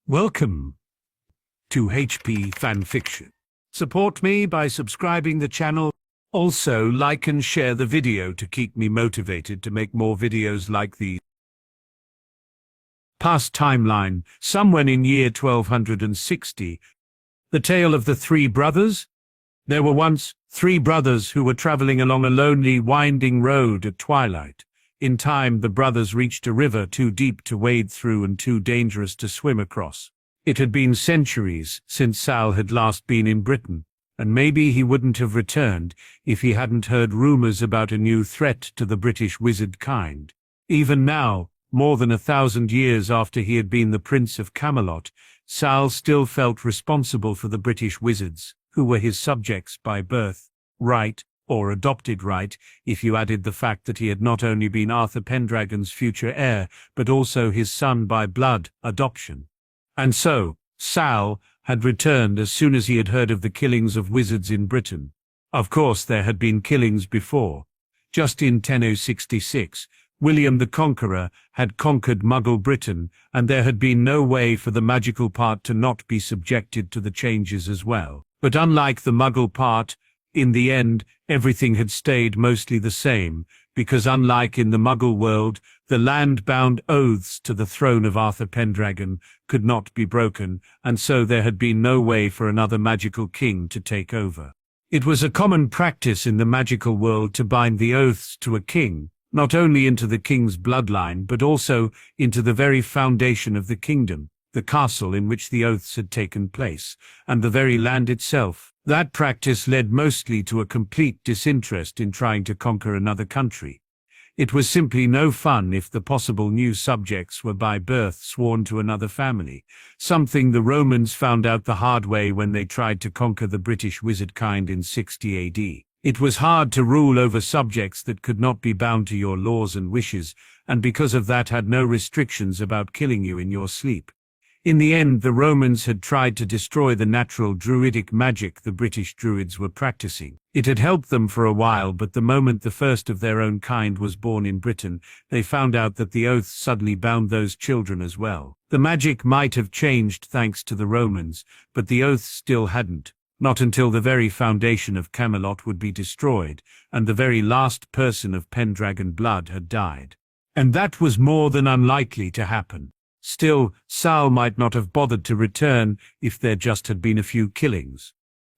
Welcome to HP FanFiction. Support me by subscribing the channel. Also, like and share the video to keep me motivated to make more videos like these. Past timeline, somewhere in year 1260. The tale of the three brothers. There were once three brothers who were traveling along a lonely, winding road at twilight. In time, the brothers reached a river too deep to wade through and too dangerous to swim across. It had been centuries since Sal had last been in Britain, and maybe he wouldn't have returned if he hadn't heard rumors about a new threat to the British wizard kind. Even now, more than 1,000 years after he had been the Prince of Camelot, Sal still felt responsible for the British wizards, who were his subjects by birth, right, or adopted right, if you added the fact that he had not only been Arthur Pendragon's future heir, but also his son by blood, adoption. And so, Sal had returned as soon as he had heard of the killings of wizards in Britain. Of course, there had been killings before. Just in 1066, William the Conqueror had conquered Muggle Britain, and there had been no way for the magical part to not be subjected to the changes as well. But unlike the Muggle part, in the end, everything had stayed mostly the same, because unlike in the Muggle world, the land-bound oaths to the throne of Arthur Pendragon could not be broken, and so there had been no way for another magical king to take over. It was a common practice in the magical world to bind the oaths to a king, not only into the king's bloodline but also into the very foundation of the kingdom, the castle in which the oaths had taken place, and the very land itself. That practice led mostly to a complete disinterest in trying to conquer another country. It was simply no fun if the possible new subjects were by birth sworn to another family, something the Romans found out the hard way when they tried to conquer the British wizard kind in 60 AD. It was hard to rule over subjects that could not be bound to your laws and wishes, and because of that had no restrictions about killing you in your sleep. In the end, the Romans had tried to destroy the natural druidic magic the British druids were practicing. It had helped them for a while, but the moment the first of their own kind was born in Britain, they found out that the oaths suddenly bound those children as well. The magic might have changed thanks to the Romans, but the oaths still hadn't. Not until the very foundation of Camelot would be destroyed, and the very last person of Pendragon blood had died. And that was more than unlikely to happen. Still, Sal might not have bothered to return if there just had been a few killings.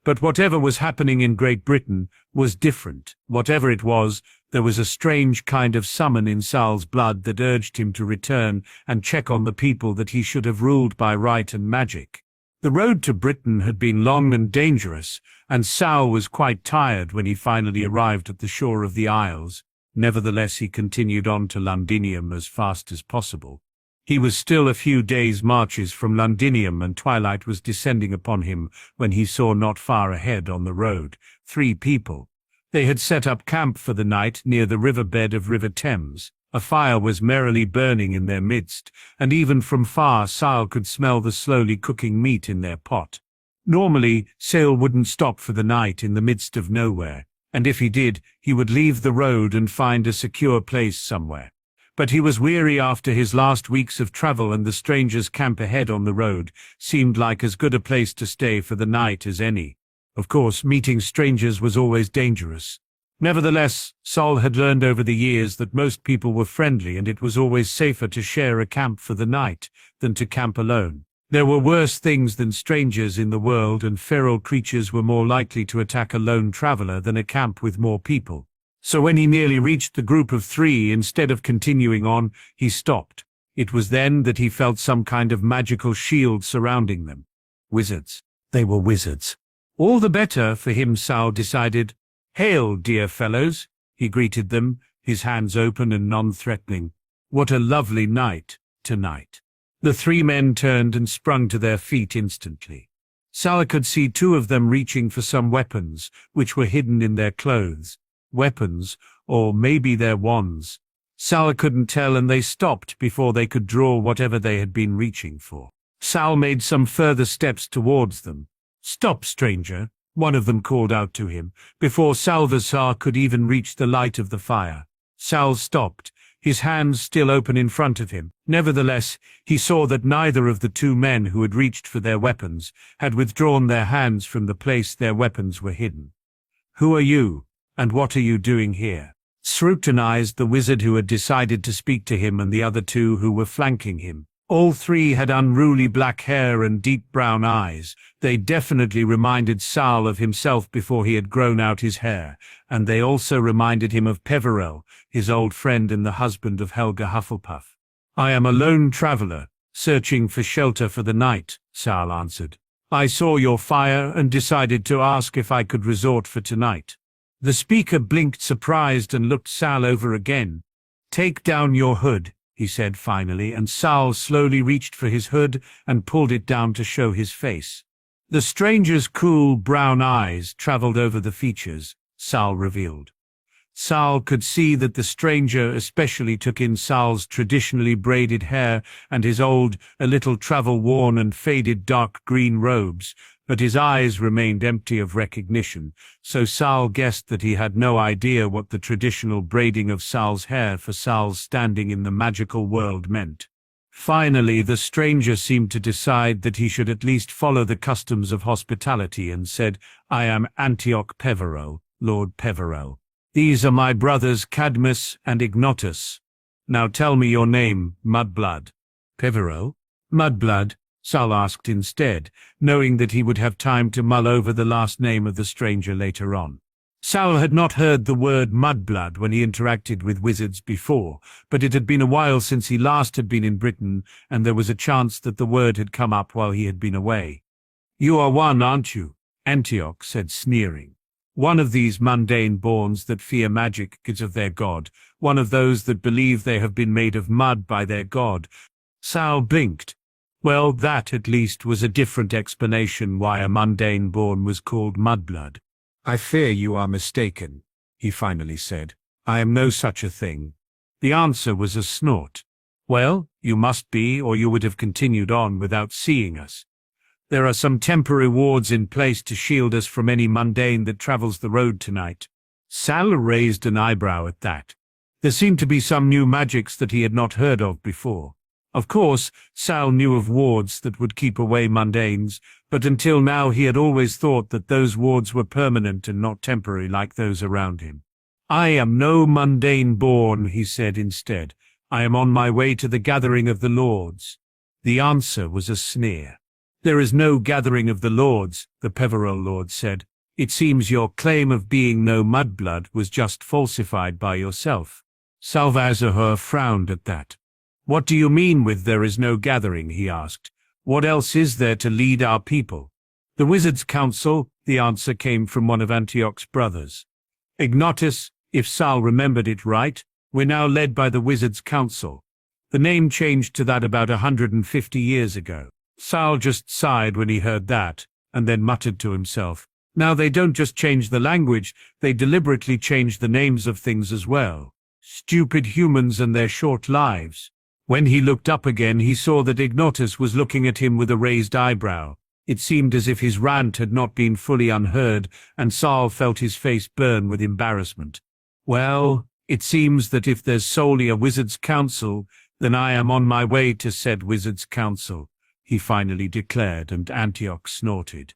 But whatever was happening in Great Britain was different. Whatever it was, there was a strange kind of summon in Sal's blood that urged him to return and check on the people that he should have ruled by right and magic. The road to Britain had been long and dangerous, and Sal was quite tired when he finally arrived at the shore of the Isles. Nevertheless, he continued on to Londinium as fast as possible. He was still a few days' marches from Londinium, and twilight was descending upon him when he saw not far ahead on the road 3 people. They had set up camp for the night near the riverbed of River Thames. A fire was merrily burning in their midst, and even from far Sal could smell the slowly cooking meat in their pot. Normally, Sal wouldn't stop for the night in the midst of nowhere, and if he did, he would leave the road and find a secure place somewhere. But he was weary after his last weeks of travel, and the strangers' camp ahead on the road seemed like as good a place to stay for the night as any. Of course, meeting strangers was always dangerous. Nevertheless, Sal had learned over the years that most people were friendly, and it was always safer to share a camp for the night than to camp alone. There were worse things than strangers in the world, and feral creatures were more likely to attack a lone traveler than a camp with more people. So when he nearly reached the group of 3, instead of continuing on, he stopped. It was then that he felt some kind of magical shield surrounding them. Wizards. They were wizards. All the better for him, Sal decided. "Hail, dear fellows," he greeted them, his hands open and non-threatening. "What a lovely night, tonight." The 3 men turned and sprung to their feet instantly. Sal could see 2 of them reaching for some weapons, which were hidden in their clothes. Weapons, or maybe their wands. Sal couldn't tell, and they stopped before they could draw whatever they had been reaching for. Sal made some further steps towards them. "Stop, stranger," one of them called out to him, before Salazar could even reach the light of the fire. Sal stopped, his hands still open in front of him. Nevertheless, he saw that neither of the two men who had reached for their weapons had withdrawn their hands from the place their weapons were hidden. "Who are you, and what are you doing here?" Scrutinized the wizard who had decided to speak to him and the other two who were flanking him. All three had unruly black hair and deep brown eyes. They definitely reminded Sal of himself before he had grown out his hair, and they also reminded him of Peverell, his old friend and the husband of Helga Hufflepuff. "I am a lone traveller, searching for shelter for the night," Sal answered. "I saw your fire and decided to ask if I could resort for tonight." The speaker blinked surprised and looked Sal over again. "Take down your hood," he said finally, and Sal slowly reached for his hood and pulled it down to show his face. The stranger's cool brown eyes traveled over the features, Sal revealed. Sal could see that the stranger especially took in Sal's traditionally braided hair and his old, a little travel-worn and faded dark green robes, but his eyes remained empty of recognition, so Sal guessed that he had no idea what the traditional braiding of Sal's hair for Sal's standing in the magical world meant. Finally, the stranger seemed to decide that he should at least follow the customs of hospitality and said, "I am Antioch Peverell, Lord Peverell. These are my brothers Cadmus and Ignotus. Now tell me your name, Mudblood." "Peverell? Mudblood?" Sal asked instead, knowing that he would have time to mull over the last name of the stranger later on. Sal had not heard the word mudblood when he interacted with wizards before, but it had been a while since he last had been in Britain, and there was a chance that the word had come up while he had been away. "You are one, aren't you?" Antioch said, sneering. "One of these mundane borns that fear magic because of their god, one of those that believe they have been made of mud by their god." Sal blinked. Well, that at least was a different explanation why a mundane born was called Mudblood. "I fear you are mistaken," he finally said. "I am no such a thing." The answer was a snort. "Well, you must be, or you would have continued on without seeing us. There are some temporary wards in place to shield us from any mundane that travels the road tonight." Sal raised an eyebrow at that. There seemed to be some new magics that he had not heard of before. Of course, Sal knew of wards that would keep away mundanes, but until now he had always thought that those wards were permanent and not temporary like those around him. "I am no mundane born," he said instead. "I am on my way to the gathering of the lords." The answer was a sneer. "There is no gathering of the lords," the Peverell lord said. "It seems your claim of being no mudblood was just falsified by yourself." Salvazar frowned at that. "What do you mean with there is no gathering?" he asked. "What else is there to lead our people?" "The Wizards' Council," the answer came from one of Antioch's brothers. "Ignotus, if Sal remembered it right, we're now led by the Wizards' Council. The name changed to that about 150 years ago." Sal just sighed when he heard that, and then muttered to himself, "Now they don't just change the language, they deliberately change the names of things as well. Stupid humans and their short lives." When he looked up again, he saw that Ignotus was looking at him with a raised eyebrow. It seemed as if his rant had not been fully unheard, and Sal felt his face burn with embarrassment. "Well, it seems that if there's solely a Wizard's Council, then I am on my way to said Wizard's Council," he finally declared, and Antioch snorted.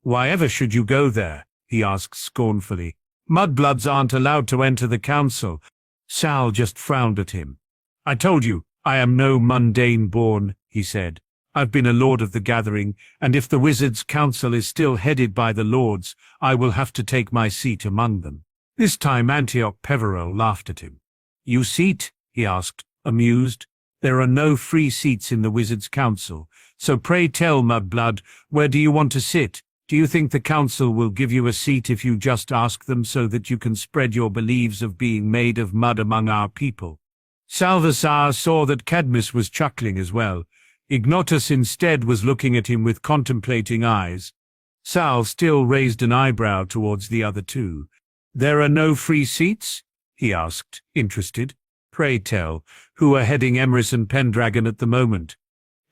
"Why ever should you go there?" he asked scornfully. "Mudbloods aren't allowed to enter the council." Sal just frowned at him. "I told you, I am no mundane born," he said. "I've been a lord of the gathering, and if the Wizards' Council is still headed by the lords, I will have to take my seat among them." This time Antioch Peverell laughed at him. "You seat?" he asked, amused. "There are no free seats in the Wizards' Council, so pray tell, Mudblood, where do you want to sit? Do you think the council will give you a seat if you just ask them so that you can spread your beliefs of being made of mud among our people?" Salvazar saw that Cadmus was chuckling as well. Ignotus instead was looking at him with contemplating eyes. Sal still raised an eyebrow towards the other two. "There are no free seats?" he asked, interested. "Pray tell, who are heading Emrys and Pendragon at the moment?"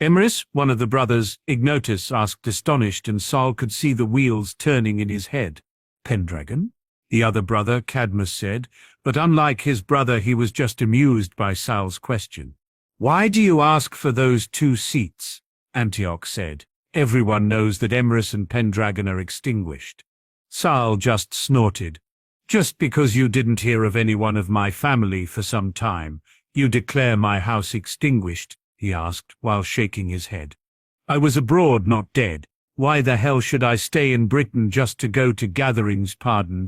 "Emrys," one of the brothers, Ignotus asked astonished, and Sal could see the wheels turning in his head. "Pendragon?" the other brother, Cadmus said, but unlike his brother he was just amused by Sal's question. Why do you ask for those 2 seats? Antioch said. Everyone knows that Emrys and Pendragon are extinguished. Sal just snorted. Just because you didn't hear of anyone of my family for some time, you declare my house extinguished, he asked, while shaking his head. I was abroad, not dead. Why the hell should I stay in Britain just to go to gatherings,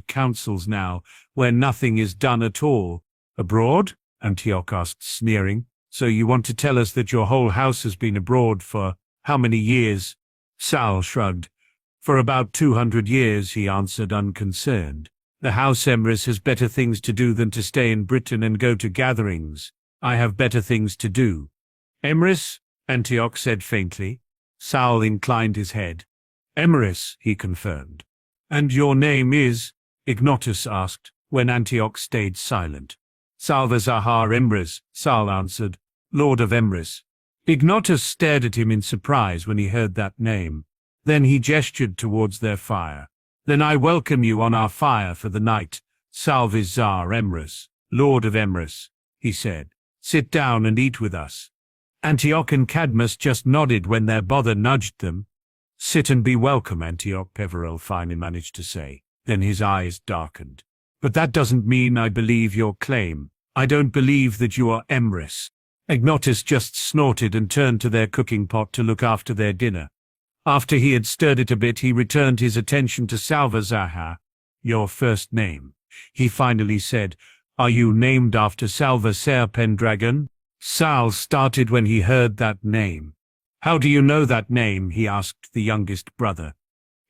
councils now, where nothing is done at all? Abroad? Antioch asked, sneering. So you want to tell us that your whole house has been abroad for how many years? Sal shrugged. For about 200 years, he answered, unconcerned. The House Emrys has better things to do than to stay in Britain and go to gatherings. I have better things to do. Emrys? Antioch said faintly. Sal inclined his head. Emrys, he confirmed. And your name is? Ignotus asked, when Antioch stayed silent. Salvazahar Emrys, Sal answered, Lord of Emrys. Ignotus stared at him in surprise when he heard that name. Then he gestured towards their fire. Then I welcome you on our fire for the night, Salvazar Emrys, Lord of Emrys, he said. Sit down and eat with us. Antioch and Cadmus just nodded when their brother nudged them. Sit and be welcome, Antioch, Peverell finally managed to say. Then his eyes darkened. But that doesn't mean I believe your claim. I don't believe that you are Emrys. Ignotus just snorted and turned to their cooking pot to look after their dinner. After he had stirred it a bit, he returned his attention to Salvazahar. Your first name, he finally said. Are you named after Salvazar Pendragon? Sal started when he heard that name. How do you know that name? He asked the youngest brother.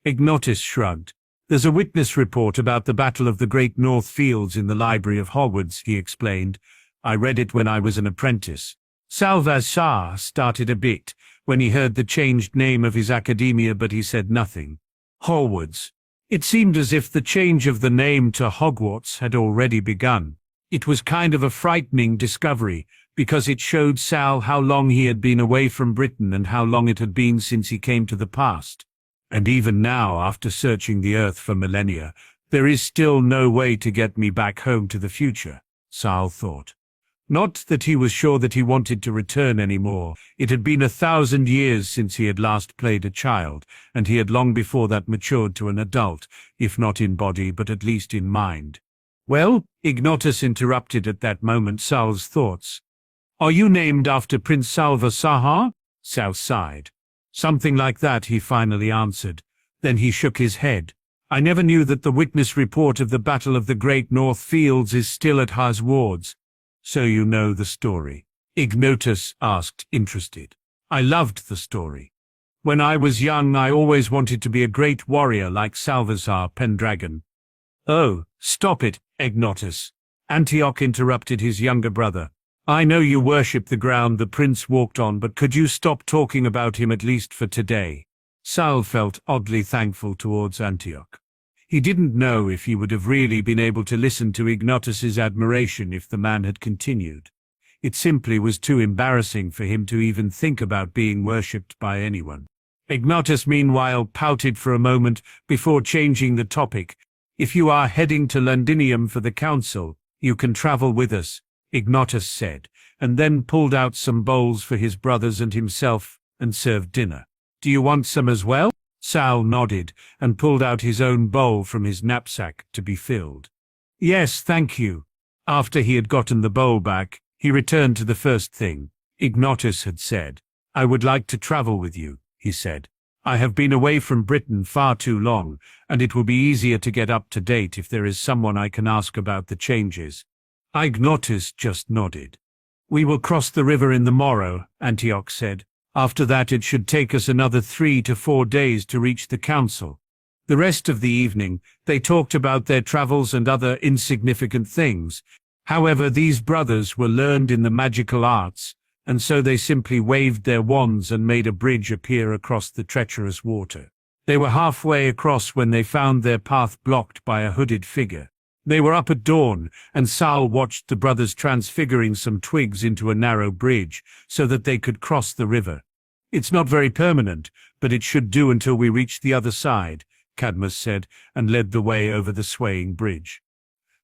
Ignotus shrugged. There's a witness report about the Battle of the Great North Fields in the library of Hogwarts, he explained. I read it when I was an apprentice. Salvazar started a bit when he heard the changed name of his academia, but he said nothing. Hogwarts. It seemed as if the change of the name to Hogwarts had already begun. It was kind of a frightening discovery, because it showed Sal how long he had been away from Britain and how long it had been since he came to the past. And even now, after searching the earth for millennia, there is still no way to get me back home to the future, Sal thought. Not that he was sure that he wanted to return anymore. It had been 1,000 years since he had last played a child, and he had long before that matured to an adult, if not in body but at least in mind. Well, Ignotus interrupted at that moment Sal's thoughts. Are you named after Prince Salvazahar? Sal sighed. Something like that, he finally answered. Then he shook his head. I never knew that the witness report of the Battle of the Great North Fields is still at Hogwarts. So you know the story? Ignotus asked, interested. I loved the story. When I was young, I always wanted to be a great warrior like Salvazar Pendragon. Oh, stop it, Ignotus. Antioch interrupted his younger brother. I know you worship the ground the prince walked on, but could you stop talking about him at least for today? Sal felt oddly thankful towards Antioch. He didn't know if he would have really been able to listen to Ignotus's admiration if the man had continued. It simply was too embarrassing for him to even think about being worshipped by anyone. Ignotus meanwhile pouted for a moment before changing the topic. If you are heading to Londinium for the council, you can travel with us, Ignotus said, and then pulled out some bowls for his brothers and himself and served dinner. Do you want some as well? Sal nodded and pulled out his own bowl from his knapsack to be filled. Yes, thank you. After he had gotten the bowl back, he returned to the first thing. Ignotus had said, I would like to travel with you, he said. I have been away from Britain far too long, and it will be easier to get up to date if there is someone I can ask about the changes. Ignotus just nodded. We will cross the river in the morrow, Antioch said. After that it should take us another 3 to 4 days to reach the council. The rest of the evening, they talked about their travels and other insignificant things. However, these brothers were learned in the magical arts, and so they simply waved their wands and made a bridge appear across the treacherous water. They were halfway across when they found their path blocked by a hooded figure. They were up at dawn, and Sal watched the brothers transfiguring some twigs into a narrow bridge so that they could cross the river. It's not very permanent, but it should do until we reach the other side, Cadmus said, and led the way over the swaying bridge.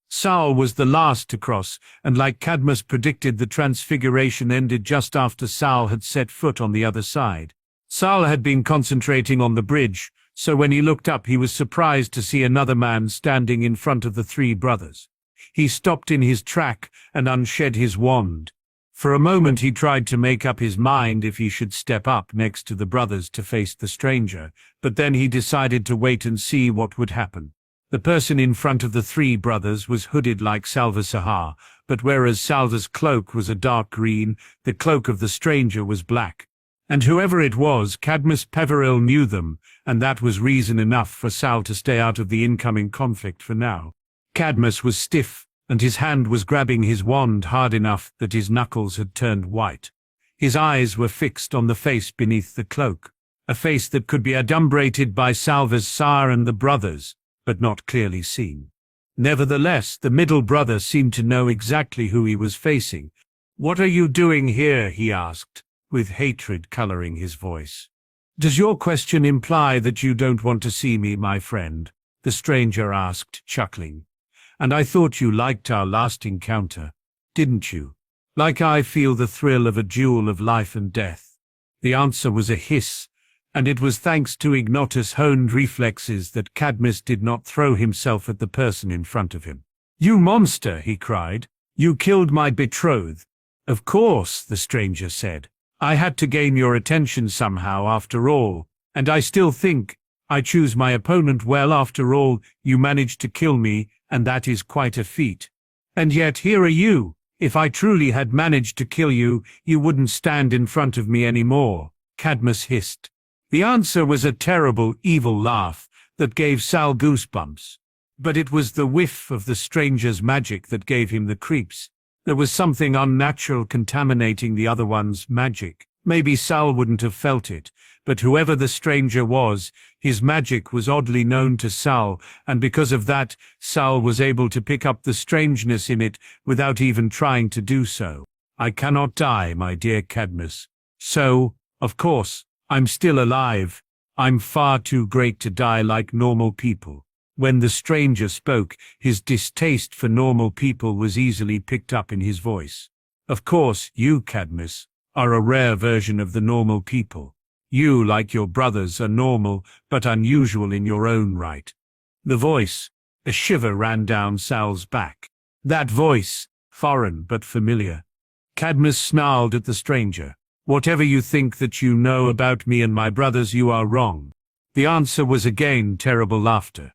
Sal was the last to cross, and like Cadmus predicted, the transfiguration ended just after Sal had set foot on the other side. Sal had been concentrating on the bridge, so when he looked up he was surprised to see another man standing in front of the three brothers. He stopped in his track and unshed his wand. For a moment he tried to make up his mind if he should step up next to the brothers to face the stranger, but then he decided to wait and see what would happen. The person in front of the three brothers was hooded like Salva Sahar, but whereas Salva's cloak was a dark green, the cloak of the stranger was black. And whoever it was, Cadmus Peveril knew them, and that was reason enough for Sal to stay out of the incoming conflict for now. Cadmus was stiff, and his hand was grabbing his wand hard enough that his knuckles had turned white. His eyes were fixed on the face beneath the cloak, a face that could be adumbrated by Salva's sire and the brothers, but not clearly seen. Nevertheless, the middle brother seemed to know exactly who he was facing. "What are you doing here?" he asked, with hatred coloring his voice. "Does your question imply that you don't want to see me, my friend?" the stranger asked, chuckling. "And I thought you liked our last encounter, didn't you? Like I feel the thrill of a duel of life and death." The answer was a hiss, and it was thanks to Ignotus' honed reflexes that Cadmus did not throw himself at the person in front of him. "You monster!" he cried. "You killed my betrothed." "Of course," the stranger said. "I had to gain your attention somehow after all, and I still think I choose my opponent well after all. You managed to kill me, and that is quite a feat. And yet here are you. If I truly had managed to kill you, you wouldn't stand in front of me anymore," Cadmus hissed. The answer was a terrible, evil laugh that gave Sal goosebumps. But it was the whiff of the stranger's magic that gave him the creeps. There was something unnatural contaminating the other one's magic. Maybe Sal wouldn't have felt it, but whoever the stranger was, his magic was oddly known to Sal, and because of that, Sal was able to pick up the strangeness in it without even trying to do so. "I cannot die, my dear Cadmus. So, of course, I'm still alive. I'm far too great to die like normal people." When the stranger spoke, his distaste for normal people was easily picked up in his voice. "Of course, you, Cadmus, are a rare version of the normal people. You, like your brothers, are normal, but unusual in your own right." The voice, a shiver ran down Sal's back. That voice, foreign but familiar. Cadmus snarled at the stranger. "Whatever you think that you know about me and my brothers, you are wrong." The answer was again terrible laughter.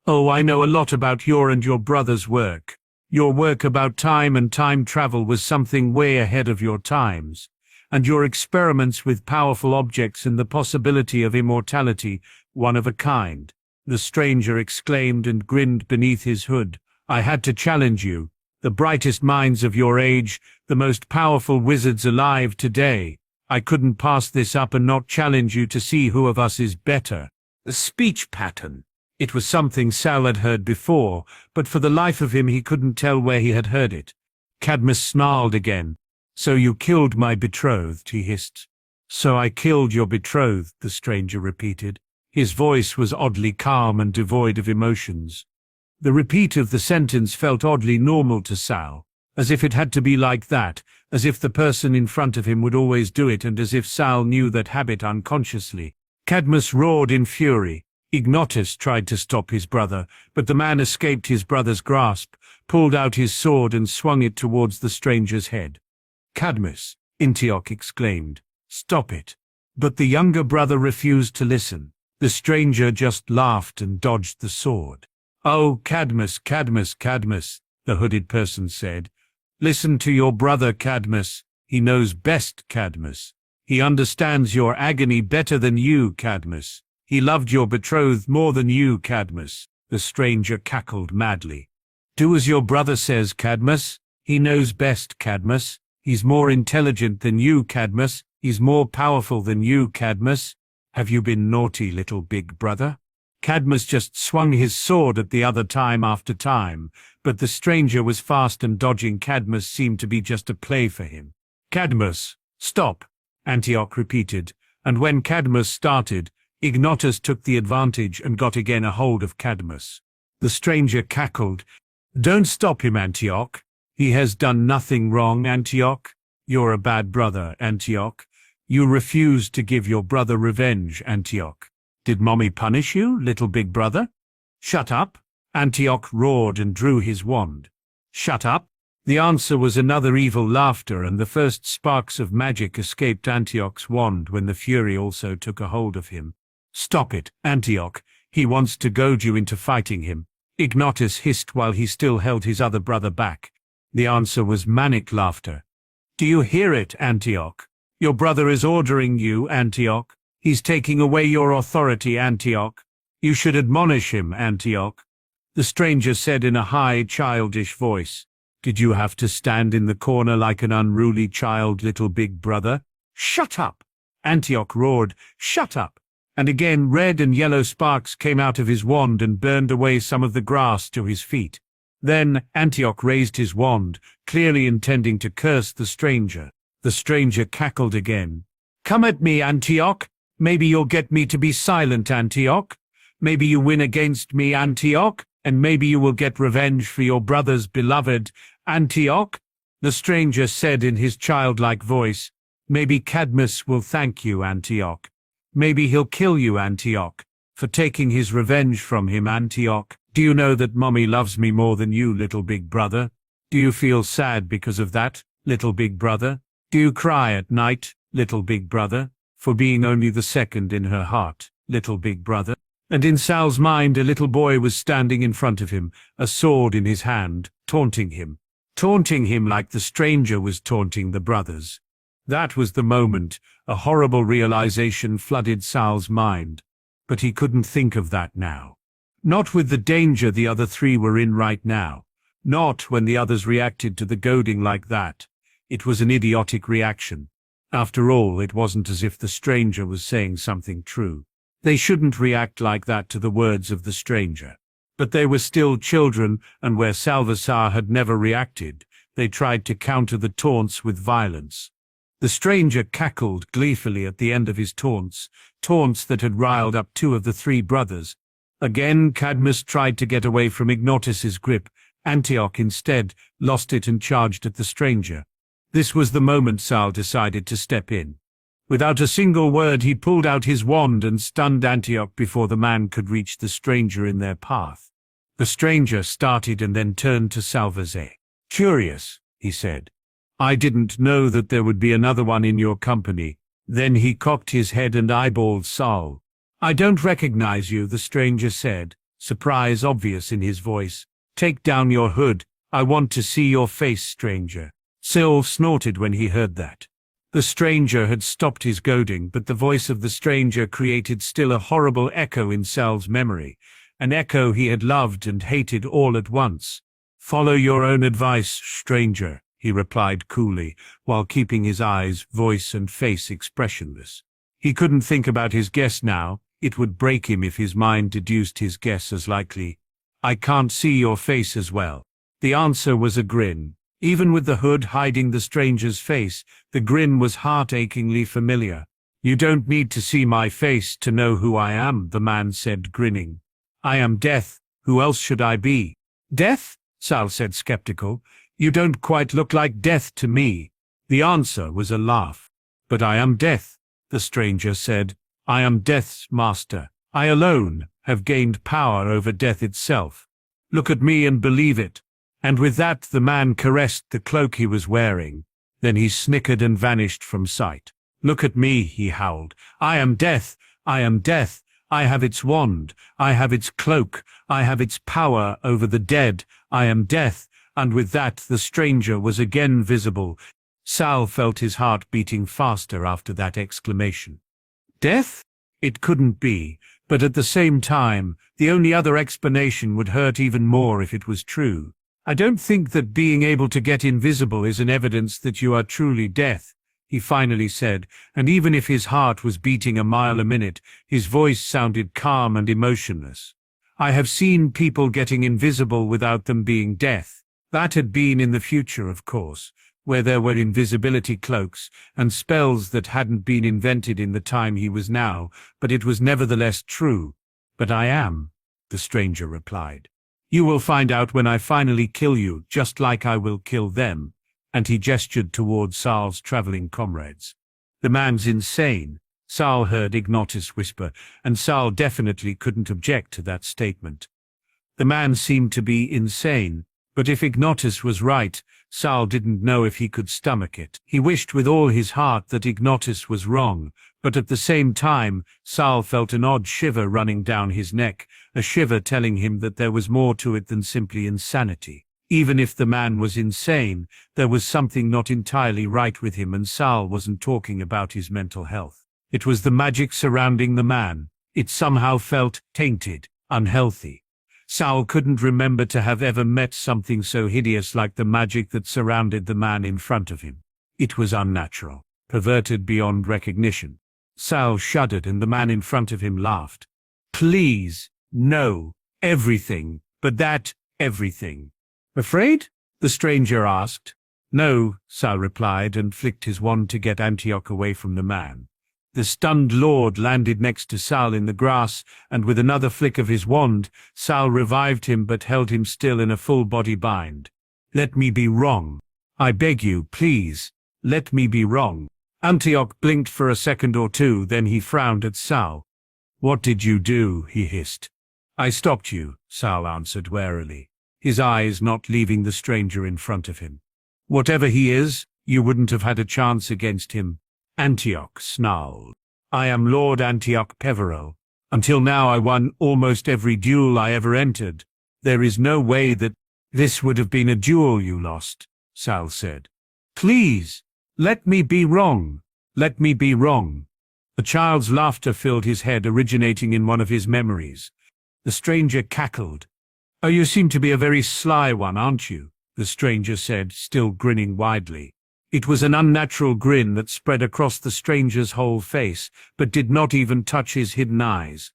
"Oh, I know a lot about your and your brother's work. Your work about time and time travel was something way ahead of your times. And your experiments with powerful objects and the possibility of immortality, one of a kind," the stranger exclaimed and grinned beneath his hood. "I had to challenge you, the brightest minds of your age, the most powerful wizards alive today. I couldn't pass this up and not challenge you to see who of us is better." The speech pattern. It was something Sal had heard before, but for the life of him he couldn't tell where he had heard it. Cadmus snarled again. "So you killed my betrothed," he hissed. "So I killed your betrothed," the stranger repeated. His voice was oddly calm and devoid of emotions. The repeat of the sentence felt oddly normal to Sal, as if it had to be like that, as if the person in front of him would always do it, and as if Sal knew that habit unconsciously. Cadmus roared in fury. Ignotus tried to stop his brother, but the man escaped his brother's grasp, pulled out his sword and swung it towards the stranger's head. "Cadmus," Antioch exclaimed, "stop it." But the younger brother refused to listen. The stranger just laughed and dodged the sword. "Oh, Cadmus, Cadmus, Cadmus," the hooded person said. "Listen to your brother, Cadmus. He knows best, Cadmus. He understands your agony better than you, Cadmus. He loved your betrothed more than you, Cadmus." The stranger cackled madly. "Do as your brother says, Cadmus. He knows best, Cadmus. He's more intelligent than you, Cadmus. He's more powerful than you, Cadmus. Have you been naughty, little big brother?" Cadmus just swung his sword at the other time after time, but the stranger was fast and dodging Cadmus seemed to be just a play for him. "Cadmus, stop," Antioch repeated, and when Cadmus started, Ignotus took the advantage and got again a hold of Cadmus. The stranger cackled. "Don't stop him, Antioch. He has done nothing wrong, Antioch. You're a bad brother, Antioch. You refused to give your brother revenge, Antioch. Did Mommy punish you, little big brother?" "Shut up!" Antioch roared and drew his wand. "Shut up!" The answer was another evil laughter, and the first sparks of magic escaped Antioch's wand when the fury also took a hold of him. "Stop it, Antioch. He wants to goad you into fighting him," Ignotus hissed while he still held his other brother back. The answer was manic laughter. "Do you hear it, Antioch? Your brother is ordering you, Antioch. He's taking away your authority, Antioch. You should admonish him, Antioch," the stranger said in a high, childish voice. "Did you have to stand in the corner like an unruly child, little big brother?" "Shut up!" Antioch roared. "Shut up!" And again red and yellow sparks came out of his wand and burned away some of the grass to his feet. Then Antioch raised his wand, clearly intending to curse the stranger. The stranger cackled again. "Come at me, Antioch. Maybe you'll get me to be silent, Antioch. Maybe you win against me, Antioch, and maybe you will get revenge for your brother's beloved, Antioch," the stranger said in his childlike voice. "Maybe Cadmus will thank you, Antioch. Maybe he'll kill you, Antioch, for taking his revenge from him, Antioch. Do you know that Mommy loves me more than you, little big brother? Do you feel sad because of that, little big brother? Do you cry at night, little big brother, for being only the second in her heart, little big brother?" And in Sal's mind a little boy was standing in front of him, a sword in his hand, taunting him like the stranger was taunting the brothers. That was the moment. A horrible realization flooded Sal's mind. But he couldn't think of that now. Not with the danger the other three were in right now. Not when the others reacted to the goading like that. It was an idiotic reaction. After all, it wasn't as if the stranger was saying something true. They shouldn't react like that to the words of the stranger. But they were still children, and where Salvasar had never reacted, they tried to counter the taunts with violence. The stranger cackled gleefully at the end of his taunts that had riled up two of the three brothers. Again Cadmus tried to get away from Ignotus's grip. Antioch instead lost it and charged at the stranger. This was the moment Sal decided to step in. Without a single word he pulled out his wand and stunned Antioch before the man could reach the stranger in their path. The stranger started and then turned to Salvazar. "Curious," he said. "I didn't know that there would be another one in your company." Then he cocked his head and eyeballed Sal. "I don't recognize you," the stranger said, surprise obvious in his voice. "Take down your hood. I want to see your face, stranger." Sal snorted when he heard that. The stranger had stopped his goading, but the voice of the stranger created still a horrible echo in Sal's memory, an echo he had loved and hated all at once. "Follow your own advice, stranger," he replied coolly, while keeping his eyes, voice, and face expressionless. He couldn't think about his guess now. It would break him if his mind deduced his guess as likely. "I can't see your face as well." The answer was a grin. Even with the hood hiding the stranger's face, the grin was heart-achingly familiar. "You don't need to see my face to know who I am," the man said, grinning. "I am Death. Who else should I be?" "Death?" Sal said, skeptical. "You don't quite look like Death to me." The answer was a laugh. "But I am Death," the stranger said. "I am Death's master. I alone have gained power over Death itself. Look at me and believe it." And with that the man caressed the cloak he was wearing. Then he snickered and vanished from sight. "Look at me," he howled. "I am Death. I am Death. I have its wand. I have its cloak. I have its power over the dead. I am Death." And with that the stranger was again visible. Sal felt his heart beating faster after that exclamation. Death? It couldn't be, but at the same time, the only other explanation would hurt even more if it was true. "I don't think that being able to get invisible is an evidence that you are truly Death," he finally said, and even if his heart was beating a mile a minute, his voice sounded calm and emotionless. "I have seen people getting invisible without them being Death. That had been in the future, of course, where there were invisibility cloaks and spells that hadn't been invented in the time he was now, but it was nevertheless true. "But I am," the stranger replied. "You will find out when I finally kill you, just like I will kill them," and he gestured toward Sal's traveling comrades. "The man's insane," Sal heard Ignotus whisper, and Sal definitely couldn't object to that statement. The man seemed to be insane, but if Ignotus was right, Sal didn't know if he could stomach it. He wished with all his heart that Ignotus was wrong, but at the same time, Sal felt an odd shiver running down his neck, a shiver telling him that there was more to it than simply insanity. Even if the man was insane, there was something not entirely right with him, and Sal wasn't talking about his mental health. It was the magic surrounding the man. It somehow felt tainted, unhealthy. Sal couldn't remember to have ever met something so hideous like the magic that surrounded the man in front of him. It was unnatural, perverted beyond recognition. Sal shuddered, and the man in front of him laughed. "Please, no, everything, but that everything." "Afraid?" the stranger asked. "No," Sal replied, and flicked his wand to get Antioch away from the man. The stunned lord landed next to Sal in the grass, and with another flick of his wand, Sal revived him but held him still in a full-body bind. "Let me be wrong. I beg you, please, let me be wrong." Antioch blinked for a second or two, then he frowned at Sal. "What did you do?" he hissed. "I stopped you," Sal answered warily, his eyes not leaving the stranger in front of him. "Whatever he is, you wouldn't have had a chance against him." Antioch snarled. "I am Lord Antioch Peverell. Until now I won almost every duel I ever entered. There is no way that—" "This would have been a duel you lost," Sal said. "Please, let me be wrong. Let me be wrong." A child's laughter filled his head, originating in one of his memories. The stranger cackled. "Oh, you seem to be a very sly one, aren't you?" the stranger said, still grinning widely. It was an unnatural grin that spread across the stranger's whole face, but did not even touch his hidden eyes.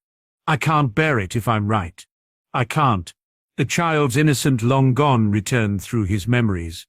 "I can't bear it if I'm right. I can't." The child's innocent long gone returned through his memories.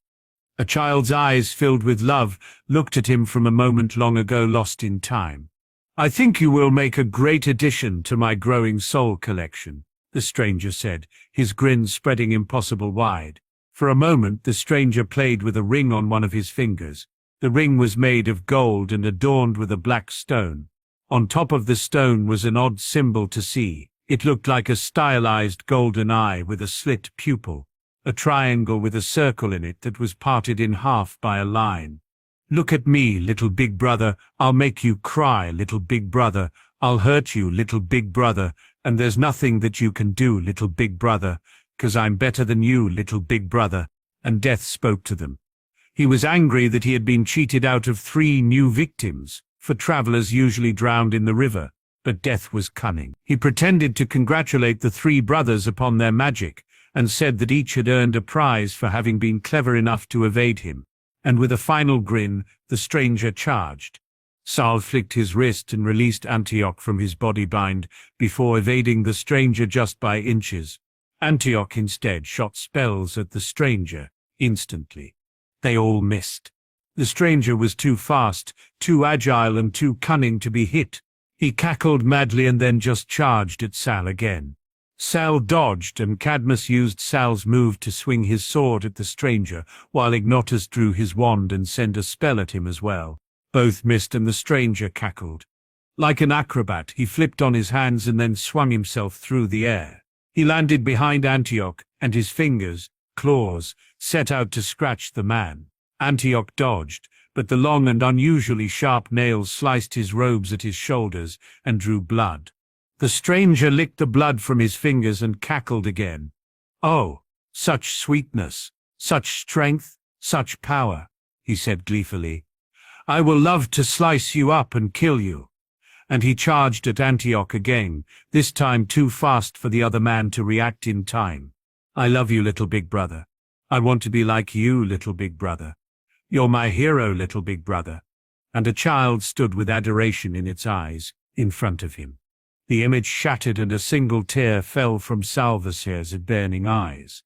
A child's eyes filled with love looked at him from a moment long ago lost in time. "I think you will make a great addition to my growing soul collection," the stranger said, his grin spreading impossible wide. For a moment the stranger played with a ring on one of his fingers. The ring was made of gold and adorned with a black stone. On top of the stone was an odd symbol to see. It looked like a stylized golden eye with a slit pupil, a triangle with a circle in it that was parted in half by a line. "Look at me, little big brother. I'll make you cry, little big brother. I'll hurt you, little big brother. And there's nothing that you can do, little big brother, 'cause I'm better than you, little big brother." And death spoke to them. He was angry that he had been cheated out of 3 new victims, for travelers usually drowned in the river, but death was cunning. He pretended to congratulate the 3 brothers upon their magic, and said that each had earned a prize for having been clever enough to evade him. And with a final grin, the stranger charged. Sal flicked his wrist and released Antioch from his body bind before evading the stranger just by inches. Antioch instead shot spells at the stranger, instantly. They all missed. The stranger was too fast, too agile and too cunning to be hit. He cackled madly and then just charged at Sal again. Sal dodged, and Cadmus used Sal's move to swing his sword at the stranger, while Ignotus drew his wand and sent a spell at him as well. Both missed, and the stranger cackled. Like an acrobat, he flipped on his hands and then swung himself through the air. He landed behind Antioch, and his fingers, claws, set out to scratch the man. Antioch dodged, but the long and unusually sharp nails sliced his robes at his shoulders and drew blood. The stranger licked the blood from his fingers and cackled again. "Oh, such sweetness, such strength, such power," he said gleefully. "I will love to slice you up and kill you." And he charged at Antioch again, this time too fast for the other man to react in time. "I love you, little big brother. I want to be like you, little big brother. You're my hero, little big brother." And a child stood with adoration in its eyes, in front of him. The image shattered and a single tear fell from Salvacire's burning eyes.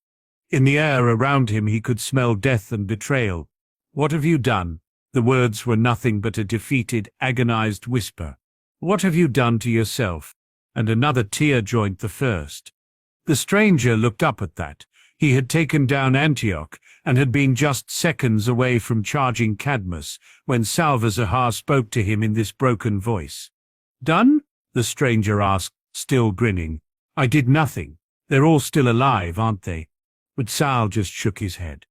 In the air around him he could smell death and betrayal. What have you done? The words were nothing but a defeated, agonized whisper. What have you done to yourself? And another tear joined the first. The stranger looked up at that. He had taken down Antioch, and had been just seconds away from charging Cadmus, when Salvazar spoke to him in this broken voice. Done? The stranger asked, still grinning. I did nothing. They're all still alive, aren't they? But Sal just shook his head.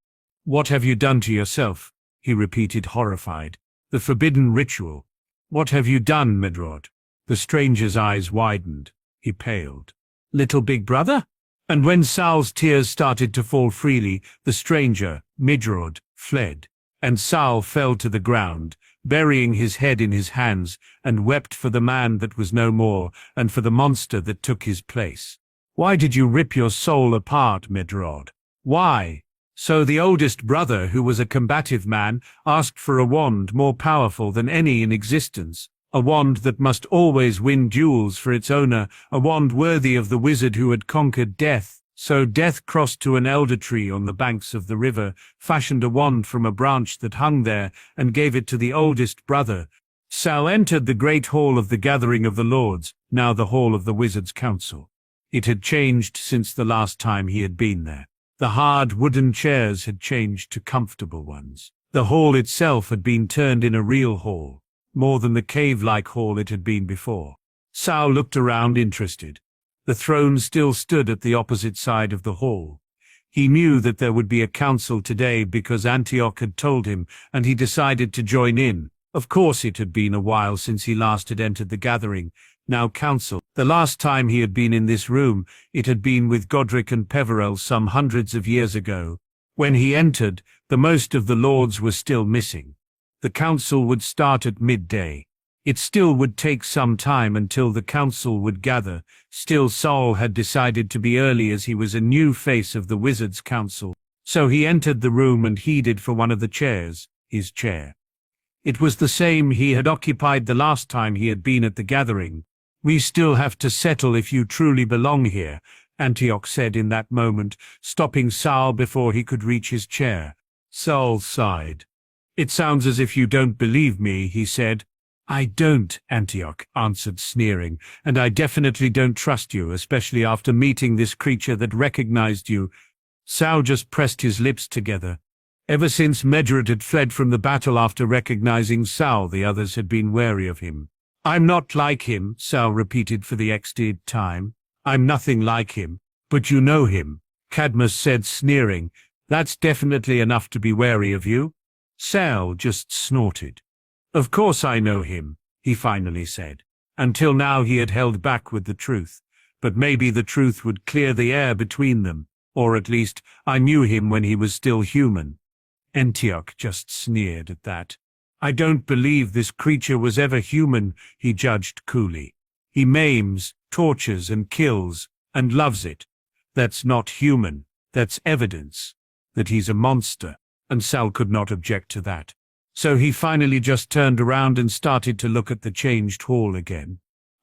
What have you done to yourself? He repeated, horrified. The forbidden ritual. What have you done, Medrod? The stranger's eyes widened. He paled. Little big brother? And when Sal's tears started to fall freely, the stranger, Midrod, fled, and Sal fell to the ground, burying his head in his hands, and wept for the man that was no more, and for the monster that took his place. Why did you rip your soul apart, Midrod? Why? So the oldest brother, who was a combative man, asked for a wand more powerful than any in existence, a wand that must always win duels for its owner, a wand worthy of the wizard who had conquered death. So Death crossed to an elder tree on the banks of the river, fashioned a wand from a branch that hung there, and gave it to the oldest brother. Sal entered the great hall of the Gathering of the Lords, now the hall of the Wizards' Council. It had changed since the last time he had been there. The hard wooden chairs had changed to comfortable ones. The hall itself had been turned in a real hall, more than the cave-like hall it had been before. Sal looked around, interested. The throne still stood at the opposite side of the hall. He knew that there would be a council today because Antioch had told him, and he decided to join in. Of course it had been a while since he last had entered the gathering. Now council. The last time he had been in this room, it had been with Godric and Peverell some hundreds of years ago. When he entered, the most of the lords were still missing. The council would start at midday. It still would take some time until the council would gather. Still, Saul had decided to be early as he was a new face of the Wizards' Council. So he entered the room and headed for one of the chairs, his chair. It was the same he had occupied the last time he had been at the gathering. We still have to settle if you truly belong here, Antioch said in that moment, stopping Saul before he could reach his chair. Saul sighed. It sounds as if you don't believe me, he said. I don't, Antioch answered, sneering, and I definitely don't trust you, especially after meeting this creature that recognized you. Sal just pressed his lips together. Ever since Medrod had fled from the battle after recognizing Sal, the others had been wary of him. I'm not like him, Sal repeated for the xth time. I'm nothing like him. But you know him, Cadmus said, sneering. That's definitely enough to be wary of you. Sal just snorted. Of course I know him, he finally said. Until now he had held back with the truth. But maybe the truth would clear the air between them. Or at least, I knew him when he was still human. Antioch just sneered at that. I don't believe this creature was ever human, he judged coolly. He maims, tortures, and kills, and loves it. That's not human. That's evidence that he's a monster, and Sal could not object to that. So he finally just turned around and started to look at the changed hall again.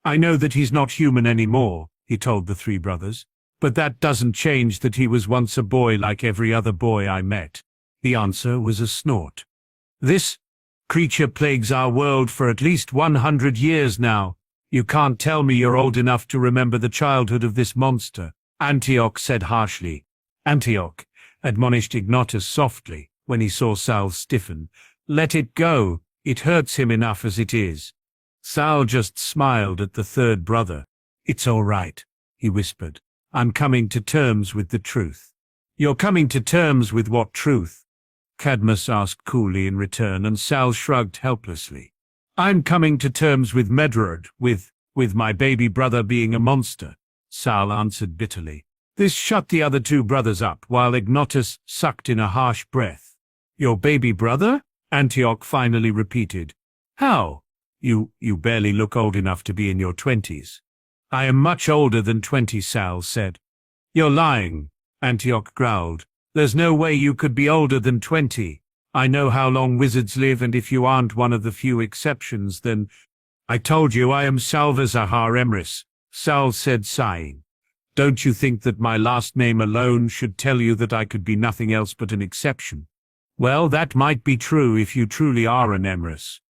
I know that he's not human anymore, he told the three brothers, but that doesn't change that he was once a boy like every other boy I met. The answer was a snort. This creature plagues our world for at least 100 years now. You can't tell me you're old enough to remember the childhood of this monster, Antioch said harshly. Antioch, admonished Ignotus softly, when he saw Sal stiffen. Let it go. It hurts him enough as it is. Sal just smiled at the third brother. It's all right, he whispered. I'm coming to terms with the truth. You're coming to terms with what truth? Cadmus asked coolly in return, and Sal shrugged helplessly. I'm coming to terms with Medrod, with my baby brother being a monster, Sal answered bitterly. This shut the other two brothers up, while Ignotus sucked in a harsh breath. Your baby brother? Antioch finally repeated. How? You barely look old enough to be in your 20s. I am much older than 20, Sal said. You're lying, Antioch growled. There's no way you could be older than 20. I know how long wizards live, and if you aren't one of the few exceptions, then... I told you I am Salvazar Emrys, Sal said, sighing. Don't you think that my last name alone should tell you that I could be nothing else but an exception? Well, that might be true if you truly are an Emrys.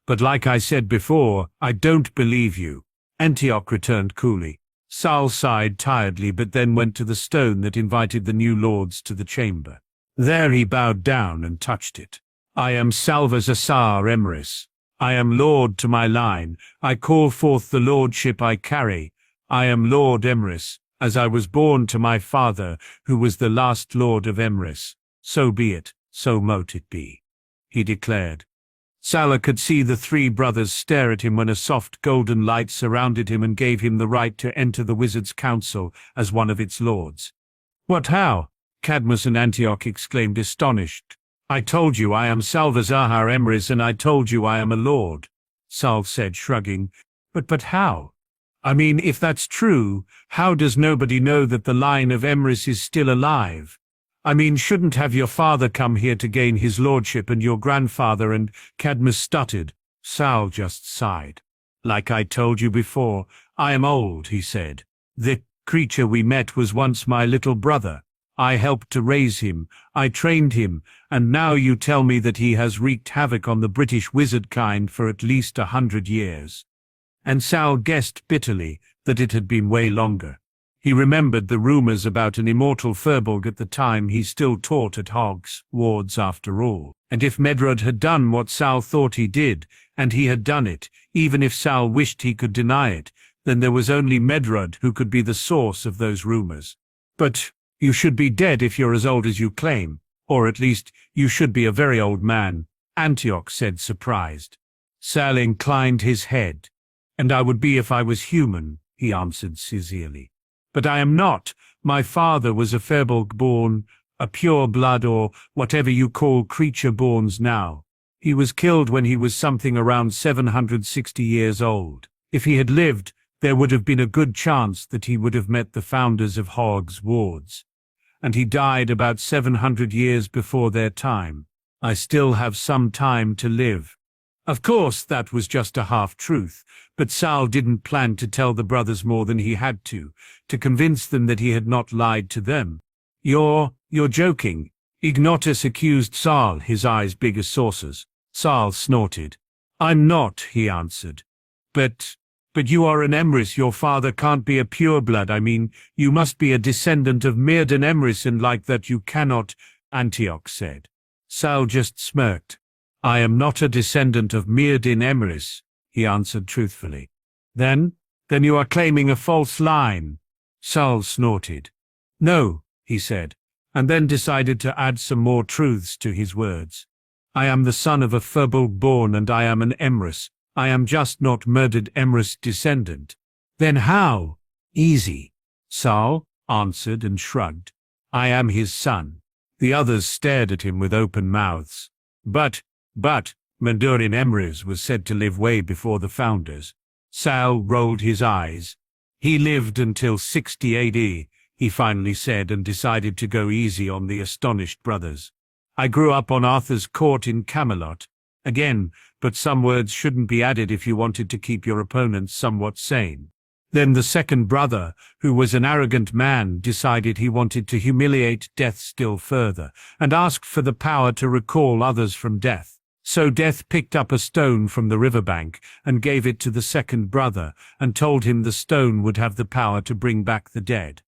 But like I said before, I don't believe you. Antioch returned coolly. Sal sighed tiredly but then went to the stone that invited the new lords to the chamber. There he bowed down and touched it. I am Salvazar Emrys. I am lord to my line. I call forth the lordship I carry. I am Lord Emrys, as I was born to my father, who was the last lord of Emrys. So be it, so mote it be, he declared. Salah could see the three brothers stare at him when a soft golden light surrounded him and gave him the right to enter the Wizards' Council as one of its lords. What, how? Cadmus and Antioch exclaimed astonished. I told you I am Salvazar Emrys, and I told you I am a lord, Sal said, shrugging. But how? I mean, if that's true, how does nobody know that the line of Emrys is still alive? I mean, shouldn't have your father come here to gain his lordship and your grandfather and— Cadmus stuttered. Sal just sighed. Like I told you before, I am old, he said. The creature we met was once my little brother. I helped to raise him, I trained him, and now you tell me that he has wreaked havoc on the British wizard kind for at least 100 years. And Sal guessed bitterly that it had been way longer. He remembered the rumors about an immortal Firbolg at the time he still taught at Hogwarts after all. And if Medrod had done what Sal thought he did, and he had done it, even if Sal wished he could deny it, then there was only Medrod who could be the source of those rumors. But you should be dead if you're as old as you claim, or at least you should be a very old man, Antioch said, surprised. Sal inclined his head. And I would be if I was human, he answered sincerely. But I am not. My father was a Firbolg-born, a pure blood, or whatever you call creature-borns now. He was killed when he was something around 760 years old. If he had lived, there would have been a good chance that he would have met the founders of Hogwarts. And he died about 700 years before their time. I still have some time to live. Of course, that was just a half-truth, but Sal didn't plan to tell the brothers more than he had to convince them that he had not lied to them. You're joking. Ignotus accused Sal, his eyes big as saucers. Sal snorted. I'm not, he answered. But you are an Emrys. Your father can't be a pureblood. I mean, you must be a descendant of Merlin Emrys, and like that you cannot, Antioch said. Sal just smirked. I am not a descendant of Merlin Emrys, he answered truthfully. Then you are claiming a false line. Sal snorted. No, he said, and then decided to add some more truths to his words. I am the son of a Firbolg-born, and I am an Emrys. I am just not murdered Emrys descendant. Then how? Easy, Sal answered and shrugged. I am his son. The others stared at him with open mouths. But Merlin Emrys was said to live way before the founders. Sal rolled his eyes. He lived until 60 AD, he finally said, and decided to go easy on the astonished brothers. I grew up on Arthur's court in Camelot. Again, but some words shouldn't be added if you wanted to keep your opponents somewhat sane. Then the second brother, who was an arrogant man, decided he wanted to humiliate death still further, and asked for the power to recall others from death. So Death picked up a stone from the riverbank and gave it to the second brother, and told him the stone would have the power to bring back the dead.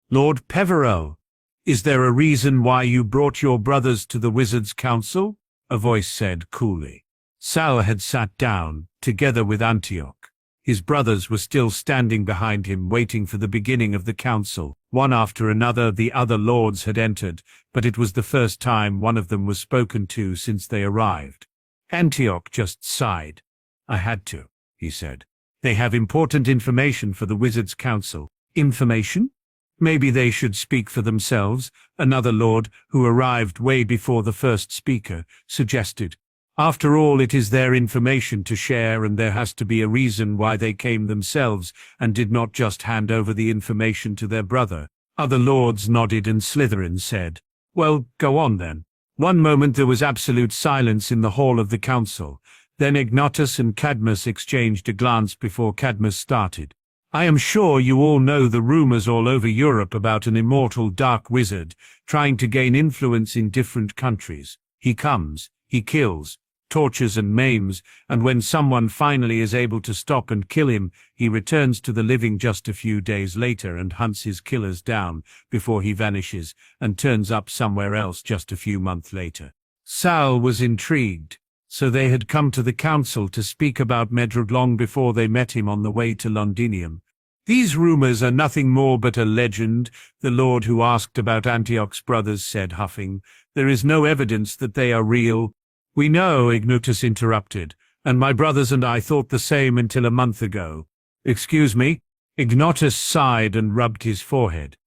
Lord Peverell, is there a reason why you brought your brothers to the Wizards' Council? A voice said coolly. Sal had sat down, together with Antioch. His brothers were still standing behind him, waiting for the beginning of the council. One after another the other lords had entered, but it was the first time one of them was spoken to since they arrived. Antioch just sighed. I had to, he said. They have important information for the Wizards' Council. Information? Maybe they should speak for themselves, another lord, who arrived way before the first speaker, suggested. After all, it is their information to share, and there has to be a reason why they came themselves and did not just hand over the information to their brother. Other lords nodded, and Slytherin said, Well, go on then. One moment there was absolute silence in the hall of the council. Then Ignotus and Cadmus exchanged a glance before Cadmus started. I am sure you all know the rumors all over Europe about an immortal dark wizard trying to gain influence in different countries. He comes, he kills, tortures and maims, and when someone finally is able to stop and kill him, he returns to the living just a few days later and hunts his killers down before he vanishes and turns up somewhere else just a few months later. Sal was intrigued, so they had come to the council to speak about Medrod long before they met him on the way to Londinium. These rumors are nothing more but a legend, the lord who asked about Antioch's brothers said, huffing. There is no evidence that they are real. We know, Ignotus interrupted, and my brothers and I thought the same until a month ago. Excuse me? Ignotus sighed and rubbed his forehead.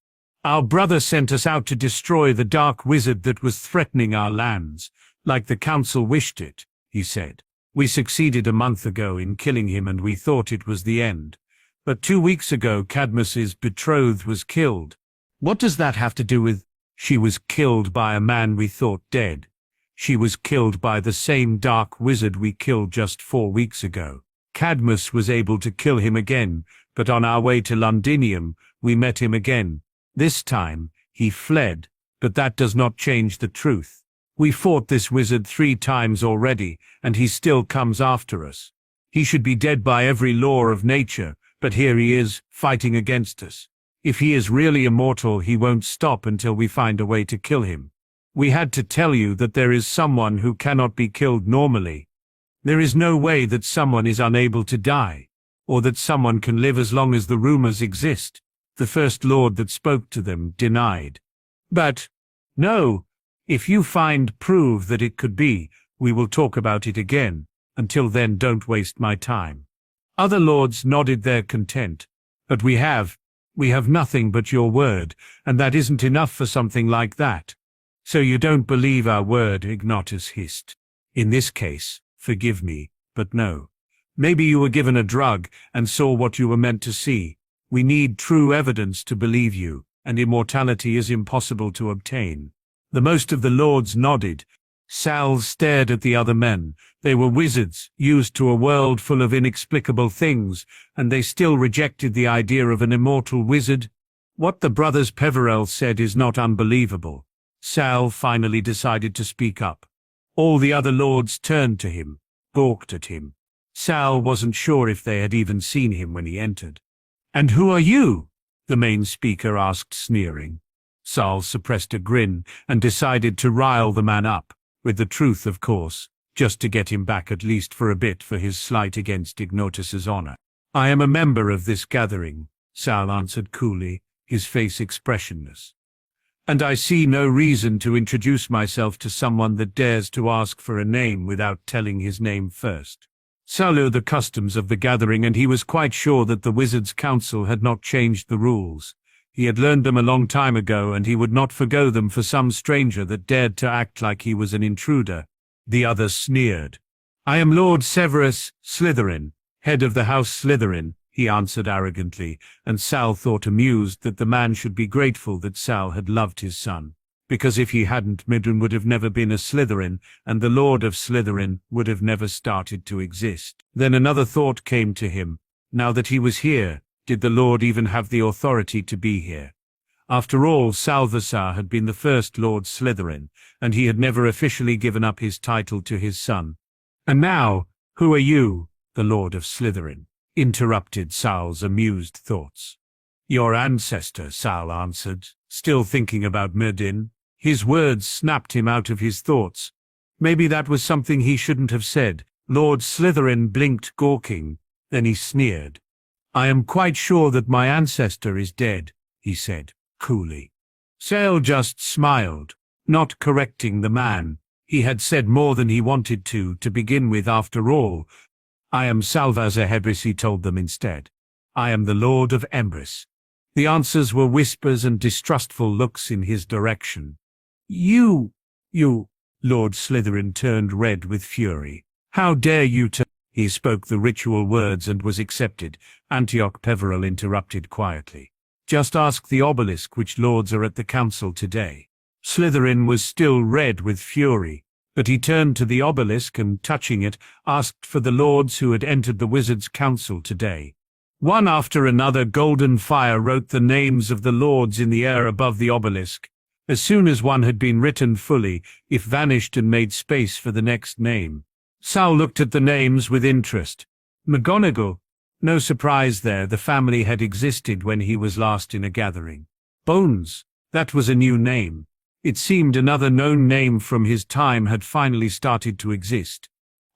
Our brother sent us out to destroy the dark wizard that was threatening our lands, like the council wished it, he said. We succeeded a month ago in killing him and we thought it was the end. But 2 weeks ago Cadmus's betrothed was killed. What does that have to do with? She was killed by a man we thought dead. She was killed by the same dark wizard we killed just 4 weeks ago. Cadmus was able to kill him again, but on our way to Londinium, we met him again. This time, he fled, but that does not change the truth. We fought this wizard 3 times already, and he still comes after us. He should be dead by every law of nature, but here he is, fighting against us. If he is really immortal, he won't stop until we find a way to kill him. We had to tell you that there is someone who cannot be killed normally. There is no way that someone is unable to die, or that someone can live as long as the rumors exist. The first lord that spoke to them denied. But, no, if you prove that it could be, we will talk about it again. Until then, don't waste my time. Other lords nodded their content. But we have nothing but your word, and that isn't enough for something like that. So you don't believe our word, Ignotus hissed. In this case, forgive me, but no. Maybe you were given a drug and saw what you were meant to see. We need true evidence to believe you, and immortality is impossible to obtain. The most of the lords nodded. Sal stared at the other men. They were wizards, used to a world full of inexplicable things, and they still rejected the idea of an immortal wizard. What the brothers Peverell said is not unbelievable. Sal finally decided to speak up. All the other lords turned to him, gawked at him. Sal wasn't sure if they had even seen him when he entered. "And who are you?" the main speaker asked, sneering. Sal suppressed a grin and decided to rile the man up, with the truth, of course, just to get him back at least for a bit for his slight against Ignotus's honor. "I am a member of this gathering," Sal answered coolly, his face expressionless. "And I see no reason to introduce myself to someone that dares to ask for a name without telling his name first." Sal knew the customs of the gathering, and he was quite sure that the Wizards' Council had not changed the rules. He had learned them a long time ago, and he would not forgo them for some stranger that dared to act like he was an intruder. The other sneered. "I am Lord Severus Slytherin, head of the House Slytherin," he answered arrogantly, and Sal thought amused that the man should be grateful that Sal had loved his son, because if he hadn't, Midrin would have never been a Slytherin, and the Lord of Slytherin would have never started to exist. Then another thought came to him. Now that he was here, did the Lord even have the authority to be here? After all, Salvasar had been the first Lord Slytherin, and he had never officially given up his title to his son. "And now, who are you, the Lord of Slytherin?" interrupted Sal's amused thoughts. "Your ancestor," Sal answered, still thinking about Merlin. His words snapped him out of his thoughts. Maybe that was something he shouldn't have said. Lord Slytherin blinked, gawking. Then he sneered. "I am quite sure that my ancestor is dead," he said, coolly. Sal just smiled, not correcting the man. He had said more than he wanted to begin with, after all. "I am Salvazar Hebris," he told them instead. "I am the Lord of Embris." The answers were whispers and distrustful looks in his direction. You, Lord Slytherin turned red with fury. "How dare you to—" He spoke the ritual words and was accepted. Antioch Peverell interrupted quietly. "Just ask the obelisk which lords are at the council today." Slytherin was still red with fury, but he turned to the obelisk and, touching it, asked for the lords who had entered the Wizards' Council today. One after another, golden fire wrote the names of the lords in the air above the obelisk. As soon as one had been written fully, it vanished and made space for the next name. Sal looked at the names with interest. McGonagall. No surprise there, the family had existed when he was last in a gathering. Bones. That was a new name. It seemed another known name from his time had finally started to exist.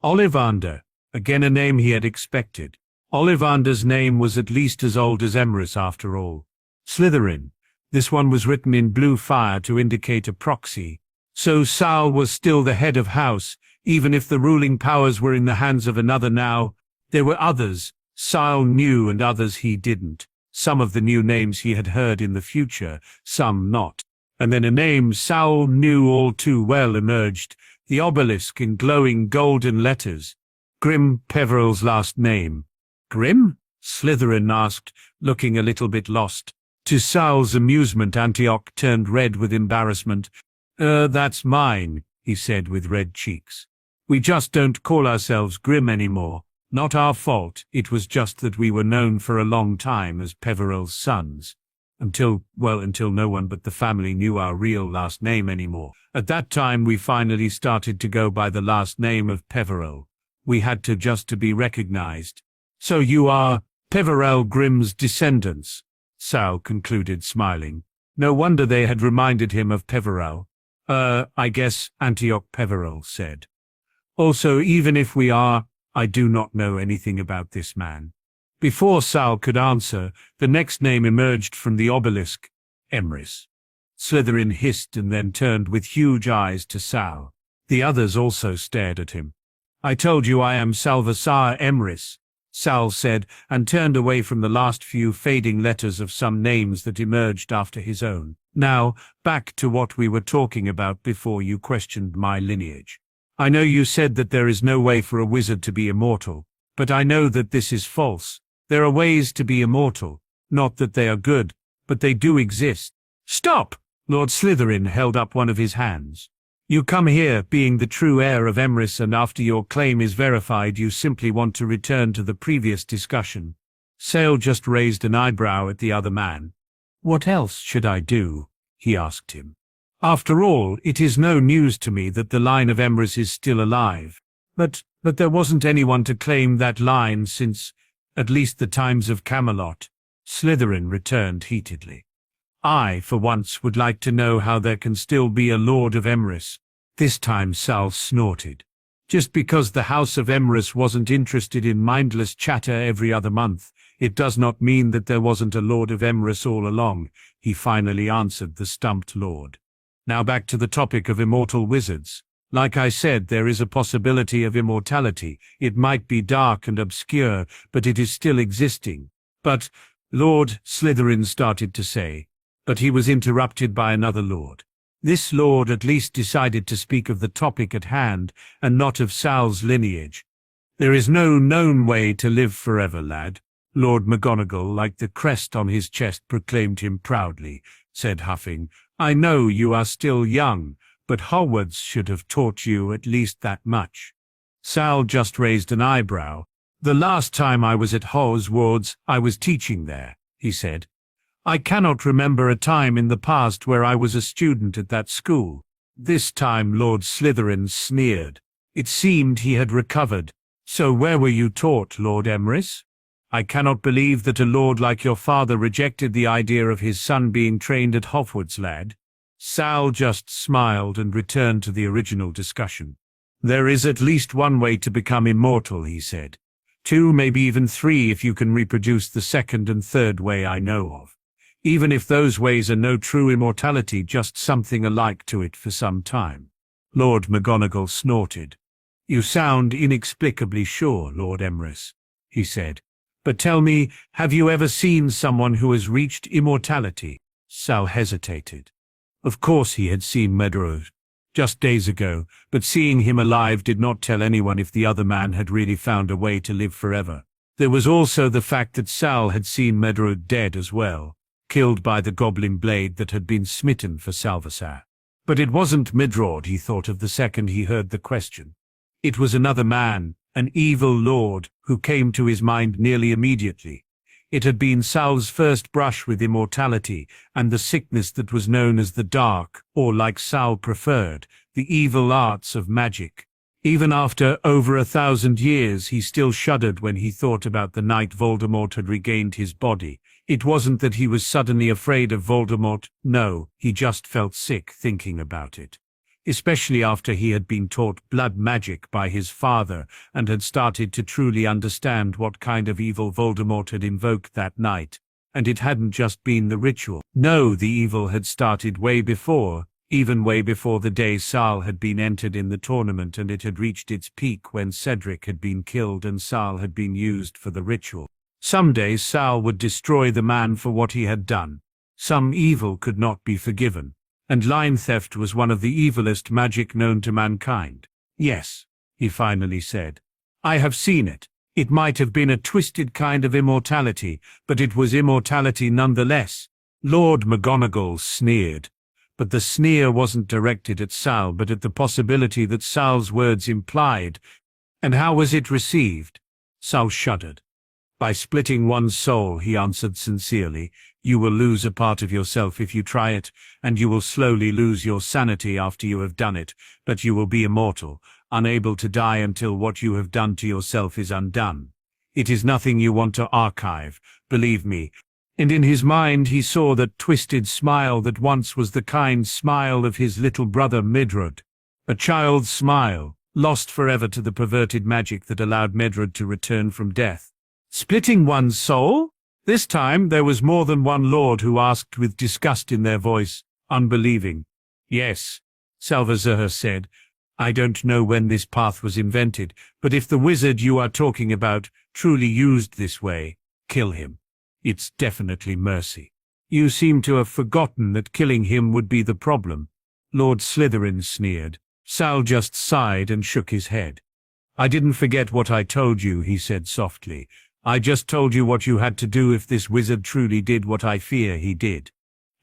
Ollivander. Again a name he had expected. Ollivander's name was at least as old as Emrys after all. Slytherin. This one was written in blue fire to indicate a proxy. So Sal was still the head of house, even if the ruling powers were in the hands of another now. There were others Sal knew and others he didn't. Some of the new names he had heard in the future, some not. And then a name Sal knew all too well emerged, the obelisk in glowing golden letters. Grim Peveril's last name. Grim? Slytherin asked, looking a little bit lost. To Sal's amusement, Antioch turned red with embarrassment. That's mine, he said with red cheeks. We just don't call ourselves Grim anymore. Not our fault, it was just that we were known for a long time as Peveril's sons. Until no one but the family knew our real last name anymore. At that time we finally started to go by the last name of Peveril. We had to just to be recognized. So you are Peveril Grimm's descendants, Sal concluded, smiling. No wonder they had reminded him of Peveril. I guess, Antioch Peveril said. Also, even if we are, I do not know anything about this man. Before Sal could answer, the next name emerged from the obelisk, Emrys. Slytherin hissed and then turned with huge eyes to Sal. The others also stared at him. I told you I am Salvasar Emrys, Sal said, and turned away from the last few fading letters of some names that emerged after his own. Now, back to what we were talking about before you questioned my lineage. I know you said that there is no way for a wizard to be immortal, but I know that this is false. There are ways to be immortal. Not that they are good, but they do exist. Stop! Lord Slytherin held up one of his hands. You come here, being the true heir of Emrys, and after your claim is verified you simply want to return to the previous discussion. Sale just raised an eyebrow at the other man. What else should I do? He asked him. After all, it is no news to me that the line of Emrys is still alive. But there wasn't anyone to claim that line since, at least the times of Camelot. Slytherin returned heatedly. I, for once, would like to know how there can still be a Lord of Emrys. This time Sal snorted. Just because the House of Emrys wasn't interested in mindless chatter every other month, it does not mean that there wasn't a Lord of Emrys all along, he finally answered the stumped lord. Now back to the topic of immortal wizards. Like I said, there is a possibility of immortality. It might be dark and obscure, but it is still existing. But, Lord, Slytherin started to say, but he was interrupted by another lord. This lord at least decided to speak of the topic at hand, and not of Sal's lineage. There is no known way to live forever, lad. Lord McGonagall, like the crest on his chest, proclaimed him proudly, said huffing. I know you are still young, but Hogwarts should have taught you at least that much. Sal just raised an eyebrow. The last time I was at Hogwarts, I was teaching there, he said. I cannot remember a time in the past where I was a student at that school. This time Lord Slytherin sneered. It seemed he had recovered. So where were you taught, Lord Emrys? I cannot believe that a lord like your father rejected the idea of his son being trained at Hogwarts, lad. Sal just smiled and returned to the original discussion. There is at least one way to become immortal, he said. 2, maybe even 3 if you can reproduce the second and third way I know of. Even if those ways are no true immortality, just something alike to it for some time. Lord McGonagall snorted. You sound inexplicably sure, Lord Emrys, he said. But tell me, have you ever seen someone who has reached immortality? Sal hesitated. Of course he had seen Medrod just days ago, but seeing him alive did not tell anyone if the other man had really found a way to live forever. There was also the fact that Sal had seen Medrod dead as well, killed by the goblin blade that had been smitten for Salvasar. But it wasn't Medrod he thought of the second he heard the question. It was another man, an evil lord, who came to his mind nearly immediately. It had been Sal's first brush with immortality and the sickness that was known as the dark, or like Sal preferred, the evil arts of magic. Even after over 1,000 years, he still shuddered when he thought about the night Voldemort had regained his body. It wasn't that he was suddenly afraid of Voldemort, no, he just felt sick thinking about it. Especially after he had been taught blood magic by his father and had started to truly understand what kind of evil Voldemort had invoked that night. And it hadn't just been the ritual. No, the evil had started way before, even way before the day Sal had been entered in the tournament, and it had reached its peak when Cedric had been killed and Sal had been used for the ritual. Someday Sal would destroy the man for what he had done. Some evil could not be forgiven. And line theft was one of the evilest magic known to mankind. Yes, he finally said. I have seen it. It might have been a twisted kind of immortality, but it was immortality nonetheless. Lord McGonagall sneered. But the sneer wasn't directed at Sal, but at the possibility that Sal's words implied. And how was it received? Sal shuddered. By splitting one's soul, he answered sincerely. You will lose a part of yourself if you try it, and you will slowly lose your sanity after you have done it, but you will be immortal, unable to die until what you have done to yourself is undone. It is nothing you want to archive, believe me. And in his mind he saw that twisted smile that once was the kind smile of his little brother Medrod. A child's smile, lost forever to the perverted magic that allowed Medrod to return from death. Splitting one's soul? This time there was more than one lord who asked with disgust in their voice, unbelieving. Yes, Salvazur said. I don't know when this path was invented, but if the wizard you are talking about truly used this way, kill him. It's definitely mercy. You seem to have forgotten that killing him would be the problem. Lord Slytherin sneered. Sal just sighed and shook his head. I didn't forget what I told you, he said softly. I just told you what you had to do if this wizard truly did what I fear he did.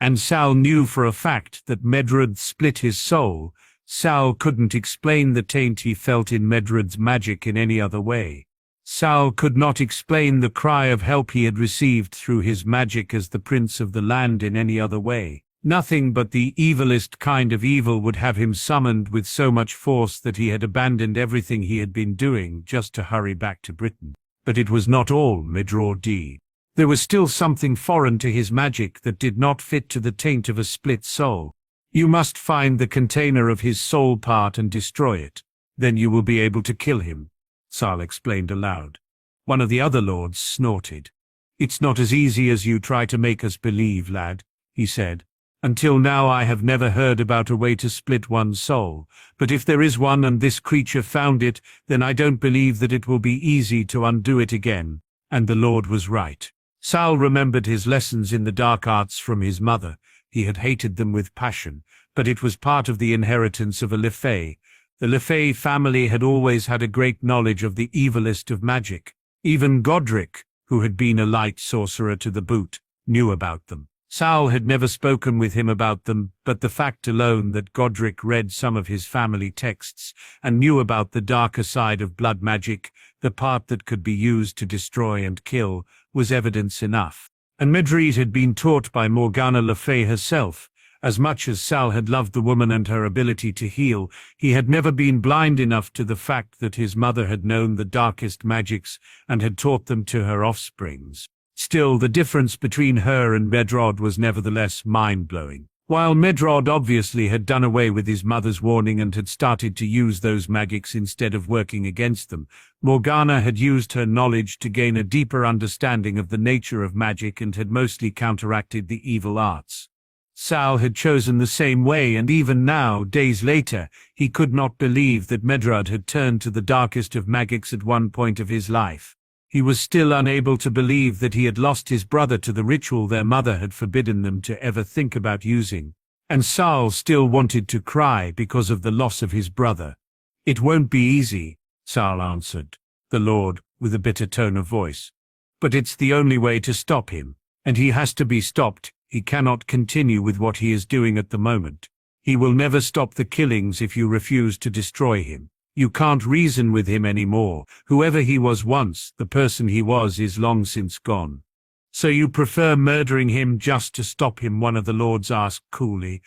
And Sal knew for a fact that Medrod split his soul. Sal couldn't explain the taint he felt in Medrod's magic in any other way. Sal could not explain the cry of help he had received through his magic as the prince of the land in any other way. Nothing but the evilest kind of evil would have him summoned with so much force that he had abandoned everything he had been doing just to hurry back to Britain. But it was not all Medrod did. There was still something foreign to his magic that did not fit to the taint of a split soul. You must find the container of his soul part and destroy it. Then you will be able to kill him, Sal explained aloud. One of the other lords snorted. It's not as easy as you try to make us believe, lad, he said. Until now I have never heard about a way to split one's soul, but if there is one and this creature found it, then I don't believe that it will be easy to undo it again. And the Lord was right. Sal remembered his lessons in the dark arts from his mother. He had hated them with passion, but it was part of the inheritance of a Lefay. The Lefay family had always had a great knowledge of the evilest of magic. Even Godric, who had been a light sorcerer to the boot, knew about them. Sal had never spoken with him about them, but the fact alone that Godric read some of his family texts and knew about the darker side of blood magic, the part that could be used to destroy and kill, was evidence enough. And Medrod had been taught by Morgana Le Fay herself. As much as Sal had loved the woman and her ability to heal, he had never been blind enough to the fact that his mother had known the darkest magics and had taught them to her offsprings. Still, the difference between her and Medrod was nevertheless mind-blowing. While Medrod obviously had done away with his mother's warning and had started to use those magics instead of working against them, Morgana had used her knowledge to gain a deeper understanding of the nature of magic and had mostly counteracted the evil arts. Sal had chosen the same way, and even now, days later, he could not believe that Medrod had turned to the darkest of magics at one point of his life. He was still unable to believe that he had lost his brother to the ritual their mother had forbidden them to ever think about using. And Sal still wanted to cry because of the loss of his brother. It won't be easy, Sal answered, the Lord, with a bitter tone of voice. But it's the only way to stop him, and he has to be stopped. He cannot continue with what he is doing at the moment. He will never stop the killings if you refuse to destroy him. You can't reason with him anymore. Whoever he was once, the person he was is long since gone. So you prefer murdering him just to stop him? One of the lords asked coolly.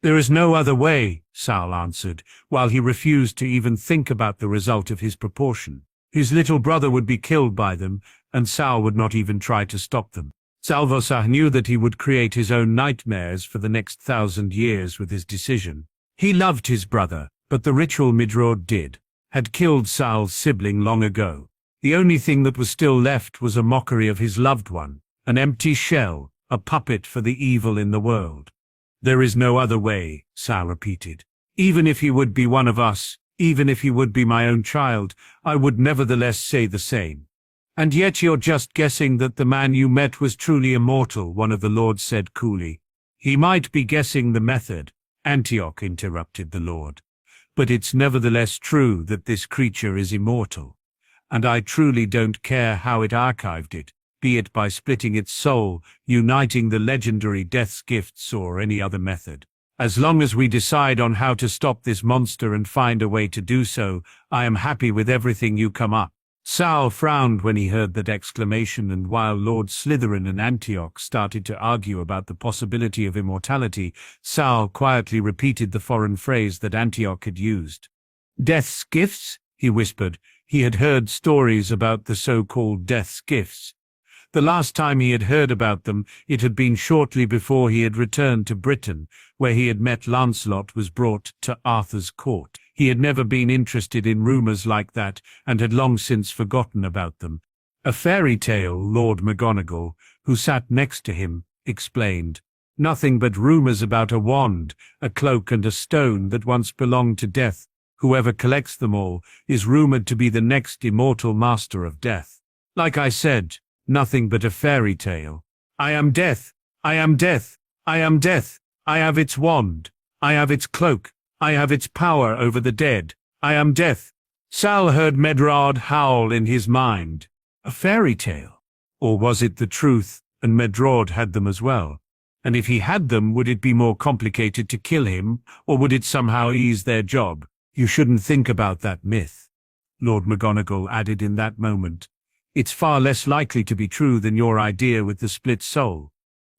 There is no other way, Sal answered, while he refused to even think about the result of his proportion. His little brother would be killed by them, and Sal would not even try to stop them. Salvosar knew that he would create his own nightmares for the next 1,000 years with his decision. He loved his brother, but the ritual Midrod had killed Sal's sibling long ago. The only thing that was still left was a mockery of his loved one, an empty shell, a puppet for the evil in the world. There is no other way, Sal repeated. Even if he would be one of us, even if he would be my own child, I would nevertheless say the same. And yet you're just guessing that the man you met was truly immortal, one of the lords said coolly. He might be guessing the method, Antioch interrupted the lord. But it's nevertheless true that this creature is immortal. And I truly don't care how it archived it, be it by splitting its soul, uniting the legendary death's gifts, or any other method. As long as we decide on how to stop this monster and find a way to do so, I am happy with everything you come up. Sal frowned when he heard that exclamation, and while Lord Slytherin and Antioch started to argue about the possibility of immortality, Sal quietly repeated the foreign phrase that Antioch had used. Death's gifts? He whispered. He had heard stories about the so-called death's gifts. The last time he had heard about them, it had been shortly before he had returned to Britain, where he had met Lancelot was brought to Arthur's court. He had never been interested in rumours like that, and had long since forgotten about them. A fairy tale, Lord McGonagall, who sat next to him, explained. Nothing but rumours about a wand, a cloak and a stone that once belonged to death. Whoever collects them all is rumoured to be the next immortal master of death. Like I said, nothing but a fairy tale. I am death. I am death. I am death. I have its wand. I have its cloak. I have its power over the dead. I am death. Sal heard Medrod howl in his mind. A fairy tale? Or was it the truth, and Medrod had them as well? And if he had them, would it be more complicated to kill him, or would it somehow ease their job? You shouldn't think about that myth, Lord McGonagall added in that moment. It's far less likely to be true than your idea with the split soul.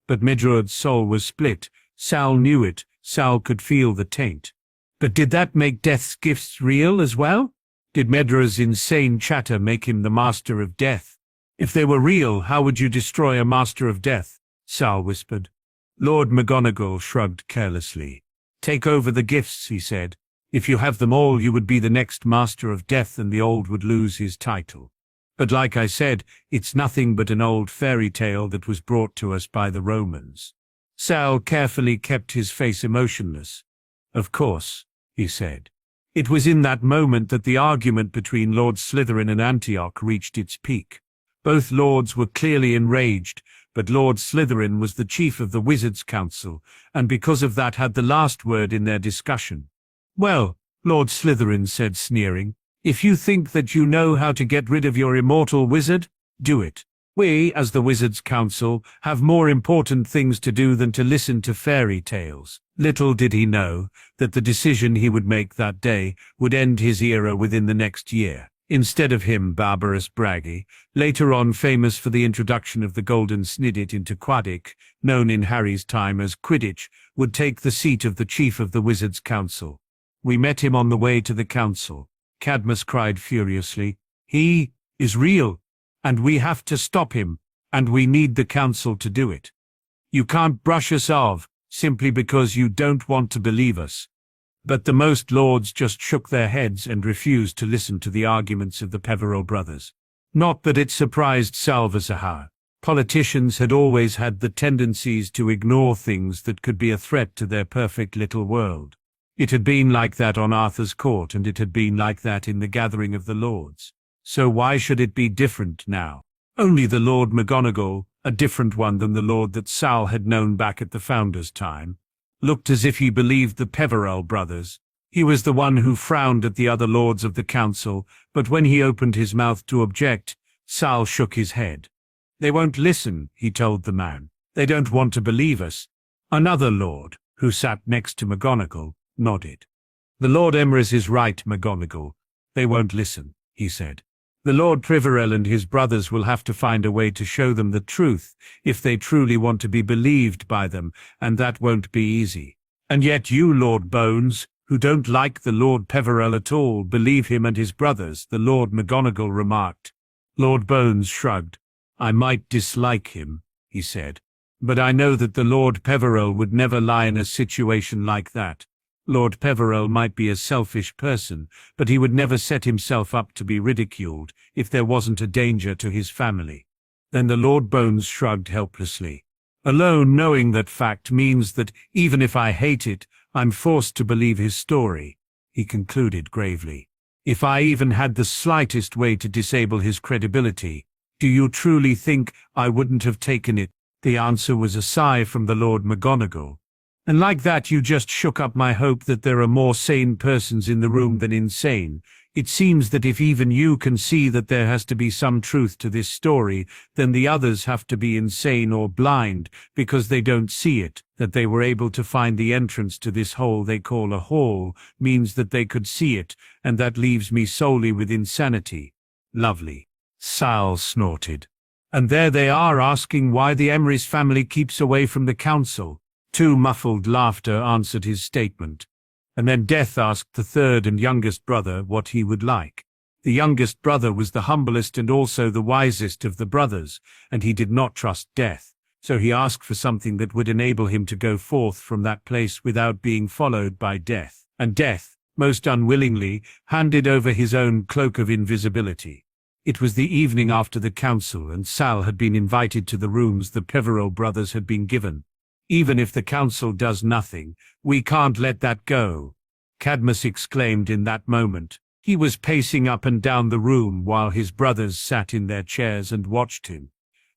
But Medrod's soul was split. Sal knew it. Sal could feel the taint. But did that make death's gifts real as well? Did Medrod's insane chatter make him the master of death? If they were real, how would you destroy a master of death? Sal whispered. Lord McGonagall shrugged carelessly. Take over the gifts, he said. If you have them all, you would be the next master of death, and the old would lose his title. But like I said, it's nothing but an old fairy tale that was brought to us by the Romans. Sal carefully kept his face emotionless. Of course, he said. It was in that moment that the argument between Lord Slytherin and Antioch reached its peak. Both lords were clearly enraged, but Lord Slytherin was the chief of the Wizards' Council, and because of that had the last word in their discussion. Well, Lord Slytherin said, sneering, if you think that you know how to get rid of your immortal wizard, do it. We, as the Wizards' Council, have more important things to do than to listen to fairy tales. Little did he know that the decision he would make that day would end his era within the next year. Instead of him, Barbarous Braggy, later on famous for the introduction of the golden snidit into Quaddick, known in Harry's time as Quidditch, would take the seat of the chief of the Wizards' Council. We met him on the way to the council. Cadmus cried furiously. He is real, and we have to stop him, and we need the council to do it. You can't brush us off, simply because you don't want to believe us. But the most lords just shook their heads and refused to listen to the arguments of the Peverell brothers. Not that it surprised Salvazar. Politicians had always had the tendencies to ignore things that could be a threat to their perfect little world. It had been like that on Arthur's court, and it had been like that in the gathering of the lords. So why should it be different now? Only the Lord McGonagall, a different one than the lord that Sal had known back at the Founder's time, looked as if he believed the Peverell brothers. He was the one who frowned at the other lords of the council, but when he opened his mouth to object, Sal shook his head. They won't listen, he told the man. They don't want to believe us. Another lord, who sat next to McGonagall, nodded. The Lord Emrys is right, McGonagall. They won't listen, he said. The Lord Priverell and his brothers will have to find a way to show them the truth if they truly want to be believed by them, and that won't be easy. And yet you, Lord Bones, who don't like the Lord Peverell at all, believe him and his brothers, the Lord McGonagall remarked. Lord Bones shrugged. I might dislike him, he said, but I know that the Lord Peverell would never lie in a situation like that. Lord Peverell might be a selfish person, but he would never set himself up to be ridiculed if there wasn't a danger to his family. Then the Lord Bones shrugged helplessly. Alone knowing that fact means that, even if I hate it, I'm forced to believe his story, he concluded gravely. If I even had the slightest way to disable his credibility, do you truly think I wouldn't have taken it? The answer was a sigh from the Lord McGonagall. And like that you just shook up my hope that there are more sane persons in the room than insane. It seems that if even you can see that there has to be some truth to this story, then the others have to be insane or blind, because they don't see it. That they were able to find the entrance to this hole they call a hall means that they could see it, and that leaves me solely with insanity. Lovely. Sal snorted. And there they are asking why the Emery's family keeps away from the council. Two muffled laughter answered his statement. And then Death asked the third and youngest brother what he would like. The youngest brother was the humblest and also the wisest of the brothers, and he did not trust Death, so he asked for something that would enable him to go forth from that place without being followed by Death. And Death, most unwillingly, handed over his own cloak of invisibility. It was the evening after the council, and Sal had been invited to the rooms the Peverell brothers had been given. Even if the council does nothing, we can't let that go, Cadmus exclaimed in that moment. He was pacing up and down the room while his brothers sat in their chairs and watched him.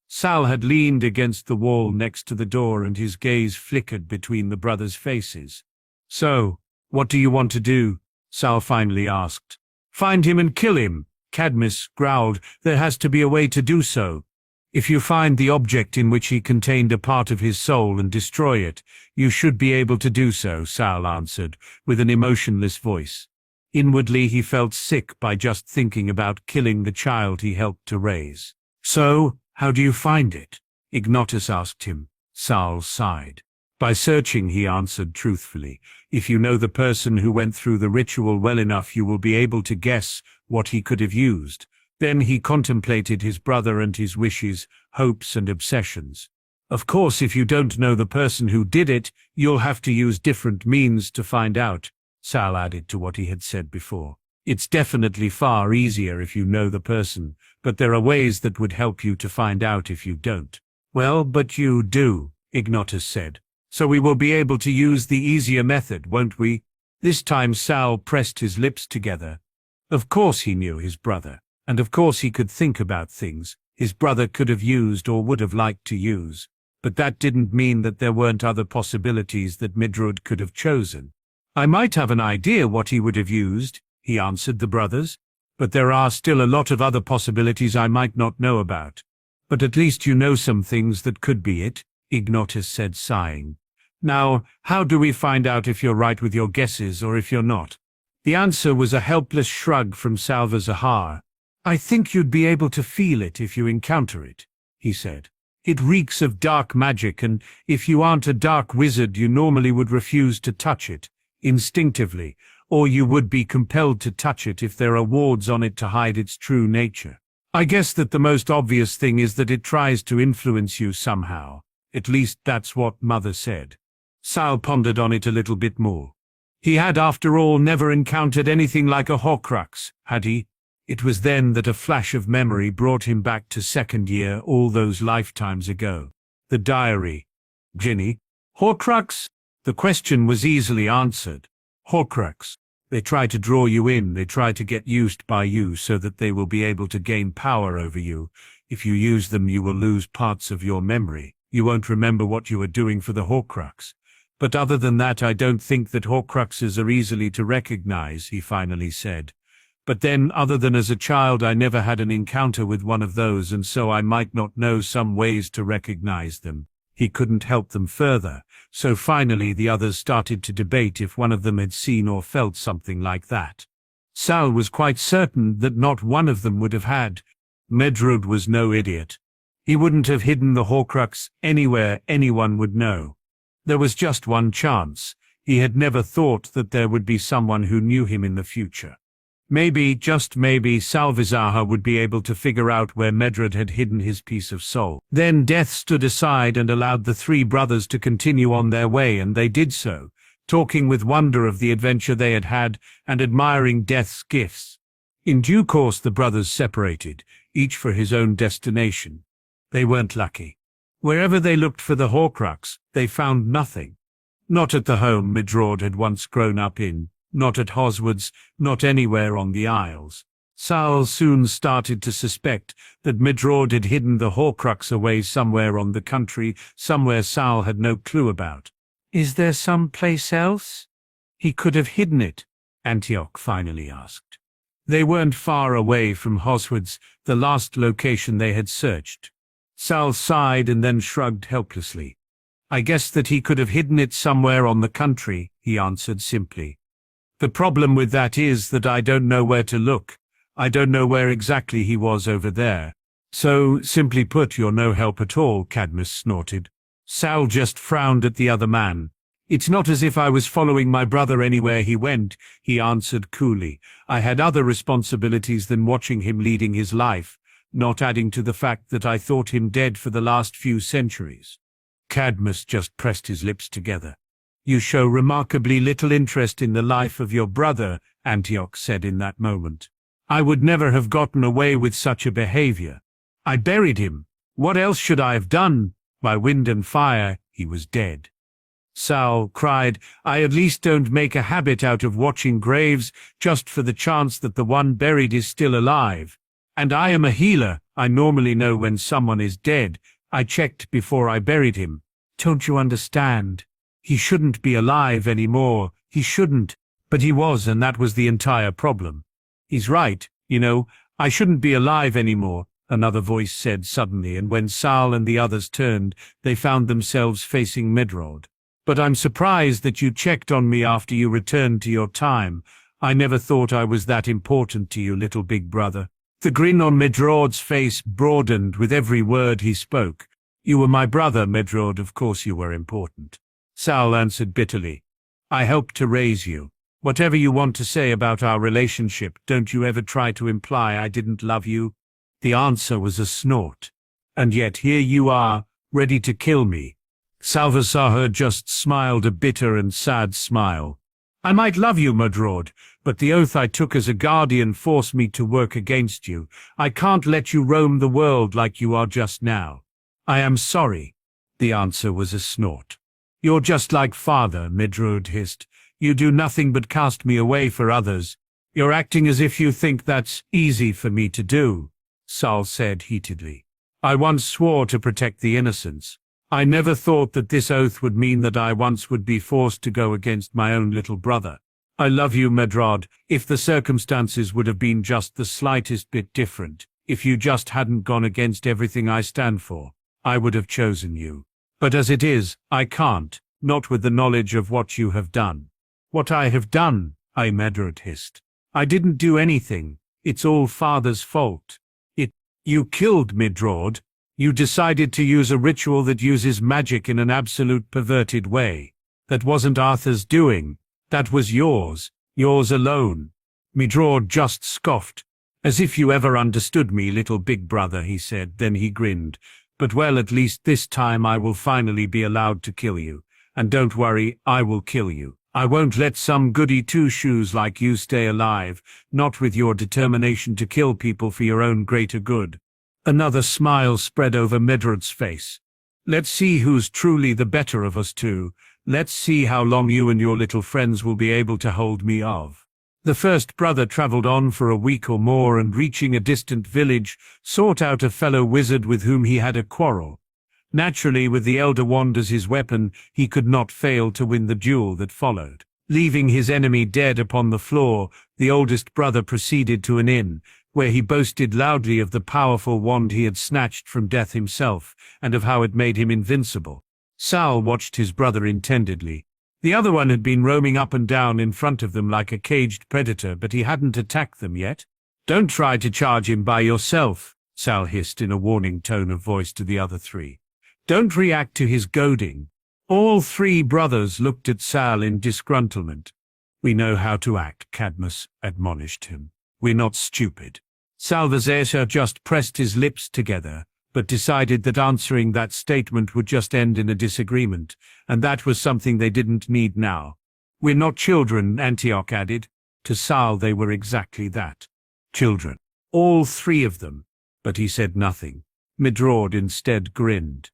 Sal had leaned against the wall next to the door and his gaze flickered between the brothers' faces. So, what do you want to do? Sal finally asked. Find him and kill him, Cadmus growled. There has to be a way to do so. If you find the object in which he contained a part of his soul and destroy it, you should be able to do so, Sal answered, with an emotionless voice. Inwardly he felt sick by just thinking about killing the child he helped to raise. So, how do you find it? Ignotus asked him. Sal sighed. By searching, he answered truthfully. If you know the person who went through the ritual well enough, you will be able to guess what he could have used. Then he contemplated his brother and his wishes, hopes and obsessions. Of course, if you don't know the person who did it, you'll have to use different means to find out, Sal added to what he had said before. It's definitely far easier if you know the person, but there are ways that would help you to find out if you don't. Well, but you do, Ignotus said. So we will be able to use the easier method, won't we? This time Sal pressed his lips together. Of course he knew his brother. And of course he could think about things his brother could have used or would have liked to use, but that didn't mean that there weren't other possibilities that Midrud could have chosen. I might have an idea what he would have used, he answered the brothers, but there are still a lot of other possibilities I might not know about. But at least you know some things that could be it, Ignotus said, sighing. Now, how do we find out if you're right with your guesses or if you're not? The answer was a helpless shrug from Salvazahar. I think you'd be able to feel it if you encounter it, he said. It reeks of dark magic, and if you aren't a dark wizard, you normally would refuse to touch it, instinctively, or you would be compelled to touch it if there are wards on it to hide its true nature. I guess that the most obvious thing is that it tries to influence you somehow. At least that's what Mother said. Sal pondered on it a little bit more. He had, after all, never encountered anything like a Horcrux, had he? It was then that a flash of memory brought him back to second year all those lifetimes ago. The diary. Ginny. Horcrux? The question was easily answered. Horcrux. They try to draw you in, they try to get used by you so that they will be able to gain power over you. If you use them, you will lose parts of your memory. You won't remember what you were doing for the Horcrux. But other than that, I don't think that Horcruxes are easily to recognize, he finally said. But then, other than as a child, I never had an encounter with one of those, and so I might not know some ways to recognize them. He couldn't help them further, so finally the others started to debate if one of them had seen or felt something like that. Sal was quite certain that not one of them would have had. Medrod was no idiot. He wouldn't have hidden the Horcrux anywhere anyone would know. There was just one chance. He had never thought that there would be someone who knew him in the future. Maybe, just maybe, Salvizaha would be able to figure out where Medrod had hidden his piece of soul. Then Death stood aside and allowed the three brothers to continue on their way, and they did so, talking with wonder of the adventure they had had and admiring Death's gifts. In due course the brothers separated, each for his own destination. They weren't lucky. Wherever they looked for the Horcrux, they found nothing. Not at the home Medrod had once grown up in, not at Hogwarts, not anywhere on the Isles. Sal soon started to suspect that Medrod had hidden the Horcrux away somewhere on the country, somewhere Sal had no clue about. "Is there some place else he could have hidden it?" Antioch finally asked. They weren't far away from Hogwarts, the last location they had searched. Sal sighed and then shrugged helplessly. "I guess that he could have hidden it somewhere on the country," he answered simply. "The problem with that is that I don't know where to look. I don't know where exactly he was over there. So, simply put, you're no help at all," Cadmus snorted. Sal just frowned at the other man. "It's not as if I was following my brother anywhere he went," he answered coolly. "I had other responsibilities than watching him leading his life, not adding to the fact that I thought him dead for the last few centuries." Cadmus just pressed his lips together. "You show remarkably little interest in the life of your brother," Antioch said in that moment. "I would never have gotten away with such a behavior. I buried him. What else should I have done? By wind and fire, he was dead." Sal cried, "I at least don't make a habit out of watching graves just for the chance that the one buried is still alive. And I am a healer. I normally know when someone is dead. I checked before I buried him. Don't you understand? He shouldn't be alive anymore. He shouldn't. But he was, and that was the entire problem." "He's right, you know. I shouldn't be alive anymore," another voice said suddenly, and when Sal and the others turned, they found themselves facing Medrod. "But I'm surprised that you checked on me after you returned to your time. I never thought I was that important to you, little big brother." The grin on Medrod's face broadened with every word he spoke. "You were my brother, Medrod, of course you were important." Sal answered bitterly. "I helped to raise you. Whatever you want to say about our relationship, don't you ever try to imply I didn't love you." The answer was a snort. "And yet here you are, ready to kill me." Salvasaha just smiled a bitter and sad smile. "I might love you, Medrod, but the oath I took as a guardian forced me to work against you. I can't let you roam the world like you are just now." "I am sorry." The answer was a snort. "You're just like father," Medrod hissed. "You do nothing but cast me away for others. You're acting as if you think that's easy for me to do," Sal said heatedly. "I once swore to protect the innocents. I never thought that this oath would mean that I once would be forced to go against my own little brother. I love you, Medrod. If the circumstances would have been just the slightest bit different, if you just hadn't gone against everything I stand for, I would have chosen you. But as it is, I can't, not with the knowledge of what you have done." "What I have done?" Medrod hissed. "I didn't do anything. It's all father's fault." "You killed Medrod. You decided to use a ritual that uses magic in an absolute perverted way. That wasn't Arthur's doing. That was yours alone." Medrod just scoffed. "As if you ever understood me, little big brother," he said, then he grinned. "But well, at least this time I will finally be allowed to kill you. And don't worry, I will kill you. I won't let some goody two-shoes like you stay alive, not with your determination to kill people for your own greater good." Another smile spread over Medrod's face. "Let's see who's truly the better of us two. Let's see how long you and your little friends will be able to hold me off." The first brother traveled on for a week or more, and reaching a distant village, sought out a fellow wizard with whom he had a quarrel. Naturally, with the Elder Wand as his weapon, he could not fail to win the duel that followed. Leaving his enemy dead upon the floor, the oldest brother proceeded to an inn, where he boasted loudly of the powerful wand he had snatched from Death himself, and of how it made him invincible. Sal watched his brother intently. The other one had been roaming up and down in front of them like a caged predator, but he hadn't attacked them yet. "Don't try to charge him by yourself," Sal hissed in a warning tone of voice to the other three. "Don't react to his goading." All three brothers looked at Sal in disgruntlement. "We know how to act," Cadmus admonished him. "We're not stupid." Salvazar just pressed his lips together, but decided that answering that statement would just end in a disagreement, and that was something they didn't need now. "We're not children," Antioch added. To Sal they were exactly that. Children. All three of them. But he said nothing. Midrod instead grinned.